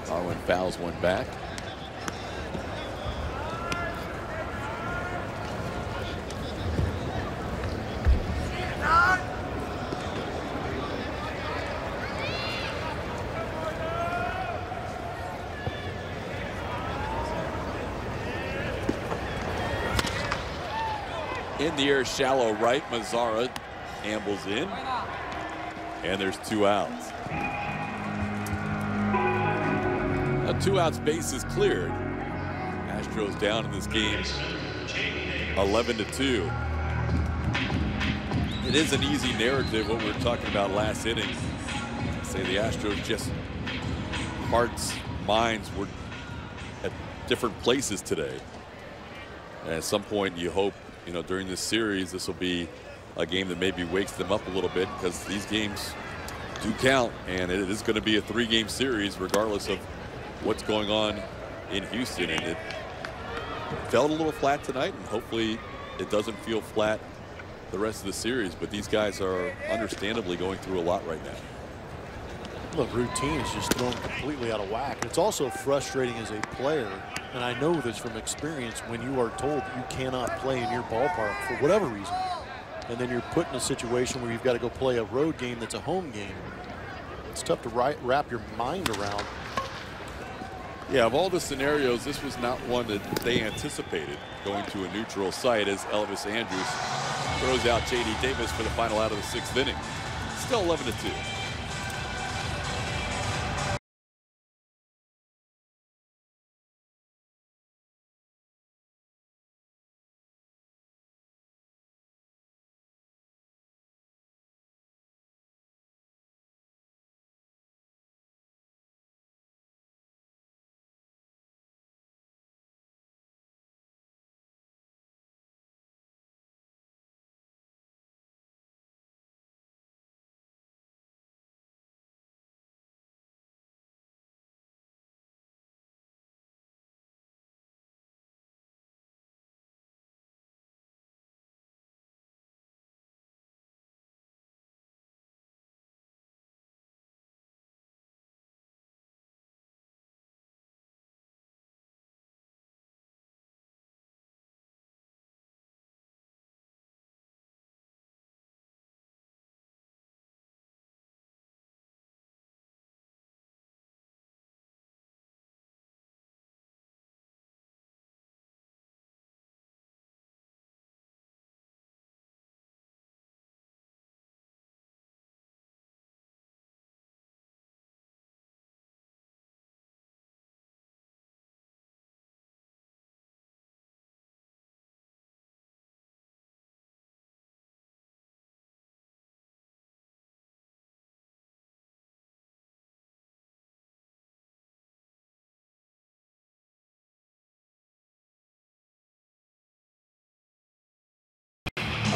Marwin fouls one back. In the air, shallow right. Mazzara ambles in. And there's 2 outs. A 2 outs, base is cleared. Astros down in this game 11-2. It is an easy narrative what we were talking about last inning. Say the Astros just hearts, minds were at different places today. And at some point you hope, you know, during this series, this will be a game that maybe wakes them up a little bit, because these games do count, and it is going to be a 3-game series regardless of what's going on in Houston. And it felt a little flat tonight, and hopefully it doesn't feel flat the rest of the series. But these guys are understandably going through a lot right now.
Look, routine is just thrown completely out of whack. It's also frustrating as a player, and I know this from experience, when you are told you cannot play in your ballpark for whatever reason, and then you're put in a situation where you've got to go play a road game that's a home game. It's tough to wrap your mind around.
Yeah, of all the scenarios, this was not one that they anticipated, going to a neutral site, as Elvis Andrus throws out J.D. Davis for the final out of the 6th inning. Still 11-2.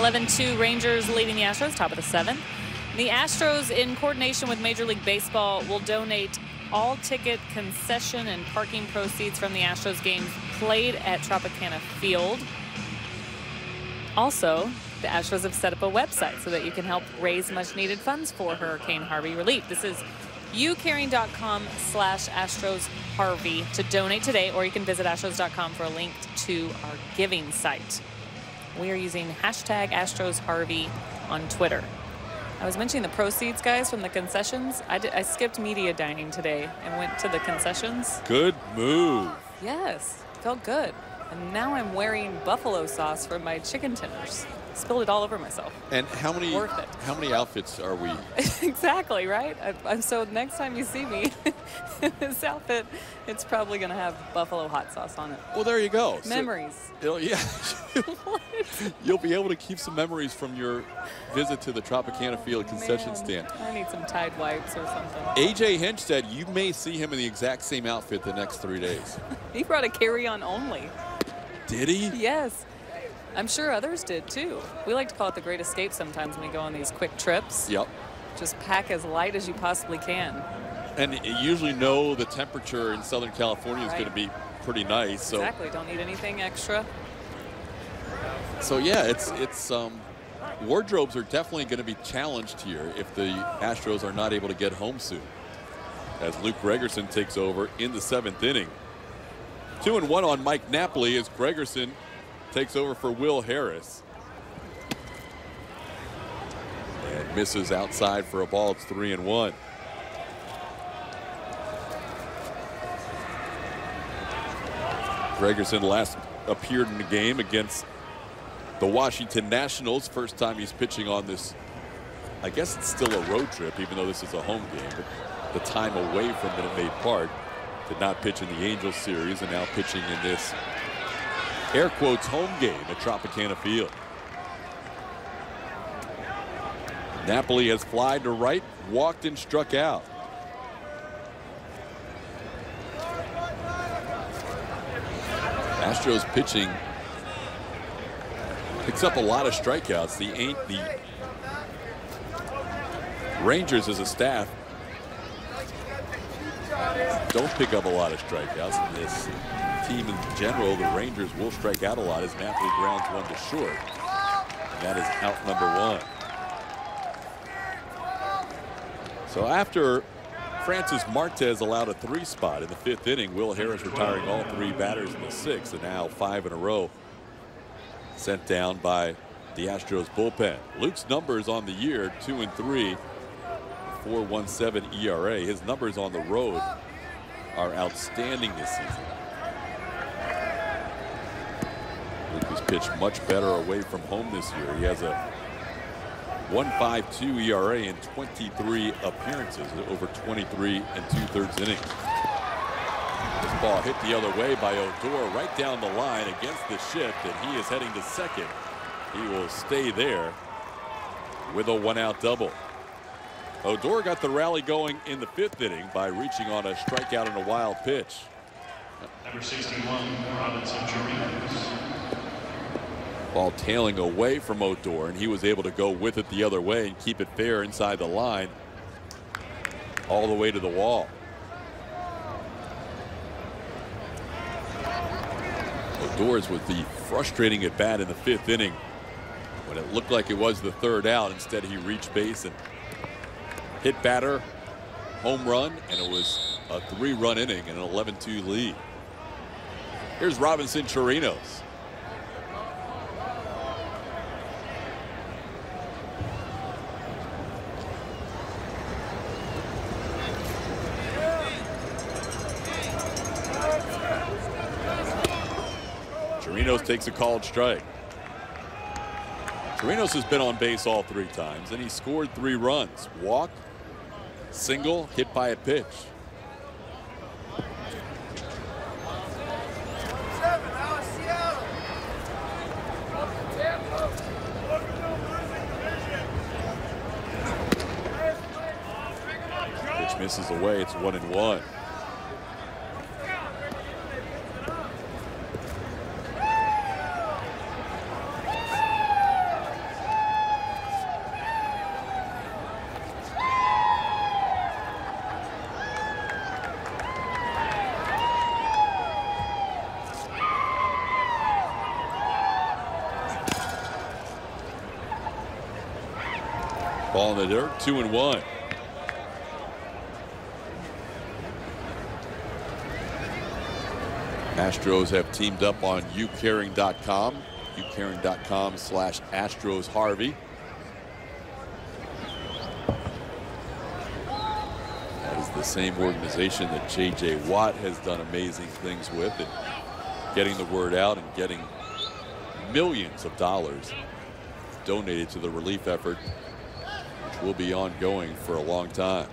(11-2) Rangers leading the Astros, top of the 7th. The Astros, in coordination with Major League Baseball, will donate all ticket, concession, and parking proceeds from the Astros games played at Tropicana Field. Also, the Astros have set up a website so that you can help raise much-needed funds for Hurricane Harvey relief. This is ucaring.com/Astros Harvey to donate today, or you can visit astros.com for a link to our giving site. We are using hashtag Astros Harvey on Twitter. I was mentioning the proceeds, guys, from the concessions. I skipped media dining today and went to the concessions.
Good move.
Yes, felt good. And now I'm wearing buffalo sauce for my chicken tenders. Spilled it all over myself.
And how many outfits are we?
Exactly, right? So next time you see me in this outfit, it's probably going to have buffalo hot sauce on it.
Well, there you go.
Memories.
So, yeah. You'll be able to keep some memories from your visit to the Tropicana Field concession stand.
I need some Tide wipes or something.
A.J. Hinch said you may see him in the exact same outfit the next 3 days.
He brought a carry-on only.
Did he?
Yes. I'm sure others did too. We like to call it the Great Escape sometimes when we go on these quick trips.
Yep.
Just pack as light as you possibly can.
And you usually know the temperature in Southern California is going to be pretty nice. So
exactly. Don't need anything extra.
So yeah, it's wardrobes are definitely going to be challenged here if the Astros are not able to get home soon. As Luke Gregerson takes over in the 7th inning. 2-1 on Mike Napoli as Gregerson takes over for Will Harris. And misses outside for a ball. It's 3-1. Gregerson last appeared in the game against the Washington Nationals. First time he's pitching on this. I guess it's still a road trip, even though this is a home game. But the time away from Minute Maid Park. Did not pitch in the Angels series and now pitching in this air quotes home game at Tropicana Field. Napoli has flied to right, walked and struck out. Astros pitching picks up a lot of strikeouts. The Rangers as a staff don't pick up a lot of strikeouts. And this team in general, the Rangers, will strike out a lot as Napoli grounds one to short. And that is out number 1. So after Francis Martes allowed a 3 spot in the 5th inning, Will Harris retiring all 3 batters in the 6th, and now 5 in a row sent down by the Astros bullpen. Luke's numbers on the year, 2-3, 4.17 ERA. His numbers on the road are outstanding this season. Luke has pitched much better away from home this year. He has a 1.52 ERA in 23 appearances over 23 2/3 innings. This ball hit the other way by Odor right down the line against the shift, and he is heading to second. He will stay there with a 1-out double. Odor got the rally going in the 5th inning by reaching on a strikeout and a wild pitch.
Number 61, Robinson Chirinos.
Ball tailing away from Odor, and he was able to go with it the other way and keep it fair inside the line all the way to the wall. Odor's with the frustrating at bat in the 5th inning when it looked like it was the 3rd out. Instead, he reached base and hit batter, home run, and it was a 3-run inning and an 11-2 lead. Here's Robinson Chirinos. Chirinos takes a called strike. Chirinos has been on base all 3 times, and he scored 3 runs. Walk, single, hit by a pitch. Pitch misses away. It's 1-1. Ball in the dirt, 2-1. Astros have teamed up on youcaring.com. youcaring.com/Astros Harvey. That is the same organization that J.J. Watt has done amazing things with, and getting the word out and getting millions of dollars donated to the relief effort, which will be ongoing for a long time.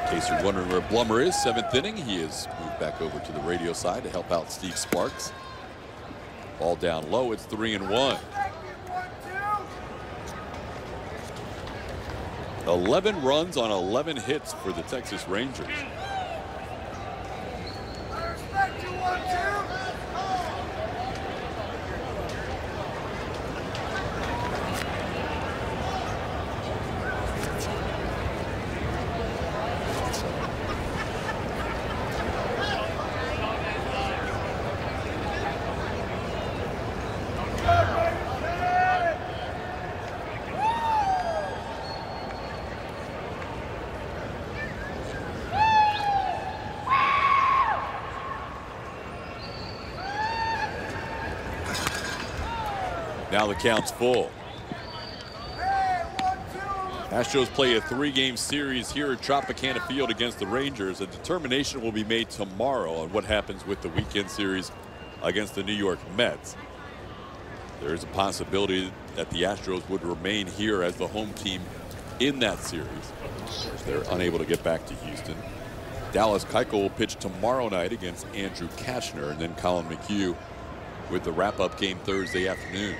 In case you're wondering where Blummer is, 7th inning, he has moved back over to the radio side to help out Steve Sparks. Ball down low, it's 3-1. 11 runs on 11 hits for the Texas Rangers. Now the count's full. Astros play a 3-game series here at Tropicana Field against the Rangers. A determination will be made tomorrow on what happens with the weekend series against the New York Mets. There is a possibility that the Astros would remain here as the home team in that series, as they're unable to get back to Houston. Dallas Keuchel will pitch tomorrow night against Andrew Kachner, and then Colin McHugh with the wrap-up game Thursday afternoon.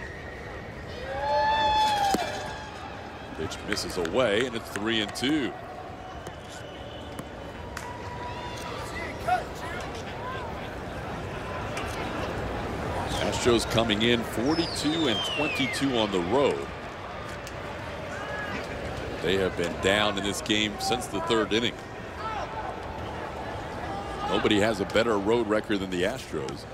Pitch misses away, and it's 3-2. Astros coming in 42-22 on the road. They have been down in this game since the 3rd inning. Nobody has a better road record than the Astros.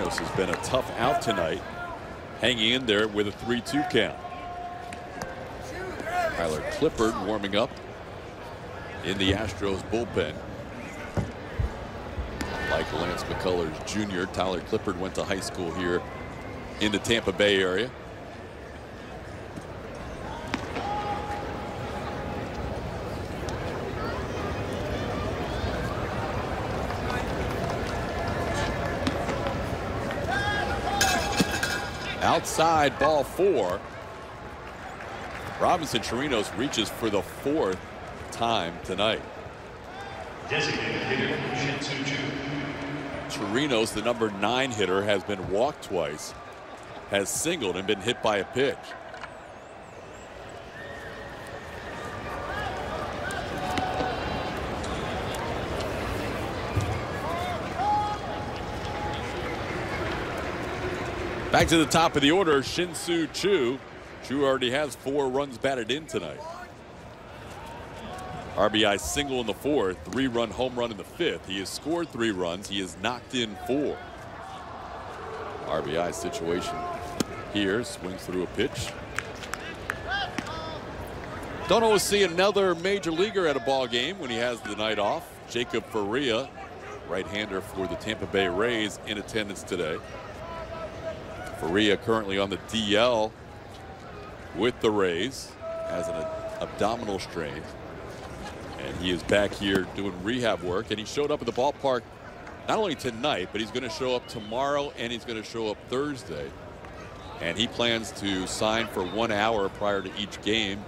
Has been a tough out tonight, hanging in there with a 3-2 count. Tyler Clippard warming up in the Astros bullpen. Like Lance McCullers Jr., Tyler Clippard went to high school here in the Tampa Bay area. Outside, ball 4. Robinson Chirinos reaches for the 4th time tonight.
Designated hitter, Shin-Soo Choo.
Chirinos, the number 9 hitter, has been walked twice, has singled and been hit by a pitch. Back to the top of the order, Shin-Soo Choo. Choo already has 4 runs batted in tonight. RBI single in the 4th, 3-run home run in the 5th. He has scored 3 runs. He has knocked in 4. RBI situation here, swings through a pitch. Don't always see another major leaguer at a ball game when he has the night off. Jacob Faria, right-hander for the Tampa Bay Rays, in attendance today. Faria currently on the DL with the Rays, has an abdominal strain, and he is back here doing rehab work. And he showed up at the ballpark not only tonight, but he's going to show up tomorrow and he's going to show up Thursday. And he plans to sign for 1 hour prior to each game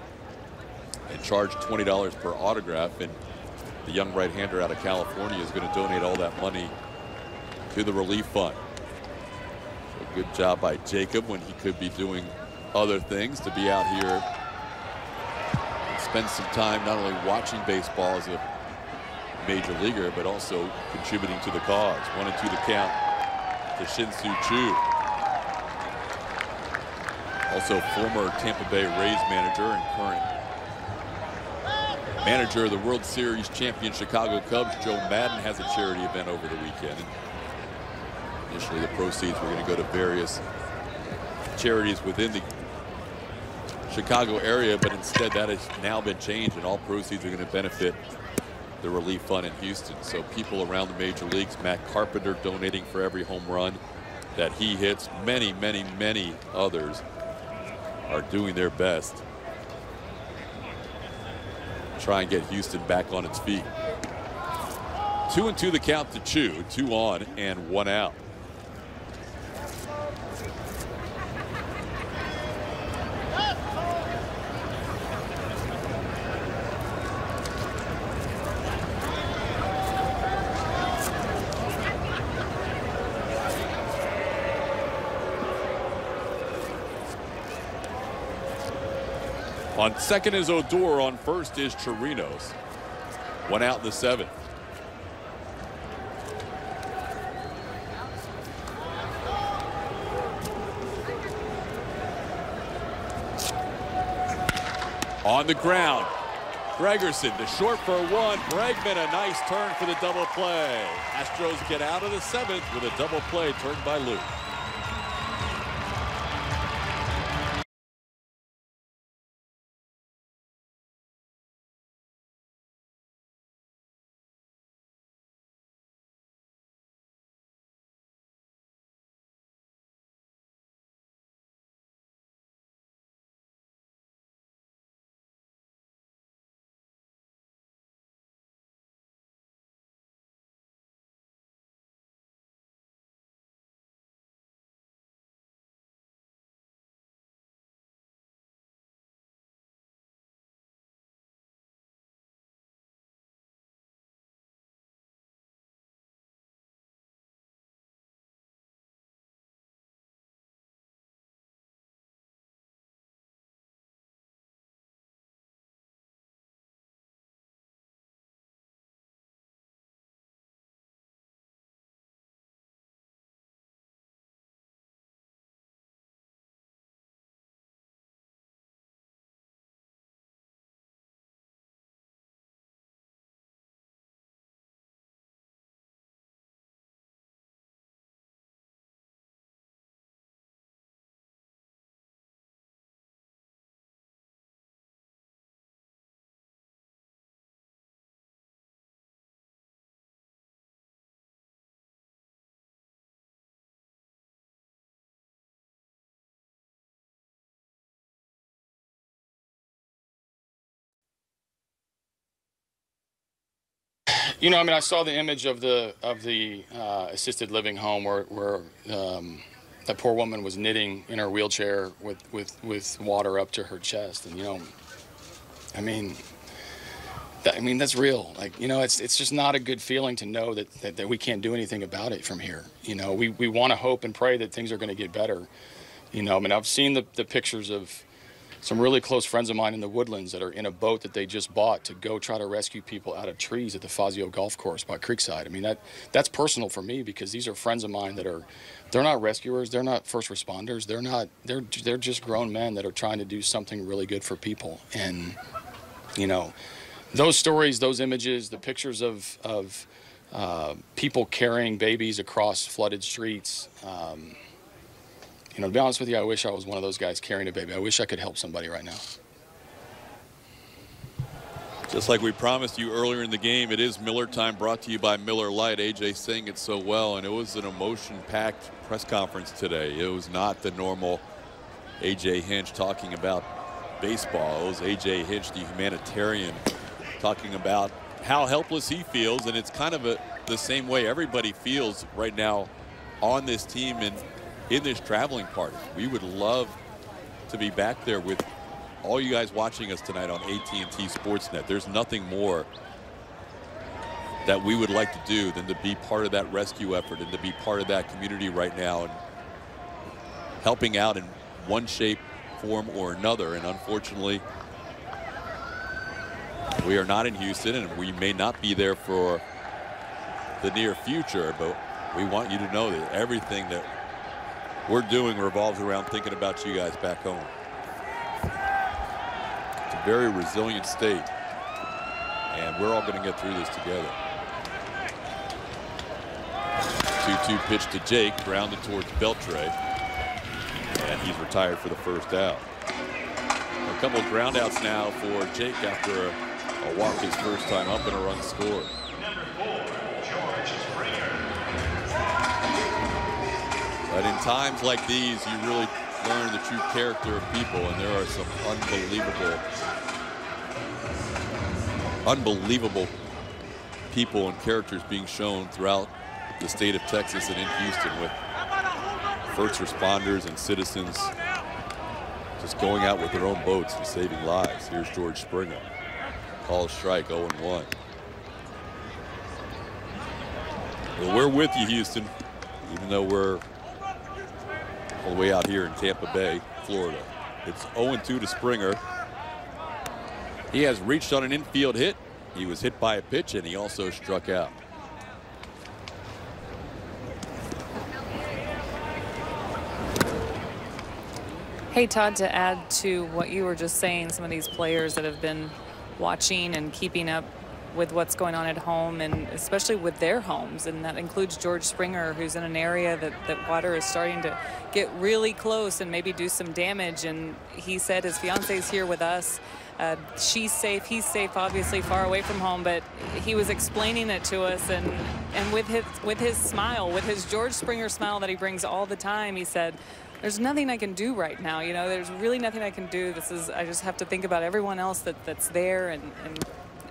and charge $20 per autograph. And the young right-hander out of California is going to donate all that money to the relief fund. Good job by Jacob when he could be doing other things, to be out here and spend some time not only watching baseball as a major leaguer, but also contributing to the cause. 1-2 the count to Shin-Soo Choo. Also former Tampa Bay Rays manager and current manager of the World Series champion Chicago Cubs, Joe Madden, has a charity event over the weekend. Initially, the proceeds were going to go to various charities within the Chicago area, but instead that has now been changed, and all proceeds are going to benefit the relief fund in Houston. So people around the major leagues, Matt Carpenter donating for every home run that he hits. Many, many, many others are doing their best to try and get Houston back on its feet. 2-2 the count to Chu. 2 on and 1 out. On second is Odor. On first is Chirinos. 1 out in the 7th. On the ground, Gregerson to short for 1. Bregman, a nice turn for the double play. Astros get out of the 7th with a double play turned by Luke.
You know, I mean, I saw the image of the assisted living home where that poor woman was knitting in her wheelchair with water up to her chest, and you know, I mean, that's real. Like, you know, it's just not a good feeling to know that we can't do anything about it from here. You know, we want to hope and pray that things are going to get better. You know, I mean, I've seen the pictures of some really close friends of mine in the Woodlands that are in a boat that they just bought to go try to rescue people out of trees at the Fazio Golf Course by Creekside. I mean, that's personal for me because these are friends of mine that they're not rescuers, they're not first responders, they're just grown men that are trying to do something really good for people. And, you know, those stories, those images, the pictures of people carrying babies across flooded streets, you know, to be honest with you, I wish I was one of those guys carrying a baby. I wish I could help somebody right now.
Just like we promised you earlier in the game, it is Miller time, brought to you by Miller Lite. AJ saying it so well, and it was an emotion-packed press conference today. It was not the normal AJ Hinch talking about baseball. It was AJ Hinch, the humanitarian, talking about how helpless he feels, and it's kind of the same way everybody feels right now on this team and in this traveling party. We would love to be back there with all you guys watching us tonight on AT&T Sportsnet. There's nothing more that we would like to do than to be part of that rescue effort and to be part of that community right now and helping out in one shape, form, or another. And unfortunately, we are not in Houston, and we may not be there for the near future, but we want you to know that everything that we're doing revolves around thinking about you guys back home. It's a very resilient state, and we're all going to get through this together. 2-2 pitch to Jake, grounded towards Beltre. And he's retired for the first out. A couple of ground outs now for Jake after a walk his first time up and a run scored. But in times like these, you really learn the true character of people, and there are some unbelievable people and characters being shown throughout the state of Texas and in Houston, with first responders and citizens just going out with their own boats and saving lives. Here's George Springer. Call strike, 0-1. Well, we're with you, Houston, even though we're all the way out here in Tampa Bay, Florida. It's 0-2 to Springer. He has reached on an infield hit. He was hit by a pitch, and he also struck out.
Hey, Todd, to add to what you were just saying, some of these players that have been watching and keeping up with what's going on at home, and especially with their homes, and that includes George Springer, who's in an area that water is starting to get really close and maybe do some damage. And he said his fiance is here with us. She's safe, he's safe, obviously far away from home, but he was explaining it to us, and with his smile, with his George Springer smile that he brings all the time, he said, there's nothing I can do right now. You know, there's really nothing I can do. I just have to think about everyone else that's there and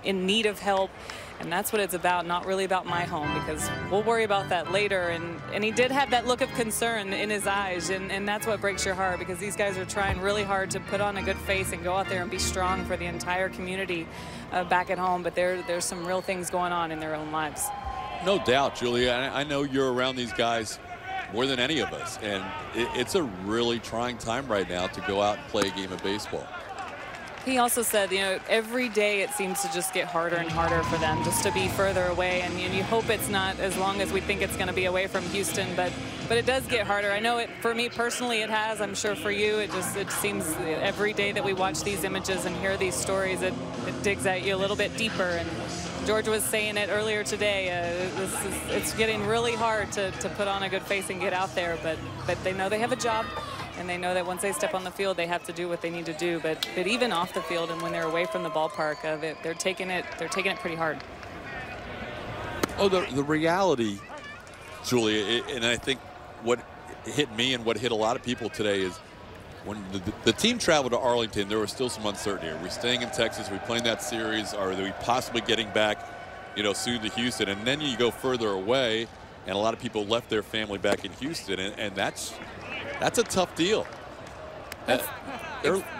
in need of help. And that's what it's about, not really about my home, because we'll worry about that later. And he did have that look of concern in his eyes, and that's what breaks your heart, because these guys are trying really hard to put on a good face and go out there and be strong for the entire community back at home. But there's some real things going on in their own lives.
No doubt, Julia. I know you're around these guys more than any of us, and it's a really trying time right now to go out and play a game of baseball.
He also said, you know, every day it seems to just get harder and harder for them just to be further away, and you hope it's not as long as we think it's going to be away from Houston, but it does get harder. I know it, for me personally it has. I'm sure for you it seems every day that we watch these images and hear these stories, it digs at you a little bit deeper. And George was saying it earlier today. It's getting really hard to put on a good face and get out there, but they know they have a job, and they know that once they step on the field, they have to do what they need to do. But even off the field and when they're away from the ballpark, they're taking it pretty hard.
Oh, the reality, Julia, and I think what hit me and what hit a lot of people today is when the team traveled to Arlington, there was still some uncertainty. Are we staying in Texas? Are we playing that series? Are we possibly getting back, soon to Houston? And then you go further away, and a lot of people left their family back in Houston, and that's a tough deal.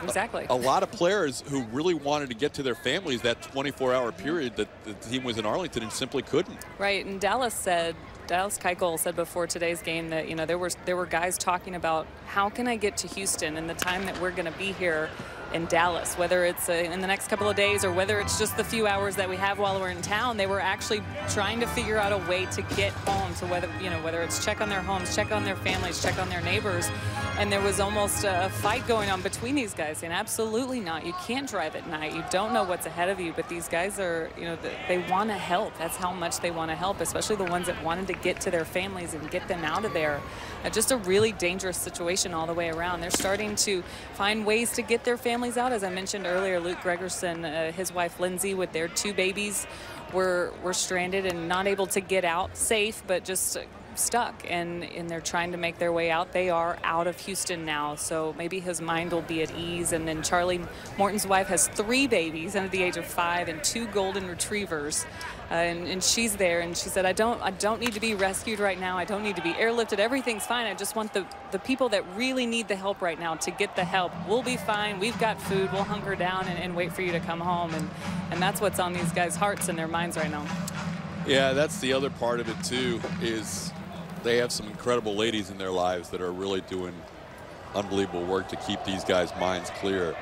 Exactly.
A lot of players who really wanted to get to their families that 24-hour period that the team was in Arlington and simply couldn't.
Right, and Dallas Keuchel said before today's game that there were guys talking about how can I get to Houston in the time that we're going to be here in Dallas, whether it's in the next couple of days or whether it's just the few hours that we have while we're in town. They were actually trying to figure out a way to get home, to whether it's check on their homes, check on their families, check on their neighbors. And there was almost a fight going on between these guys saying, absolutely not. You can't drive at night. You don't know what's ahead of you. But these guys are, they want to help. That's how much they want to help, especially the ones that wanted to get to their families and get them out of there. Just a really dangerous situation all the way around. They're starting to find ways to get their families out. As I mentioned earlier, Luke Gregerson, his wife Lindsay, with their 2 babies, were stranded and not able to get out safe, but just stuck, and they're trying to make their way out. They are out of Houston now, so maybe his mind will be at ease. And then Charlie Morton's wife has 3 babies under the age of 5 and 2 golden retrievers, and she's there, and she said, I don't need to be rescued right now. I don't need to be airlifted. Everything's fine. I just want the people that really need the help right now to get the help. We'll be fine. We've got food. We'll hunker down and wait for you to come home. And that's what's on these guys' hearts and their minds right now.
Yeah, that's the other part of it too, is they have some incredible ladies in their lives that are really doing unbelievable work to keep these guys' minds clear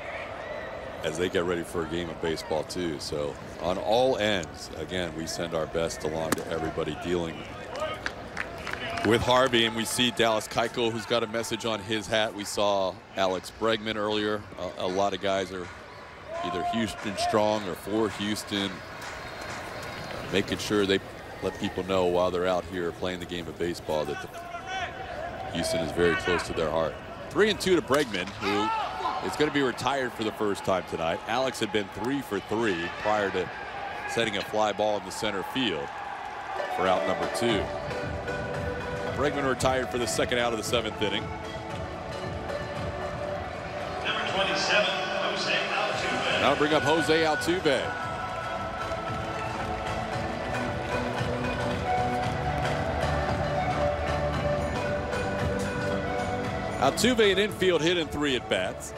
as they get ready for a game of baseball too. So on all ends, again, we send our best along to everybody dealing with Harvey. And we see Dallas Keuchel, who's got a message on his hat. We saw Alex Bregman earlier. A lot of guys are either Houston strong or for Houston, making sure they let people know while they're out here playing the game of baseball that Houston is very close to their heart. 3-2 to Bregman, who is going to be retired for the first time tonight. Alex had been 3 for 3 prior to setting a fly ball in the center field for out number 2. Bregman retired for the second out of the 7th inning.
Number 27, Jose Altuve.
Now bring up Jose Altuve. Altuve an infield hit in 3 at-bats.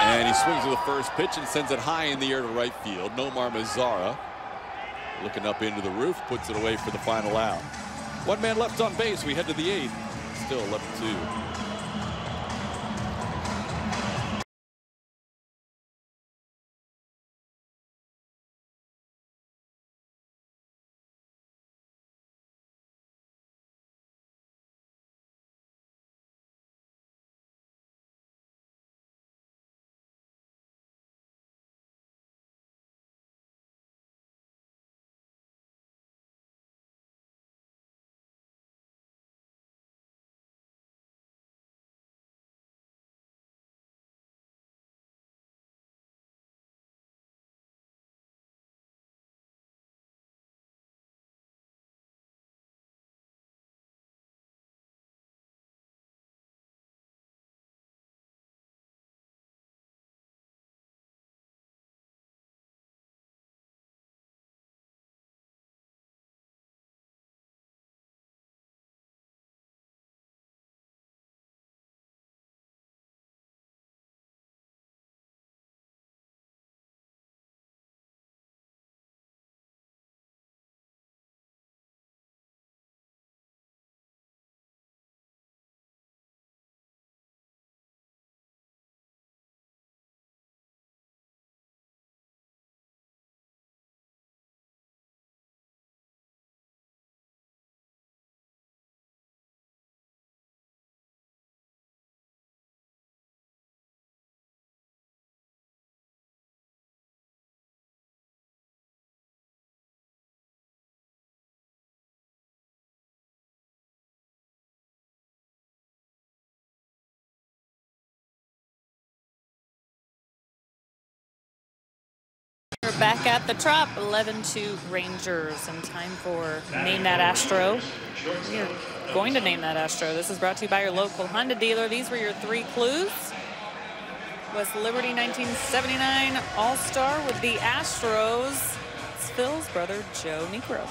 And he swings to the first pitch and sends it high in the air to right field. Nomar Mazara looking up into the roof, puts it away for the final out. 1 man left on base. We head to the 8th. Still 11-2.
We're back at the Trop, 11-2 Rangers, and time for Name That Astro. We are going to name that Astro. This is brought to you by your local Honda dealer. These were your 3 clues. West Liberty 1979 All-Star with the Astros. It's Phil's brother, Joe Negro.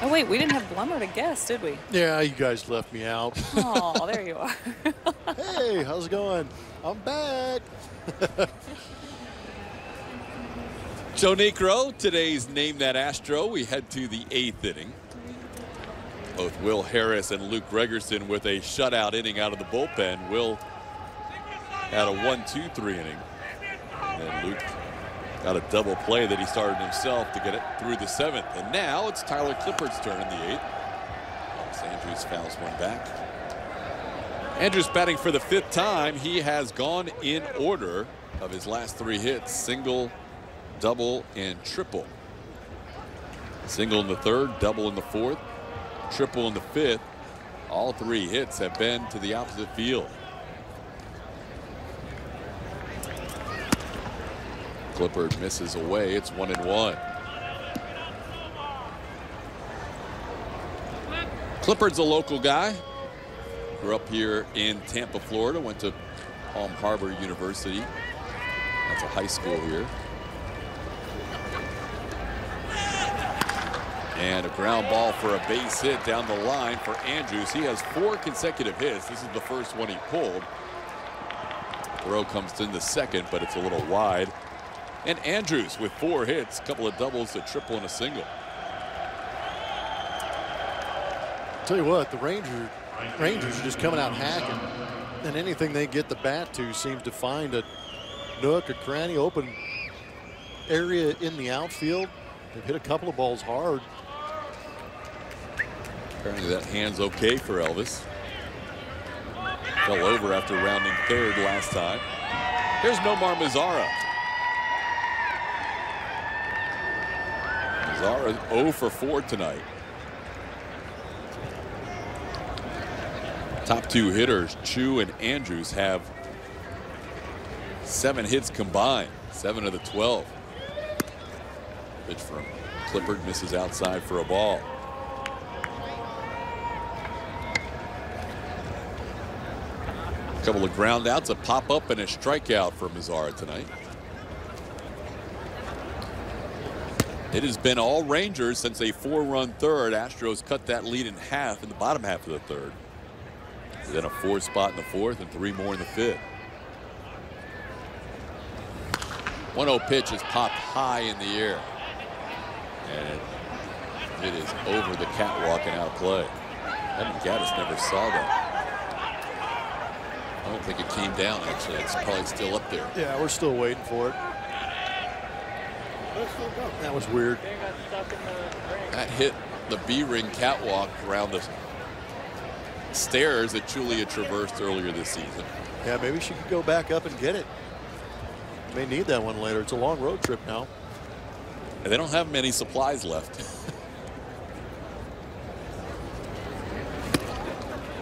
Oh, wait, we didn't have Blummer to guess, did we?
Yeah, you guys left me out.
Oh, there you are.
Hey, how's it going? I'm back.
Joe Negro, today's Name That Astro. We head to the 8th inning. Both Will Harris and Luke Gregerson with a shutout inning out of the bullpen. Will had a 1-2-3 inning. And then Luke got a double play that he started himself to get it through the 7th. And now it's Tyler Clippard's turn in the 8th. Alex Andrews fouls one back. Andrews batting for the 5th time. He has gone in order of his last 3 hits: single, double, and triple. Single in the 3rd, double in the 4th, triple in the 5th. All 3 hits have been to the opposite field. Clippard misses away. It's 1-1. Clippard's a local guy. Grew up here in Tampa, Florida. Went to Palm Harbor University. That's a high school here. And a ground ball for a base hit down the line for Andrews. He has 4 consecutive hits. This is the first one he pulled. Throw comes in the 2nd, but it's a little wide. And Andrews with 4 hits, a couple of doubles, a triple, and a single.
Tell you what, the Rangers are just coming out hacking, and anything they get the bat to seems to find a nook, a cranny, open area in the outfield. They've hit a couple of balls hard.
Apparently that hand's okay for Elvis. Fell over after rounding third last time. Here's Nomar Mazara. Mazara 0 for 4 tonight. Top 2 hitters, Chu and Andrews, have 7 hits combined. 7 of the 12. Pitch from Clippard, misses outside for a ball. A couple of ground outs, a pop up and a strikeout for Mazara tonight. It has been all Rangers since a 4-run third. Astros cut that lead in half in the bottom half of the third. Then a 4 spot in the 4th and 3 more in the 5th. 1-0 pitch is popped high in the air. And it is over the catwalk and out of play. Evan Gaddis never saw that. I don't think it came down, actually. It's probably still up there.
Yeah, we're still waiting for it. That was weird.
That hit the B-ring catwalk around the stairs that Julia traversed earlier this season.
Yeah, maybe she could go back up and get it. May need that one later. It's a long road trip now.
And they don't have many supplies left.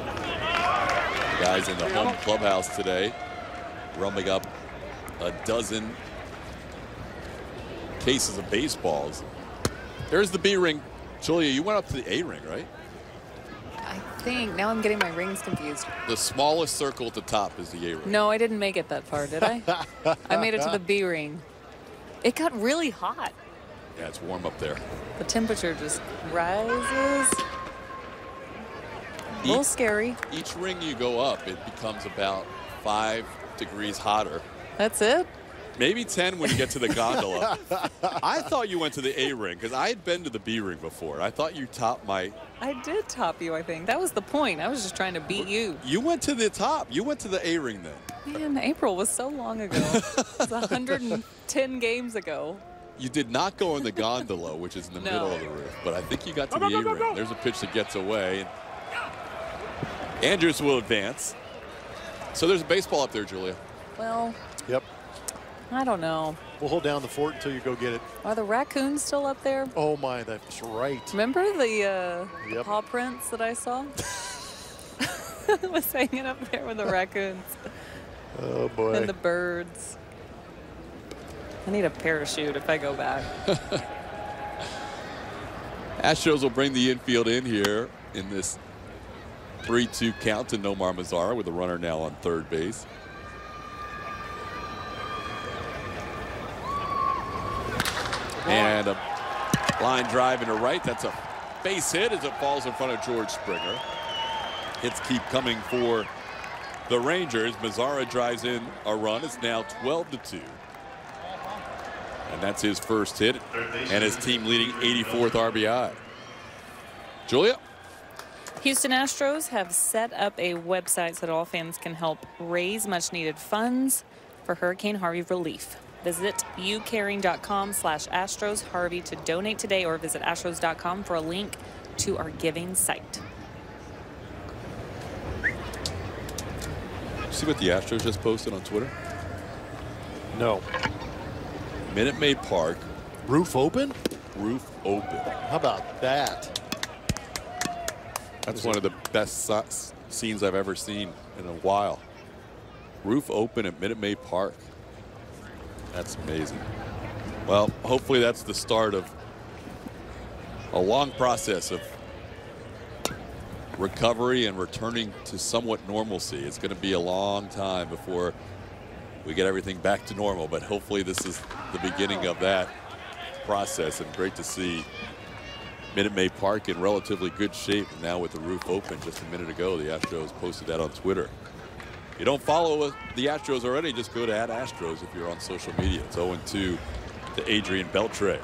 The guys in the home clubhouse today rumbling up a dozen cases of baseballs. There's the B ring. Julia, you went up to the A ring, right?
I think. Now I'm getting my rings confused.
The smallest circle at the top is the A ring.
No, I didn't make it that far, did I? I made it to the B ring. It got really hot.
Yeah, it's warm up there.
The temperature just rises. A little scary.
Each ring you go up, it becomes about 5 degrees hotter.
That's it?
Maybe 10 when you get to the gondola. I thought you went to the A ring because I had been to the B ring before. I thought you topped my.
I did top you, I think. That was the point. I was just trying to beat you.
You went to the top. You went to the A ring then.
Man, April was so long ago. It was 110 games ago.
You did not go in the gondola, which is in the middle of the roof, but I think you got to the A ring. There's a pitch that gets away. Andrews will advance. So there's a baseball up there, Julia.
Well.
Yep.
I don't know.
We'll hold down the fort until you go get it.
Are the raccoons still up there?
Oh my, that's right.
Remember the paw prints that I saw? I was hanging up there with the raccoons.
Oh boy.
And the birds. I need a parachute if I go back.
Astros will bring the infield in here in this 3-2 count to Nomar Mazara with a runner now on third base. And a line drive into right. That's a base hit as it falls in front of George Springer. Hits keep coming for the Rangers. Mazara drives in a run. It's now 12-2. And that's his first hit and his team leading 84th RBI. Julia?
Houston Astros have set up a website so that all fans can help raise much needed funds for Hurricane Harvey relief. Visit youcaring.com/Astros Harvey to donate today, or visit astros.com for a link to our giving site.
See what the Astros just posted on Twitter?
No.
Minute Maid Park.
Roof open?
Roof open.
How about that?
That's one of the best scenes I've ever seen in a while. Roof open at Minute Maid Park. That's amazing. Well, hopefully that's the start of a long process of recovery and returning to somewhat normalcy. It's going to be a long time before we get everything back to normal, but hopefully this is the beginning of that process. And great to see Minute Maid Park in relatively good shape now with the roof open. Just a minute ago, the Astros posted that on Twitter. If you don't follow the Astros already, just go to @Astros if you're on social media. It's 0-2 to Adrian Beltre.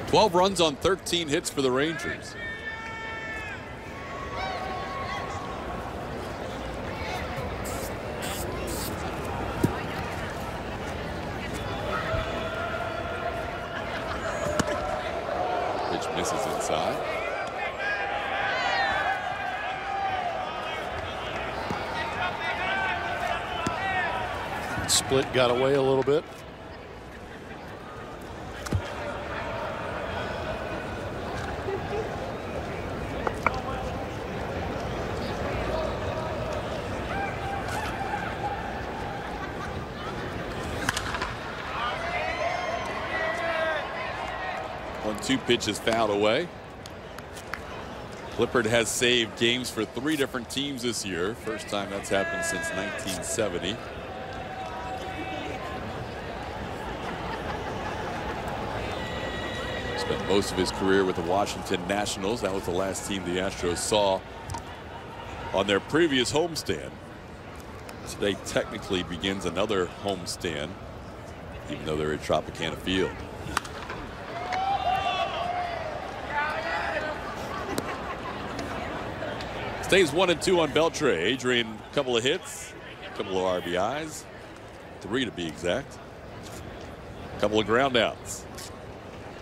12 runs on 13 hits for the Rangers. Misses inside.
Split got away a little bit.
Two pitches fouled away. Clippard has saved games for 3 different teams this year. First time that's happened since 1970. Spent most of his career with the Washington Nationals. That was the last team the Astros saw on their previous homestand. Today technically begins another homestand, even though they're at Tropicana Field. Stays 1-2 on Beltre. Adrian, a couple of hits, a couple of RBIs, 3 to be exact. A couple of ground outs.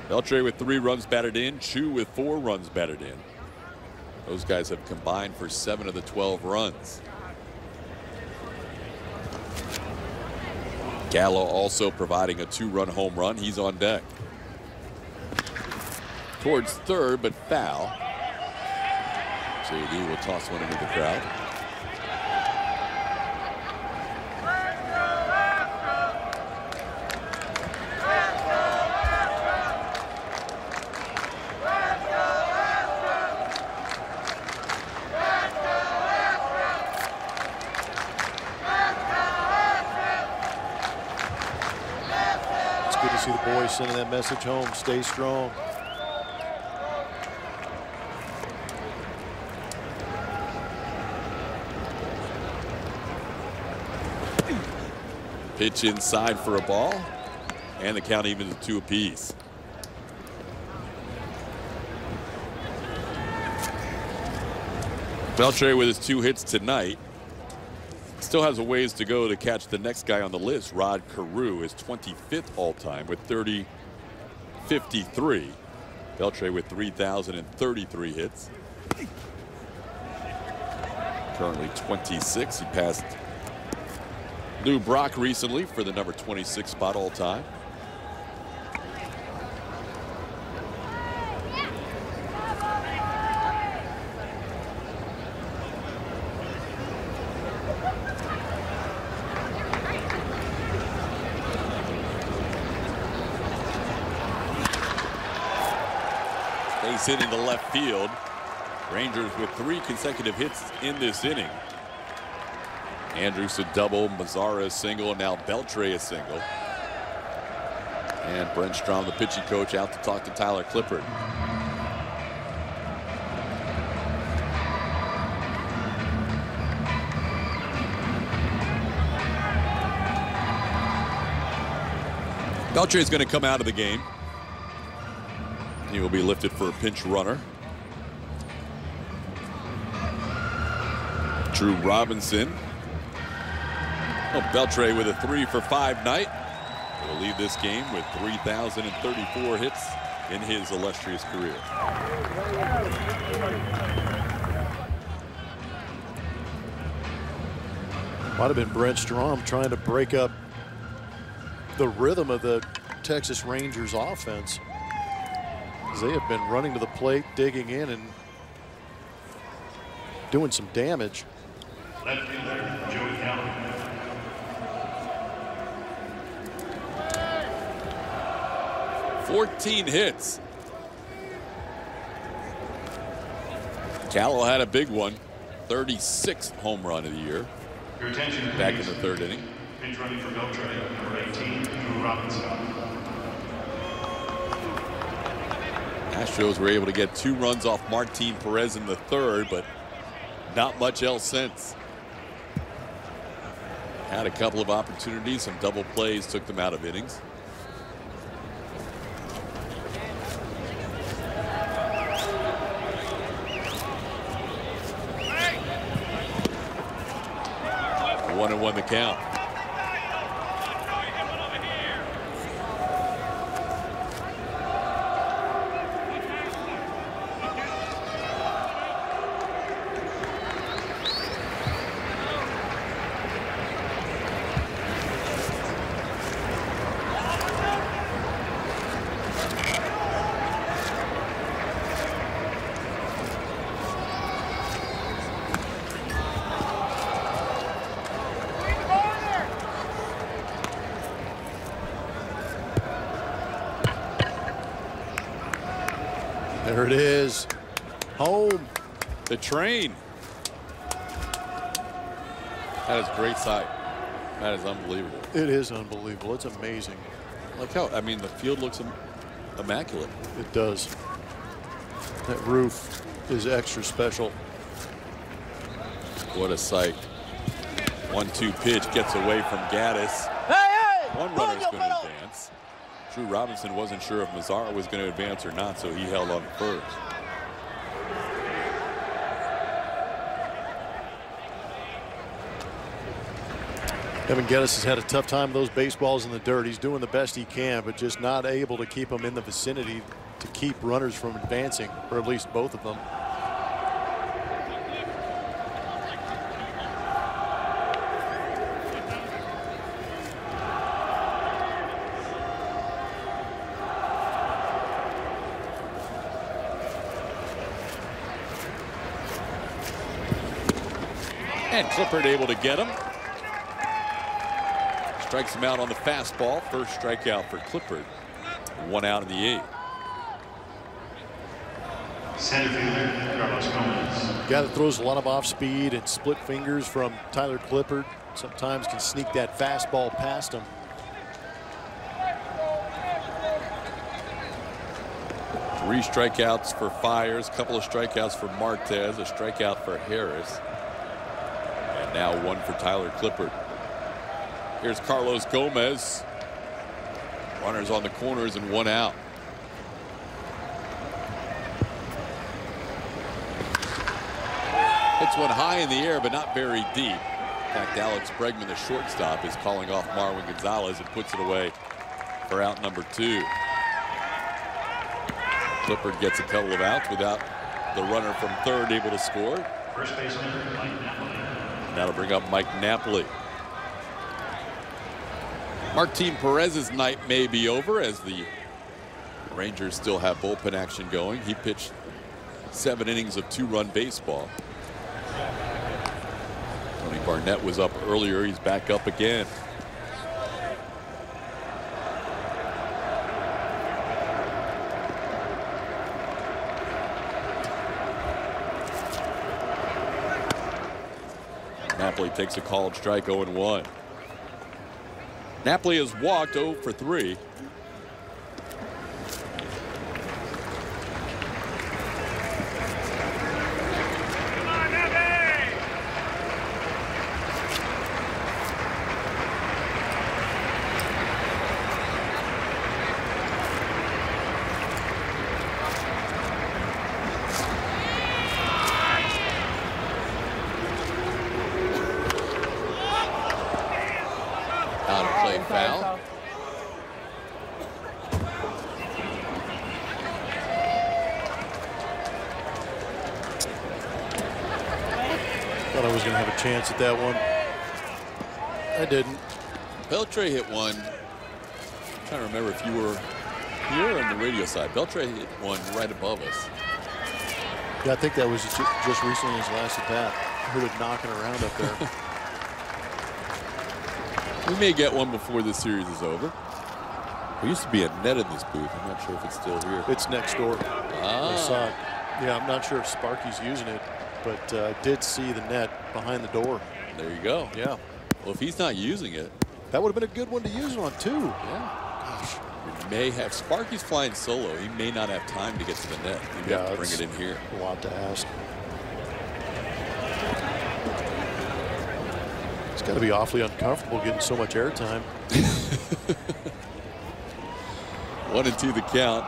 Beltre with 3 runs batted in, Chu with 4 runs batted in. Those guys have combined for 7 of the 12 runs. Gallo also providing a 2-run home run. He's on deck. Towards third, but foul. JD will toss one into the crowd.
It's good to see the boys sending that message home. Stay strong.
Pitch inside for a ball, and the count even to 2 apiece. Beltre with his 2 hits tonight still has a ways to go to catch the next guy on the list. Rod Carew is 25th all-time with 3,053. Beltre with 3,033 hits. Currently 26. He passed Lou Brock recently for the number 26 spot all time. Stays hit into left field. Rangers with 3 consecutive hits in this inning. Andrews a double, Mazzara a single, and now Beltre a single. And Brent Strom, the pitching coach, out to talk to Tyler Clippard. Beltre is going to come out of the game. He will be lifted for a pinch runner. Drew Robinson. Oh, Beltre with a 3-for-5 night. Will leave this game with 3,034 hits in his illustrious career.
Might have been Brent Strom trying to break up the rhythm of the Texas Rangers offense. They have been running to the plate, digging in, and doing some damage.
Left fielder, Joey Gallo.
14 hits. Gallo had a big one. 36th home run of the year.
Your attention,
back
please.
in the 3rd inning.
Pinch running for Beltre, number 18, Drew Robinson.
Astros were able to get 2 runs off Martin Perez in the 3rd, but not much else since. Had a couple of opportunities, some double plays took them out of innings. One and one the count.
There it is. Home.
The train. That is great sight. That is unbelievable.
It is unbelievable. It's amazing.
Like how, I mean, the field looks immaculate.
It does. That roof is extra special.
What a sight. 1-2 pitch gets away from Gaddis. One runner's going to advance. Drew Robinson wasn't sure if Mazzara was going to advance or not, so he held on first.
Evan Geddes has had a tough time with those baseballs in the dirt. He's doing the best he can, but just not able to keep them in the vicinity to keep runners from advancing, or at least both of them.
And Clippard able to get him. Strikes him out on the fastball. First strikeout for Clippard. 1 out in the 8th.
Center fielder, Carlos Gomez.
Guy that throws a lot of off speed and split fingers from Tyler Clippard. Sometimes can sneak that fastball past him.
Three strikeouts for Fires, a couple of strikeouts for Martez, a strikeout for Harris. And now one for Tyler Clippard. Here's Carlos Gomez. Runners on the corners and 1 out. Hits one high in the air, but not very deep. In fact, Alex Bregman, the shortstop, is calling off Marwin Gonzalez and puts it away for out number 2. Clippard gets a couple of outs without the runner from third able to score.
First baseman, Mike Napoli.
And that'll bring up Mike Napoli. Martin Perez's night may be over as the Rangers still have bullpen action going. He pitched 7 innings of 2-run baseball. Tony Barnett was up earlier. He's back up again. Napoli takes a called strike, 0-1. Napoli has walked 0 for 3. Foul.
Thought I was going to have a chance at that one. I didn't.
Beltre hit one. I'm trying to remember if you were here on the radio side. Beltre hit one right above us.
Yeah, I think that was just recently his last at bat. I heard it knocking around up there.
We may get one before this series is over. There used to be a net in this booth. I'm not sure if it's still here.
It's next door.
Ah.
I saw it. Yeah, I'm not sure if Sparky's using it, but I did see the net behind the door.
There you go.
Yeah.
Well, if he's not using it,
that would have been a good one to use on too.
Yeah. Gosh. We may have Sparky's flying solo. He may not have time to get to the net. Maybe have to bring it in here.
A lot to ask. It's got to be awfully uncomfortable getting so much airtime.
1-2 the count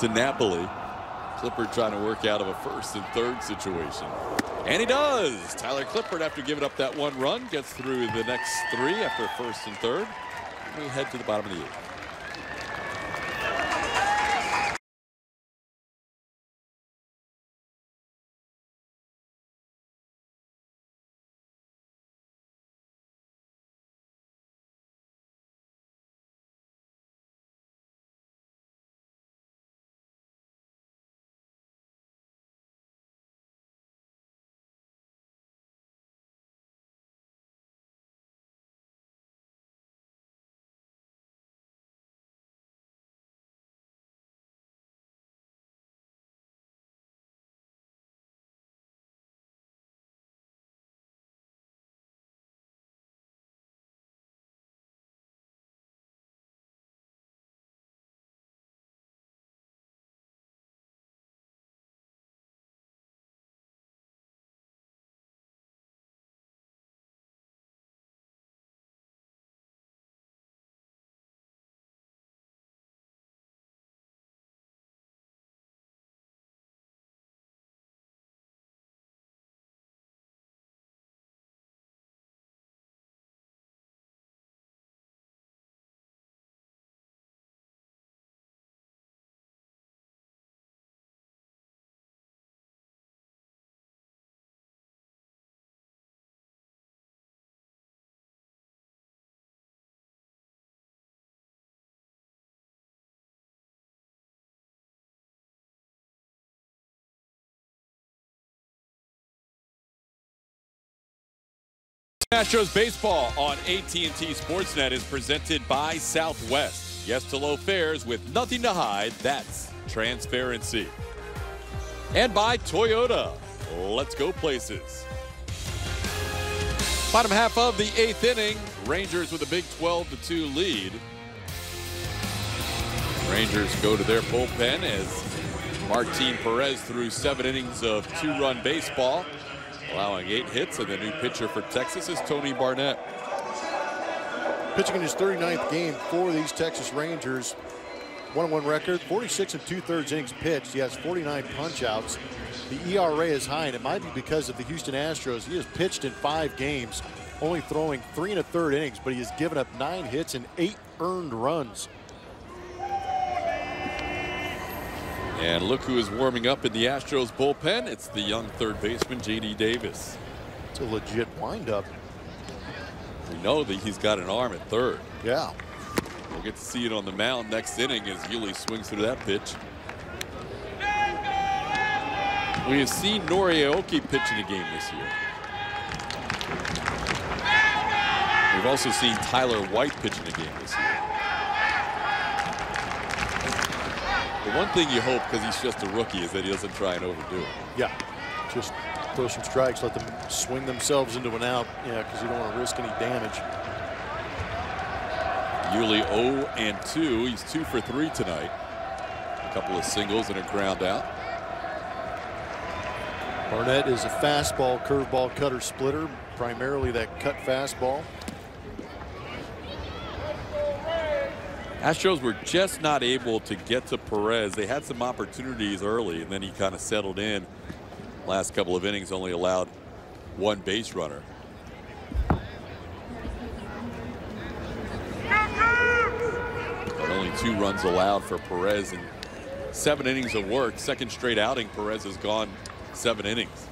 to Napoli. Clippard trying to work out of a first and third situation. And he does. Tyler Clippard, after giving up that 1 run, gets through the next 3 after first and third. We head to the bottom of the 8th. Astros baseball on AT&T Sportsnet is presented by Southwest. Yes to low fares with nothing to hide. That's transparency. And by Toyota. Let's go places. Bottom half of the 8th inning. Rangers with a big 12-2 lead. Rangers go to their bullpen as Martin Perez threw 7 innings of 2-run baseball, allowing 8 hits, and the new pitcher for Texas is Tony Barnett.
Pitching in his 39th game for these Texas Rangers. 1-1 record, 46 2/3 innings pitched. He has 49 punch-outs. The ERA is high, and it might be because of the Houston Astros. He has pitched in 5 games, only throwing 3 1/3 innings, but he has given up 9 hits and 8 earned runs.
And look who is warming up in the Astros bullpen. It's the young third baseman, J.D. Davis.
It's a legit windup.
We know that he's got an arm at third.
Yeah.
We'll get to see it on the mound next inning as Yuli swings through that pitch. We have seen Aoki pitch in a game this year. We've also seen Tyler White pitch in a game this year. The one thing you hope, because he's just a rookie, is that he doesn't try and overdo it.
Yeah, just throw some strikes, let them swing themselves into an out. Yeah, because you don't want to risk any damage.
Yuli 0-2. He's 2 for 3 tonight. A couple of singles and a ground out.
Barnett is a fastball, curveball, cutter, splitter, primarily that cut fastball.
Astros were just not able to get to Perez. They had some opportunities early, and then he kind of settled in. Last couple of innings only allowed 1 base runner. But only 2 runs allowed for Perez in 7 innings of work. Second straight outing, Perez has gone 7 innings.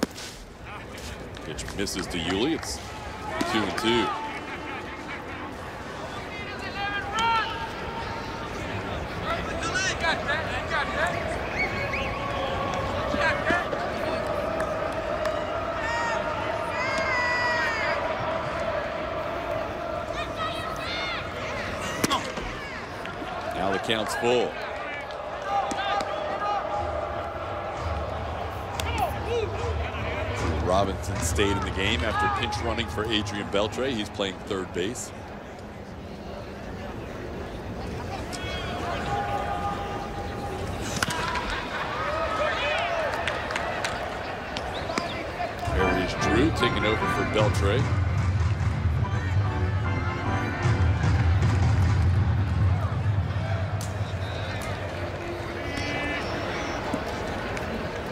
Pitch misses to Yuli. It's 2-2. Now the count's full. Robinson stayed in the game after pinch running for Adrian Beltre. He's playing third base. There is Drew taking over for Beltre.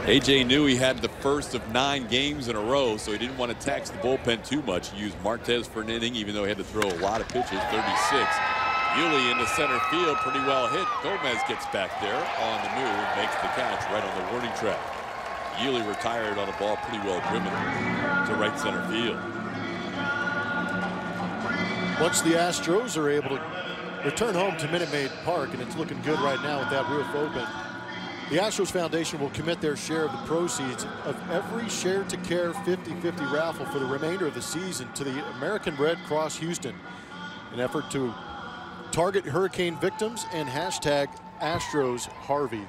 AJ knew he had the first of 9 games in a row, so he didn't want to tax the bullpen too much. He used Martez for an inning, even though he had to throw a lot of pitches, 36. Yuli into center field, pretty well hit. Gomez gets back there on the move, makes the catch right on the warning track. Yuli retired on a ball pretty well driven to right center field.
Once the Astros are able to return home to Minute Maid Park, and it's looking good right now with that roof open, the Astros Foundation will commit their share of the proceeds of every Share to Care 50-50 raffle for the remainder of the season to the American Red Cross Houston, an effort to target hurricane victims and hashtag Astros Harvey.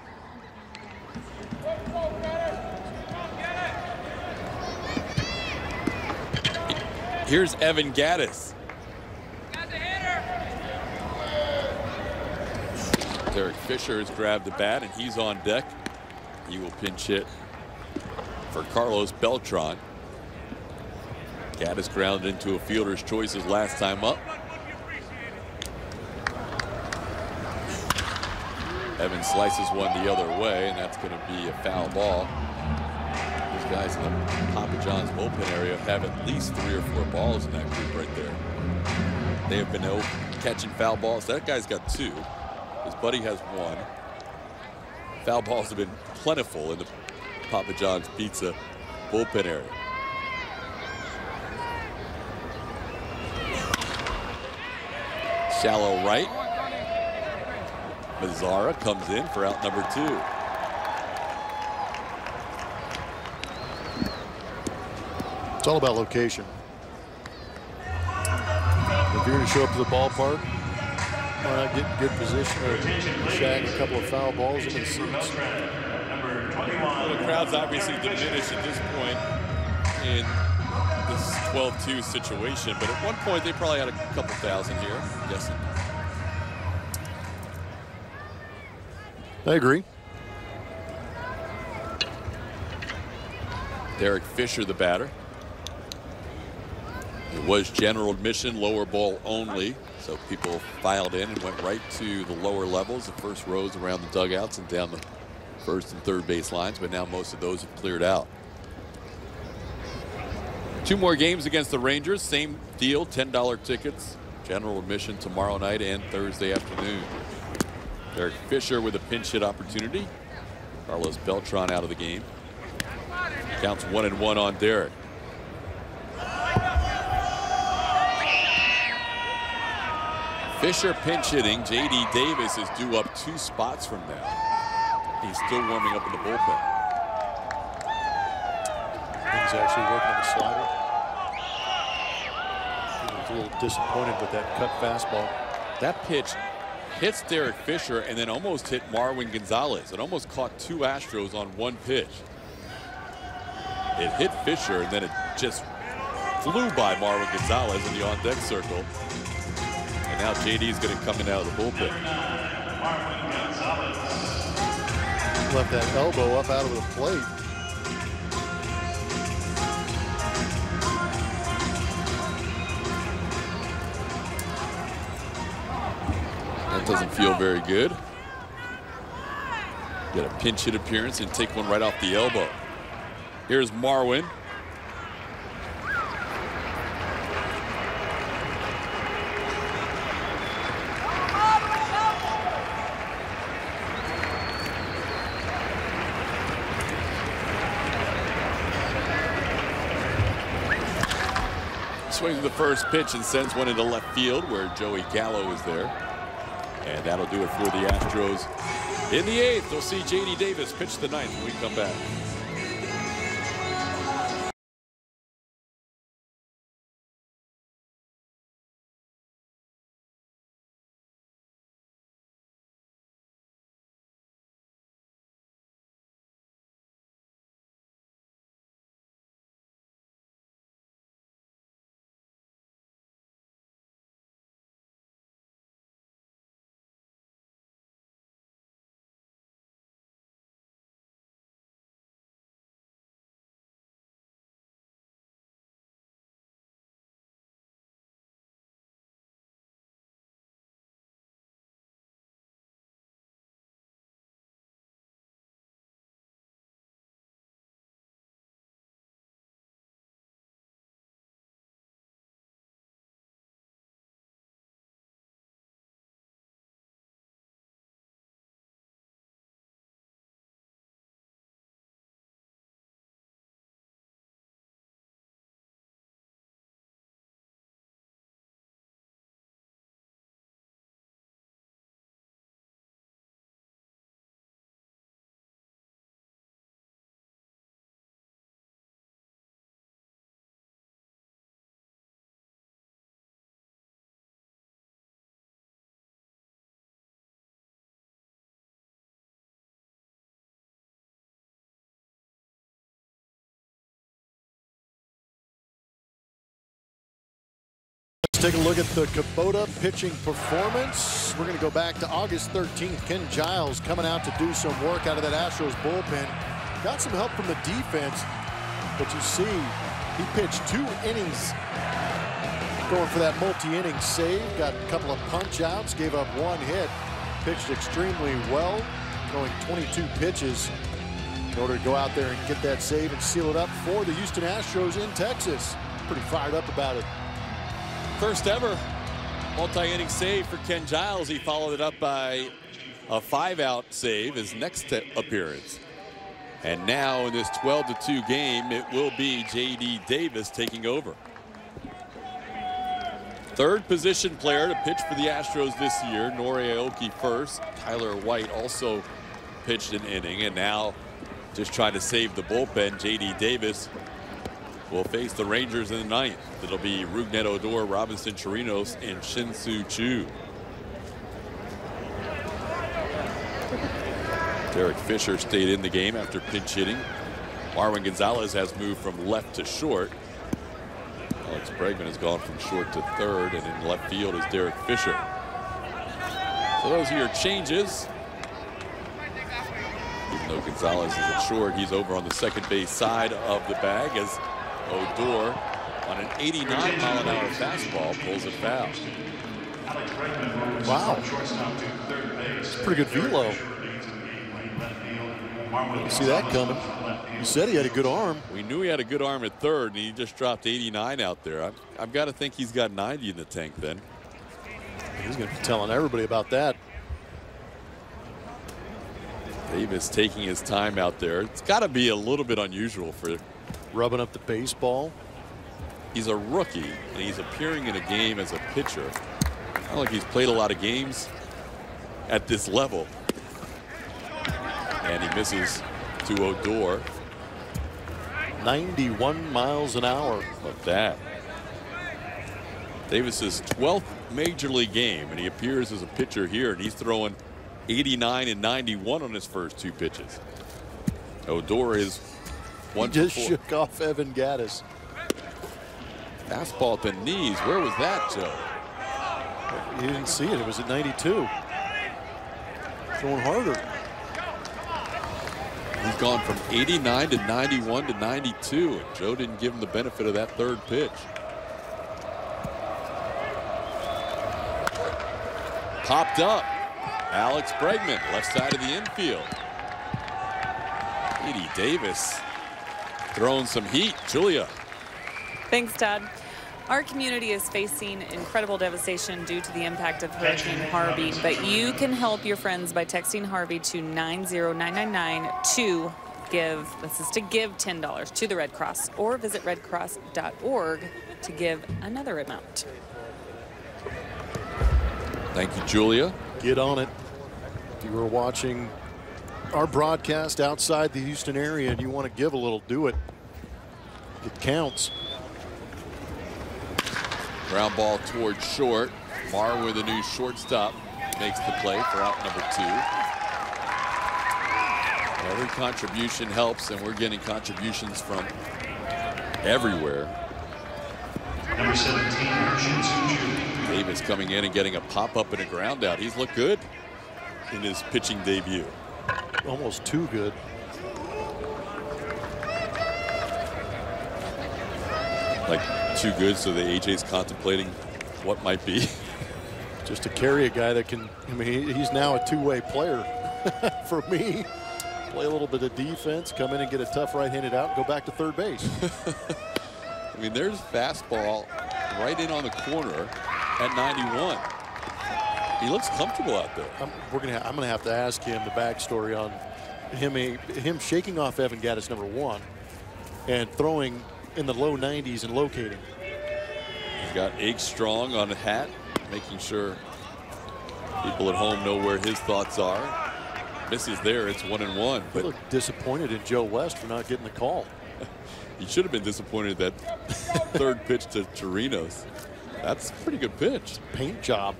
Here's Evan Gaddis. Derek Fisher has grabbed the bat and he's on deck. He will pinch hit for Carlos Beltran. Gaddis grounded into a fielder's choice his last time up. Evans slices one the other way, and that's going to be a foul ball. These guys in the Papa John's bullpen area have at least 3 or 4 balls in that group right there. They have been catching foul balls. That guy's got 2. His buddy has 1. Foul balls have been plentiful in the Papa John's Pizza bullpen area. Shallow right. Mazzara comes in for out number 2.
It's all about location. If you're going to show up to the ballpark, why not get in good position or shag a couple of foul balls into the seats?
Well, the crowd's obviously diminished at this point in this 12-2 situation, but at one point they probably had a couple thousand here, I'm guessing.
I agree.
Derek Fisher, the batter. It was general admission, lower ball only, so people filed in and went right to the lower levels, the first rows around the dugouts and down the first and third base lines, but now most of those have cleared out. 2 more games against the Rangers, same deal, $10 tickets, general admission tomorrow night and Thursday afternoon. Derek Fisher with a pinch hit opportunity. Carlos Beltran out of the game. Counts 1-1 on Derek. Fisher pinch hitting. J.D. Davis is due up 2 spots from now. He's still warming up in the bullpen.
He's actually working on the slider. He was a little disappointed with that cut fastball.
That pitch hits Derek Fisher and then almost hit Marwin Gonzalez. It almost caught 2 Astros on 1 pitch. It hit Fisher and then it just flew by Marwin Gonzalez in the on-deck circle. And now JD's going to come in out of the bullpen.
Left that elbow up out of the plate.
That doesn't feel very good. Get a pinch hit appearance and take one right off the elbow. Here's Marwin. Swings the first pitch and sends one into left field where Joey Gallo is there. And that'll do it for the Astros. In the 8th, they'll see J.D. Davis pitch the 9th when we come back.
Let's take a look at the Kubota pitching performance. We're going to go back to August 13th. Ken Giles coming out to do some work out of that Astros bullpen. Got some help from the defense, but you see he pitched 2 innings going for that multi-inning save. Got a couple of punch outs, gave up 1 hit, pitched extremely well, throwing 22 pitches in order to go out there and get that save and seal it up for the Houston Astros in Texas. Pretty fired up about it.
First ever multi-inning save for Ken Giles. He followed it up by a 5-out save, his next appearance. And now in this 12-2 game, it will be J.D. Davis taking over. Third position player to pitch for the Astros this year, Nori Aoki first. Tyler White also pitched an inning, and now just trying to save the bullpen, J.D. Davis will face the Rangers in the ninth. It'll be Rougned Odor, Robinson Chirinos, and Shin-Soo Choo. Derek Fisher stayed in the game after pinch hitting. Marwin Gonzalez has moved from left to short. Alex Bregman has gone from short to third, and in left field is Derek Fisher. So those are your changes. Even though Gonzalez is at short, he's over on the second base side of the bag as Odor on an 89-mile-an-hour fastball pulls it foul.
Wow. Pretty good velo. You see that coming. You said he had a good arm.
We knew he had a good arm at third, and he just dropped 89 out there. I've got to think he's got 90 in the tank then.
He's going to be telling everybody about that.
Davis taking his time out there. It's got to be a little bit unusual for
rubbing up the baseball.
He's a rookie, and he's appearing in a game as a pitcher. Not like he's played a lot of games at this level. And he misses to Odor.
91 miles an hour.
Love that. Davis's 12th major league game, and he appears as a pitcher here, and he's throwing 89 and 91 on his first 2 pitches. Odor is one.
He just shook off Evan Gattis.
Fastball at the knees. Where was that, Joe?
You didn't see it. It was at 92. Throwing harder.
He's gone from 89 to 91 to 92, and Joe didn't give him the benefit of that third pitch. Popped up. Alex Bregman, left side of the infield. Edie Davis throwing some heat. Julia.
Thanks, Todd. Our community is facing incredible devastation due to the impact of Hurricane Harvey, but you can help your friends by texting Harvey to 90999 to give. This is to give $10 to the Red Cross, or visit redcross.org to give another amount.
Thank you, Julia.
Get on it. If you were watching our broadcast outside the Houston area and you want to give a little, do it. It counts.
Ground ball towards short. Marr with a new shortstop makes the play for out number 2. Every contribution helps, and we're getting contributions from everywhere.
Number 17, Shin-Soo Choo.
Davis coming in and getting a pop-up and a ground out. He's looked good in his pitching debut.
Almost too good.
Like too good, so the AJ's contemplating what might be.
Just to carry a guy that can, I mean, he's now a two-way player. For me, play a little bit of defense, come in and get a tough right-handed out, and go back to third base.
I mean, there's fastball right in on the corner at 91. He looks comfortable out there.
I'm gonna have to ask him the backstory on him shaking off Evan Gattis, number 1, and throwing in the low 90s and locating.
He's got Ake Strong on a hat, making sure people at home know where his thoughts are. Misses there. It's 1-1.
But look disappointed in Joe West for not getting the call.
He should have been disappointed that third pitch to Chirinos. That's a pretty good pitch.
Paint job.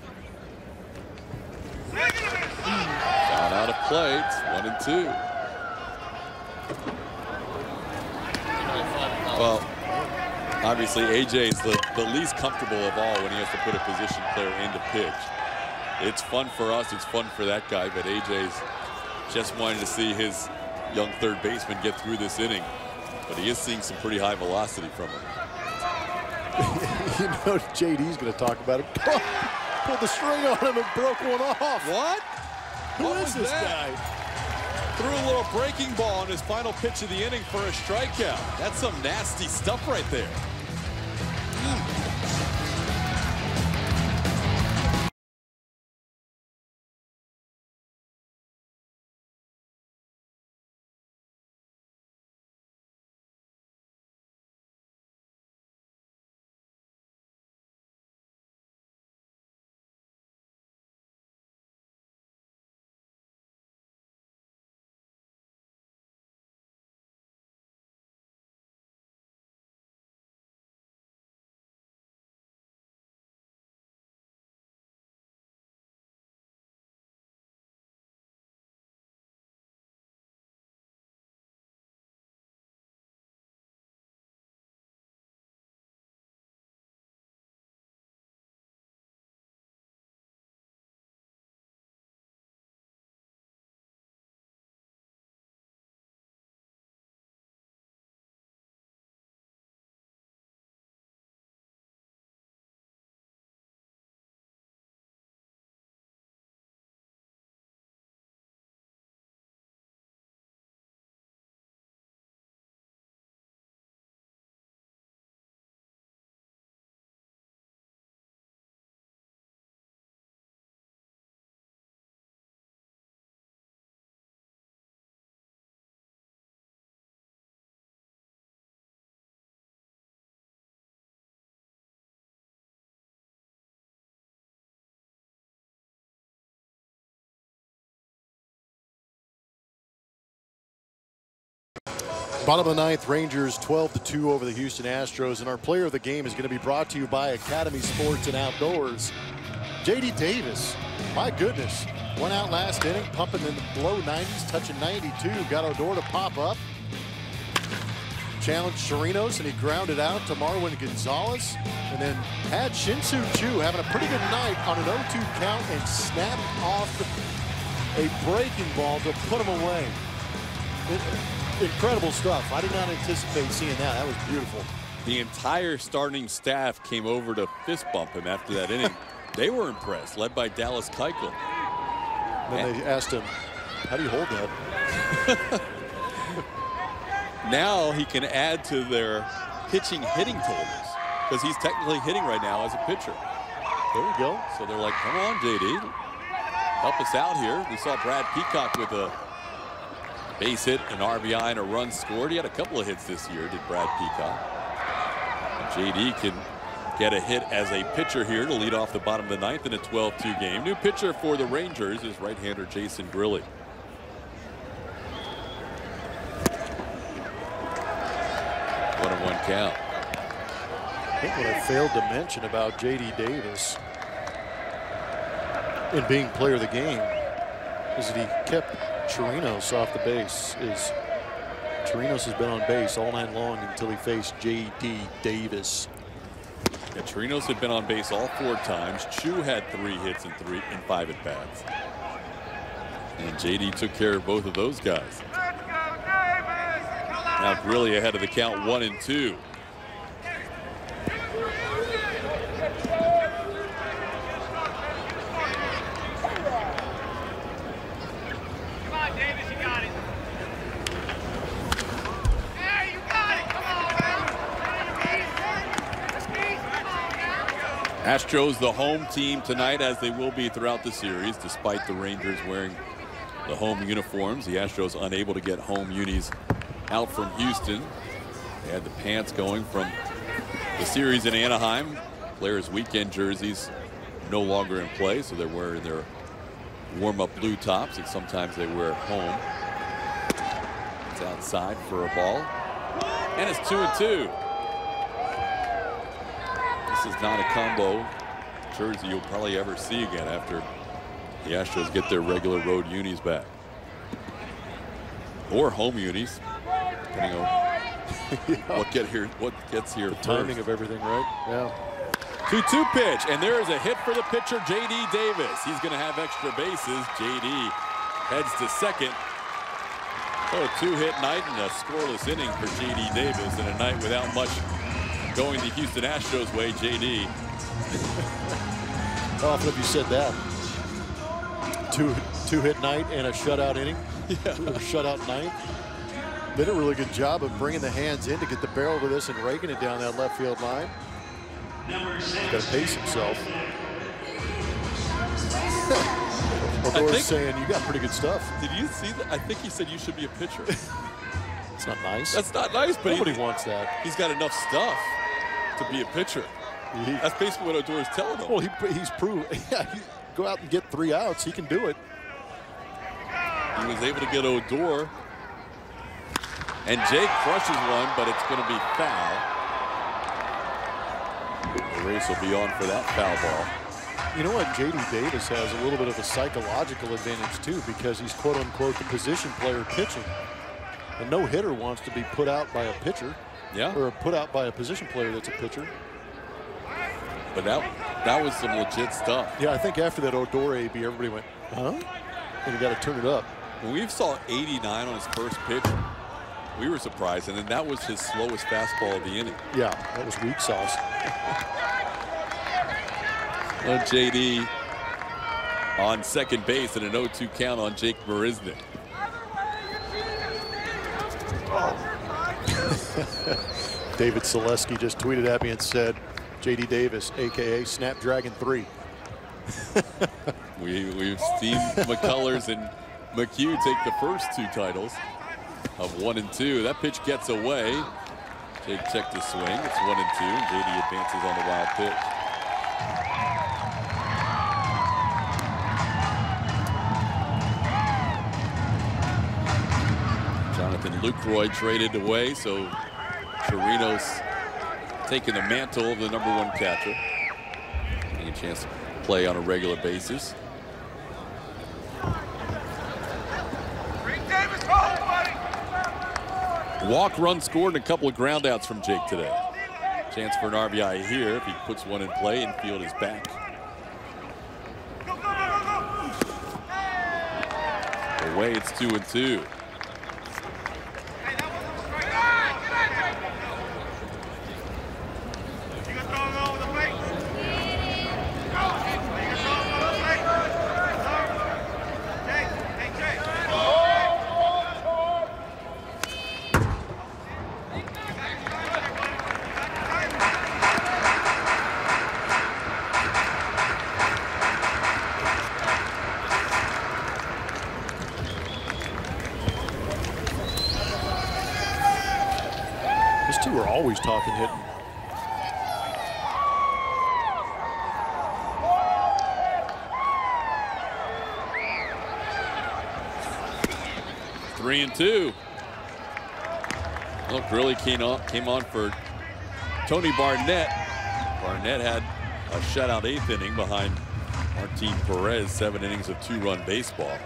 Foul out of play. It's 1-2. Well, obviously AJ is the least comfortable of all when he has to put a position player into pitch. It's fun for us. It's fun for that guy. But AJ's just wanting to see his young third baseman get through this inning. But he is seeing some pretty high velocity from him.
You know, JD's going to talk about it. Pulled the string on him and broke one off.
What?
Who is this guy?
Threw a little breaking ball on his final pitch of the inning for a strikeout. That's some nasty stuff right there.
Bottom of the ninth, Rangers 12-2 over the Houston Astros, and our player of the game is going to be brought to you by Academy Sports and Outdoors. J.D. Davis, my goodness, went out last inning, pumping in the low 90s, touching 92, got Odor to pop up, challenged Chirinos, and he grounded out to Marwin Gonzalez, and then had Shin-Soo Choo having a pretty good night on an 0-2 count and snapped off a breaking ball to put him away. Incredible stuff. I did not anticipate seeing that. That was beautiful.
The entire starting staff came over to fist bump him after that inning. They were impressed, led by Dallas Keuchel.
Then they asked him, how do you hold that?
Now he can add to their pitching hitting totals because he's technically hitting right now as a pitcher.
There we go.
So they're like, come on, JD, help us out here. We saw Brad Peacock with a base hit, an RBI, and a run scored. He had a couple of hits this year, did Brad Peacock. And JD can get a hit as a pitcher here to lead off the bottom of the ninth in a 12-2 game. New pitcher for the Rangers is right-hander Jason Grilli. One count.
I think what I failed to mention about J.D. Davis in being player of the game is that he kept Chirinos off the base. Chirinos has been on base all night long until he faced J.D. Davis.
Yeah, Chirinos had been on base all 4 times. Chu had 3 hits and 5 at bats. And JD took care of both of those guys. Now Grilli ahead of the count 1-2. Astros the home team tonight, as they will be throughout the series, despite the Rangers wearing the home uniforms. The Astros unable to get home unis out from Houston. They had the pants going from the series in Anaheim. Players' weekend jerseys no longer in play, so they're wearing their warm-up blue tops, and sometimes they wear it home. It's outside for a ball, and it's 2-2. This is not a combo jersey you'll probably ever see again after the Astros get their regular road unis back. Or home unis, depending on what gets here.
The timing of everything, right? Yeah.
2-2 pitch, and there is a hit for the pitcher, J.D. Davis. He's going to have extra bases. J.D. heads to second. So a 2-hit night and a scoreless inning for J.D. Davis, and a night without much going the Houston Astros way. JD.
How often have you said that? Two-hit night and a shutout inning? Yeah. Or shutout ninth? Did a really good job of bringing the hands in to get the barrel to this and raking it down that left field line. He's got to pace himself. Odor's saying, you got pretty good stuff.
Did you see that? I think he said you should be a pitcher.
It's not nice.
That's not nice, but
nobody wants that.
He's got enough stuff to be a pitcher. That's basically what Odor is telling him.
Well, he's proved. Yeah, go out and get 3 outs. He can do it.
He was able to get Odor. And Jake crushes one, but it's going to be foul. The race will be on for that foul ball.
You know what? J.D. Davis has a little bit of a psychological advantage, too, because he's quote-unquote the position player pitching. A no-hitter wants to be put out by a pitcher.
Yeah.
Or put out by a position player that's a pitcher.
But that was some legit stuff.
Yeah, I think after that Odor AB, everybody went, huh? And you got to turn it up.
When we saw 89 on his first pitch, we were surprised, and then that was his slowest fastball of the inning.
Yeah, that was weak sauce.
JD on second base and an 0-2 count on Jake Marisnick.
David Selesky just tweeted at me and said, J.D. Davis, a.k.a. Snapdragon 3.
We've seen McCullers and McHugh take the first 2 titles of 1 and 2. That pitch gets away. Jake checked his swing. It's 1 and 2. And JD advances on the wild pitch. Jonathan Lucroy traded away, so Chirinos taking the mantle of the #1 catcher. Getting a chance to play on a regular basis. Walk, run scored, and a couple of groundouts from Jake today. Chance for an RBI here if he puts one in play. Infield is back. Away, it's 2-2.
We're always talking hitting.
Three and two. Look, really came on for Tony Barnett. Barnett had a shutout 8th inning behind Martin Perez, 7 innings of 2-run baseball.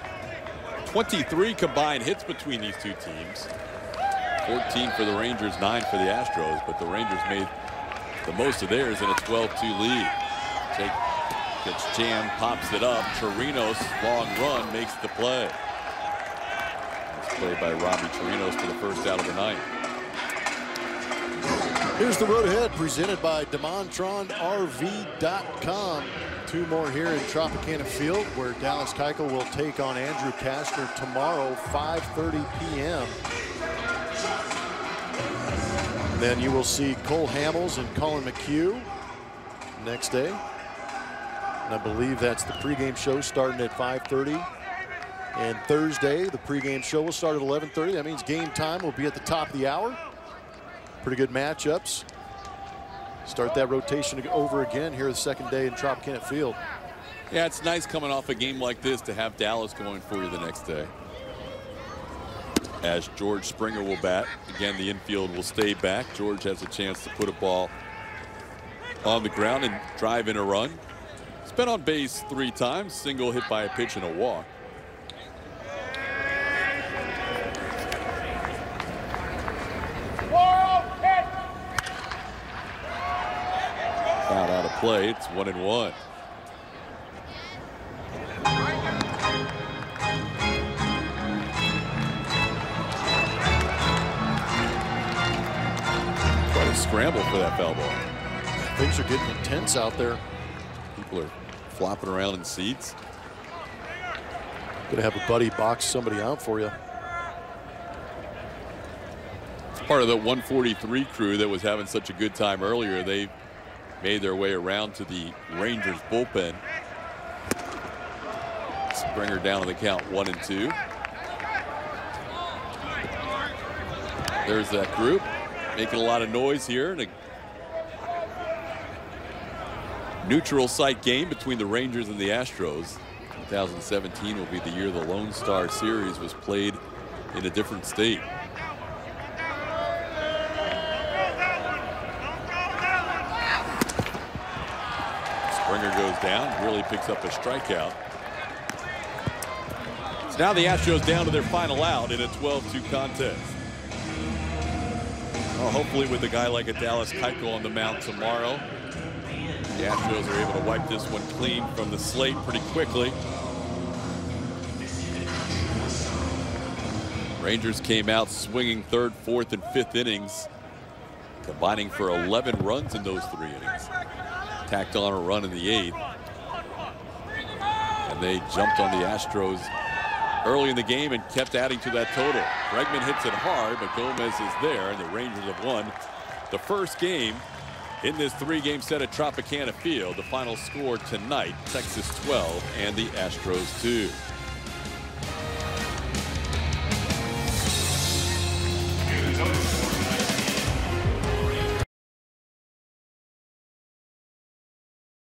23 combined hits between these two teams. 14 for the Rangers, 9 for the Astros, but the Rangers made the most of theirs in a 12-2 lead. Jake gets jammed, pops it up. Chirinos, long run, makes the play. It's played by Robbie Chirinos for the first out of the night.
Here's the road ahead, presented by DeMontronRV.com. 2 more here in Tropicana Field, where Dallas Keuchel will take on Andrew Kastner tomorrow, 5:30 p.m. Then you will see Cole Hamels and Colin McHugh next day. And I believe that's the pregame show starting at 5:30. And Thursday, the pregame show will start at 11:30. That means game time will be at the top of the hour. Pretty good matchups. Start that rotation over again here the second day in Tropicana Field.
Yeah, it's nice coming off a game like this to have Dallas going for you the next day. As George Springer will bat. Again, the infield will stay back. George has a chance to put a ball on the ground and drive in a run. He's been on base 3 times, single hit by a pitch and a walk. Foul out of play. It's 1-1. Scramble for that foul ball.
Things are getting intense out there.
People are flopping around in seats.
Gonna have a buddy box somebody out for you.
It's part of the 143 crew that was having such a good time earlier. They made their way around to the Rangers bullpen. Springer down on the count, 1-2. There's that group. Making a lot of noise here in a neutral site game between the Rangers and the Astros. 2017 will be the year the Lone Star Series was played in a different state. Springer goes down, really picks up a strikeout. So now the Astros down to their final out in a 12-2 contest. Well, hopefully with a guy like a Dallas Keuchel on the mound tomorrow, the Astros are able to wipe this one clean from the slate pretty quickly. Rangers came out swinging 3rd, 4th, and 5th innings, combining for 11 runs in those 3 innings. Tacked on a run in the 8th. And they jumped on the Astros early in the game and kept adding to that total. Bregman hits it hard, but Gomez is there, and the Rangers have won the first game in this 3-game set at Tropicana Field. The final score tonight, Texas 12 and the Astros 2.
Here's